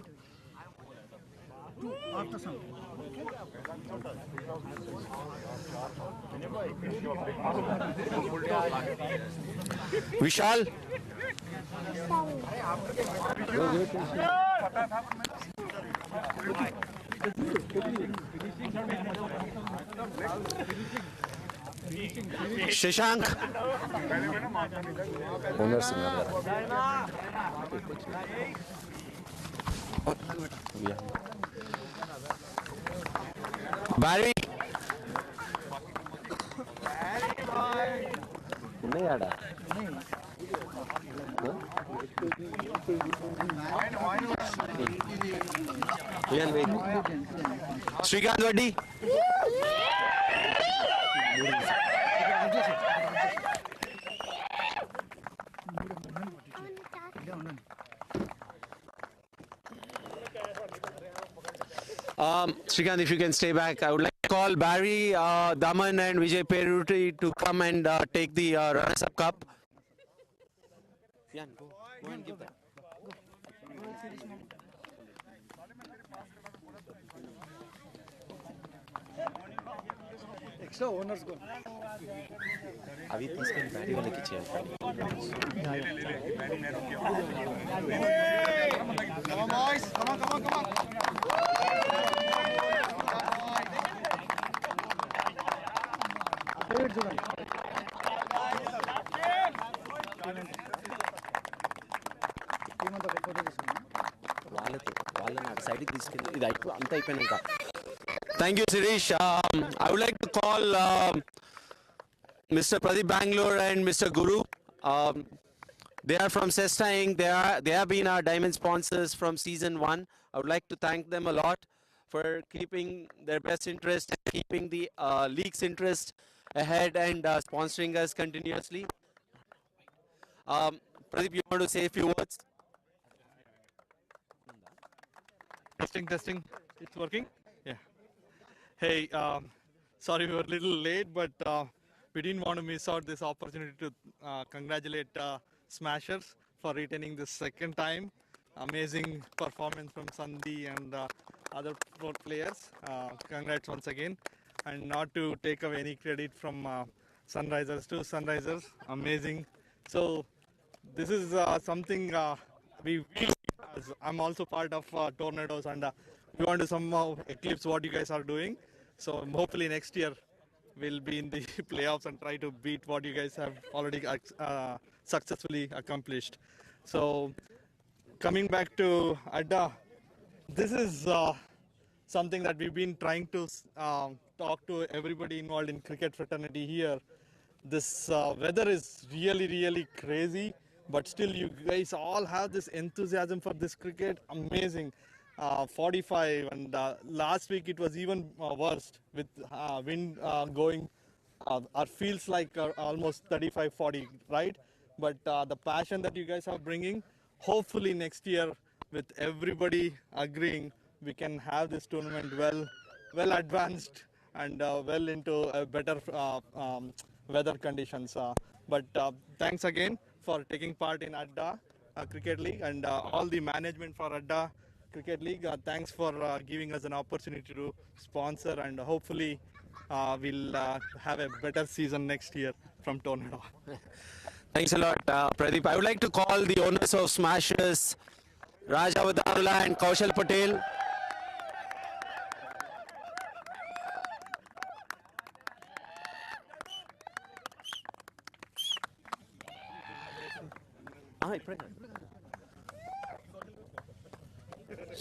Vishal. Shashank. Barry. Adda. Srikanth Vaddi. Srikanth, if you can stay back, I would like to call Barry, Daman and Vijay Peruti to come and take the runners-up cup. Jan, go and give that. Extra owners go. अभी తీసుకెళ్ళి Barry వాళ్ళకి ఇచ్చేయాలి. Come on, boys. Come on, come on, come on. David Zuran. వాళ్ళని సైడ్కి తీసుకెళ్ళి ఇది అయిపో అంతా అయిపోయినాక. Thank you, Sirish. I would like to call Mr. Pradeep Bangalore and Mr. Guru. They are from Cesta Inc. They have been our diamond sponsors from season 1. I would like to thank them a lot for keeping their best interest and keeping the league's interest ahead and sponsoring us continuously. Pradeep, you want to say a few words? Testing. It's working? Yeah. Hey, sorry we were a little late, but we didn't want to miss out this opportunity to congratulate Smashers for retaining the second time. Amazing performance from Sandhi and other players. Congrats once again. And not to take away any credit from Sunrisers. Amazing. So this is something we I'm also part of Tornadoes, and we want to somehow eclipse what you guys are doing. So hopefully next year we'll be in the playoffs and try to beat what you guys have already successfully accomplished. So coming back to Adda, this is something that we've been trying to talk to everybody involved in cricket fraternity here. This weather is really crazy, but still you guys all have this enthusiasm for this cricket. Amazing. 45, and last week it was even worse with wind going or feels like almost 35-40, right? But the passion that you guys are bringing, hopefully next year with everybody agreeing, we can have this tournament well advanced and well into a better weather conditions. But thanks again for taking part in Adda Cricket League, and all the management for Adda Cricket League. Thanks for giving us an opportunity to sponsor, and hopefully we'll have a better season next year from Tornado. Thanks a lot, Pradeep. I would like to call the owners of Smashers, Raj Avadarula and Kaushal Patel.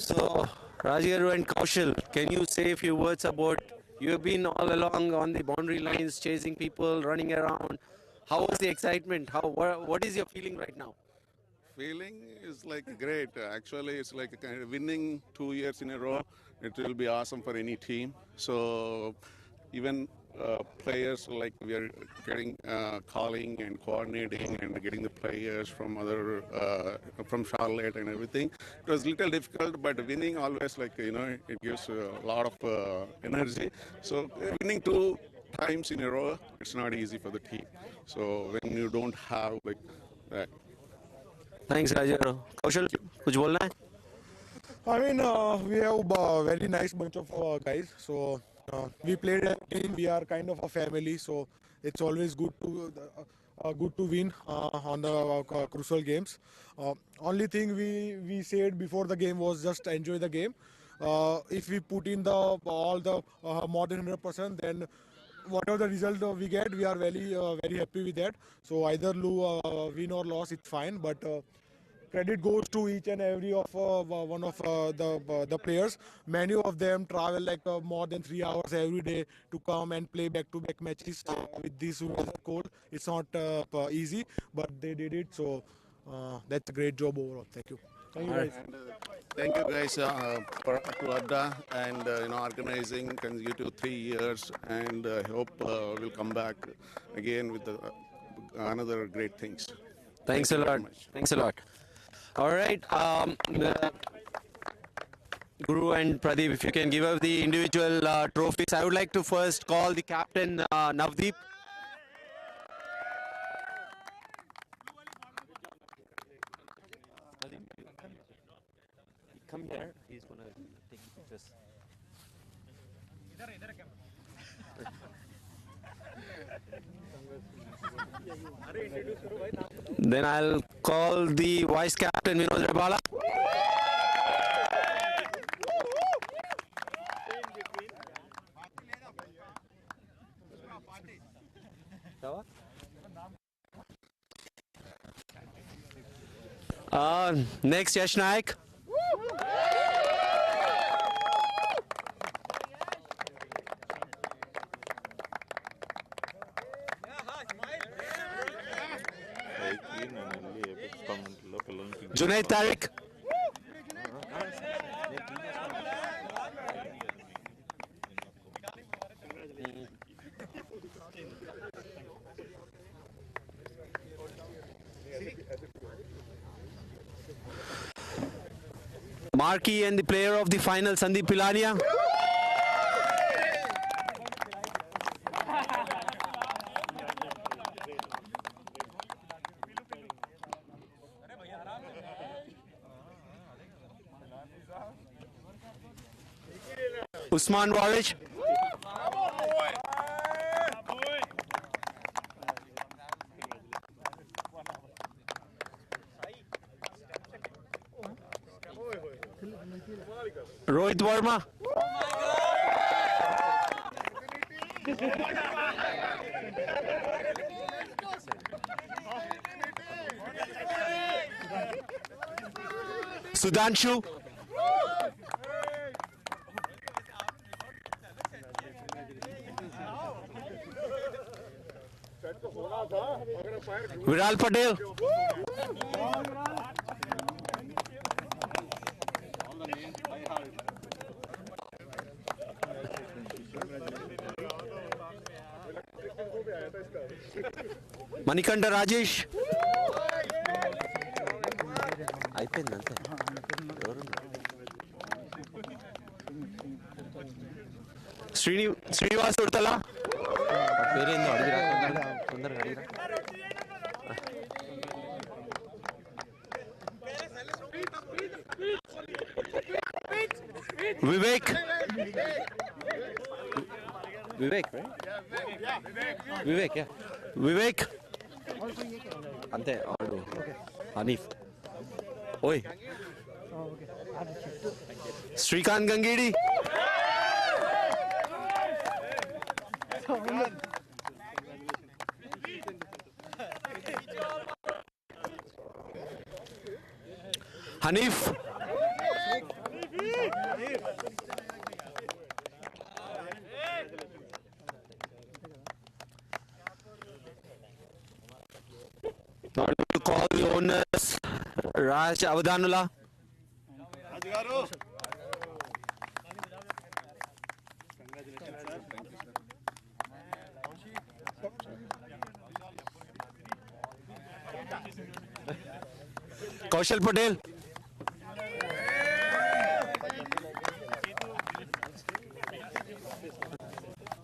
So, Rajigaru and Kaushal, can you say a few words about, you have been all along on the boundary lines, chasing people, running around. How was the excitement? What is your feeling right now? Feeling is like great. Actually, it's like a kind of winning 2 years in a row. It will be awesome for any team. So even players, like we are getting calling and coordinating and getting the players from from Charlotte and everything. It was a little difficult, but winning always, like, it gives a lot of energy. So winning 2 times in a row, it's not easy for the team. So when you don't have like that. Thanks, Rajigaru. Kaushal, कुछ बोलना है? I mean, we have a very nice bunch of guys. So we played a team. We are kind of a family. So it's always good to win on the crucial games. Only thing we said before the game was just enjoy the game. If we put in all the more than 100%, then whatever the result we get, we are very happy with that. So either win or loss, it's fine. But credit goes to each and every of one of the players. Many of them travel like more than 3 hours every day to come and play back-to-back matches with this weather cold. It's not easy, but they did it. So that's a great job overall. Thank you. Thank you, guys. And, thank you guys to Adda and organizing consecutive 3 years, and I hope we'll come back again with another great things. Thanks Thank a you very lot. much. Thanks a lot. All right. Guru and Pradeep, if you can give us the individual trophies. I would like to first call the captain, Navdeep. Come here. He's going to take pictures. Then I'll call the vice captain, Vinod Rebala. Next, Yash Naik. Junaid Tariq. Marquee and the player of the final, Sandeep Pilania. Usman Warish. Rohit Verma. Sudhanshu. Viral Patel. Manikanda Rajesh. అయిపోయిందంతే Srinivas Udathala పేరేందో అడిగిరా తొందరగా అడిగిరా వివేక్ వివేక్ వివేక్ వివేక్ అంతే ఆడు హనీఫ్ ఓయ్ Srikanth గంగేడి Hanif to call the owners Raj Avadhanula. Kaushal Patel.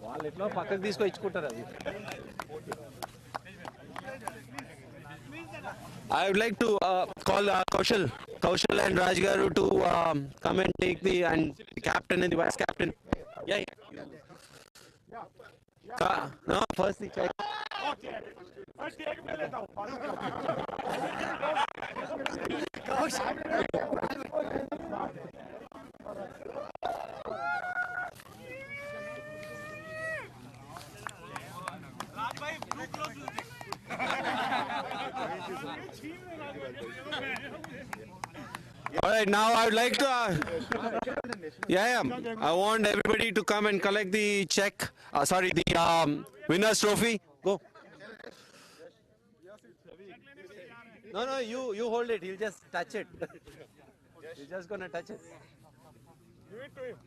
వాళ్ళు ఎట్లా పక్కకు తీసుకొని ఇచ్చుకుంటారు అది I would like to call Kaushal and Raj Garu to come and take the captain and the vice captain. Yeah. No, first the check. All right, now I would like to. I want everybody to come and collect the check. The winner's trophy. Go. No, you hold it. He'll just touch it. He's just gonna touch it. Give it to him.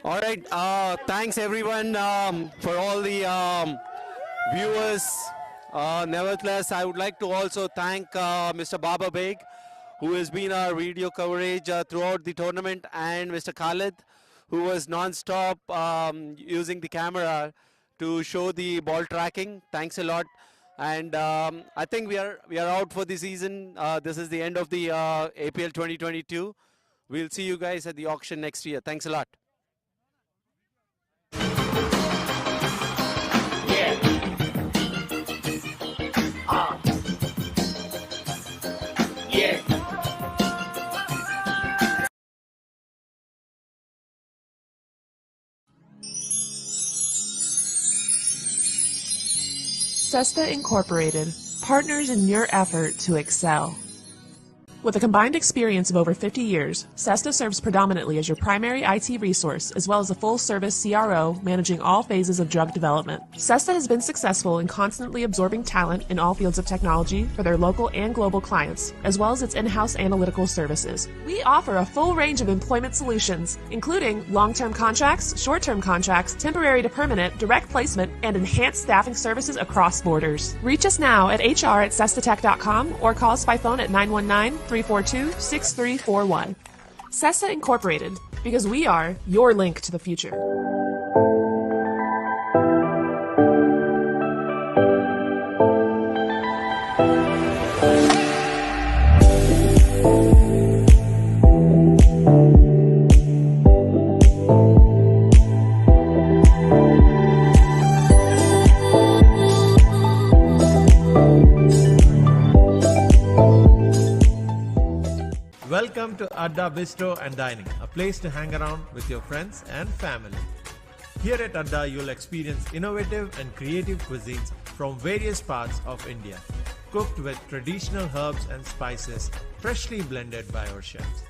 All right. Thanks everyone for all the viewers. Nevertheless, I would like to also thank Mr. Baba Beg, who has been our video coverage throughout the tournament, and Mr. Khalid, who was non-stop using the camera to show the ball tracking. Thanks a lot. And I think we are out for the season. This is the end of the APL 2022. We'll see you guys at the auction next year. Thanks a lot. Sesta Incorporated, partners in your effort to excel. With a combined experience of over 50 years, Sesta serves predominantly as your primary IT resource, as well as a full-service CRO managing all phases of drug development. Sesta has been successful in constantly absorbing talent in all fields of technology for their local and global clients, as well as its in-house analytical services. We offer a full range of employment solutions, including long-term contracts, short-term contracts, temporary to permanent, direct placement, and enhanced staffing services across borders. Reach us now at hr@sestatech.com or call us by phone at 919-342-6341. Sesta Incorporated, because we are your link to the future. Welcome to Adda Bistro and Dining, a place to hang around with your friends and family. Here at Adda, you'll experience innovative and creative cuisines from various parts of India, cooked with traditional herbs and spices freshly blended by our chefs.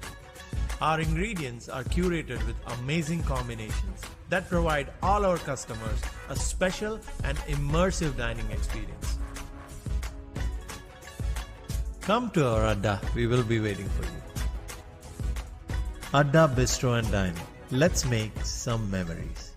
Our ingredients are curated with amazing combinations that provide all our customers a special and immersive dining experience. Come to our Adda, we will be waiting for you. Adda Bistro and Dining. Let's make some memories.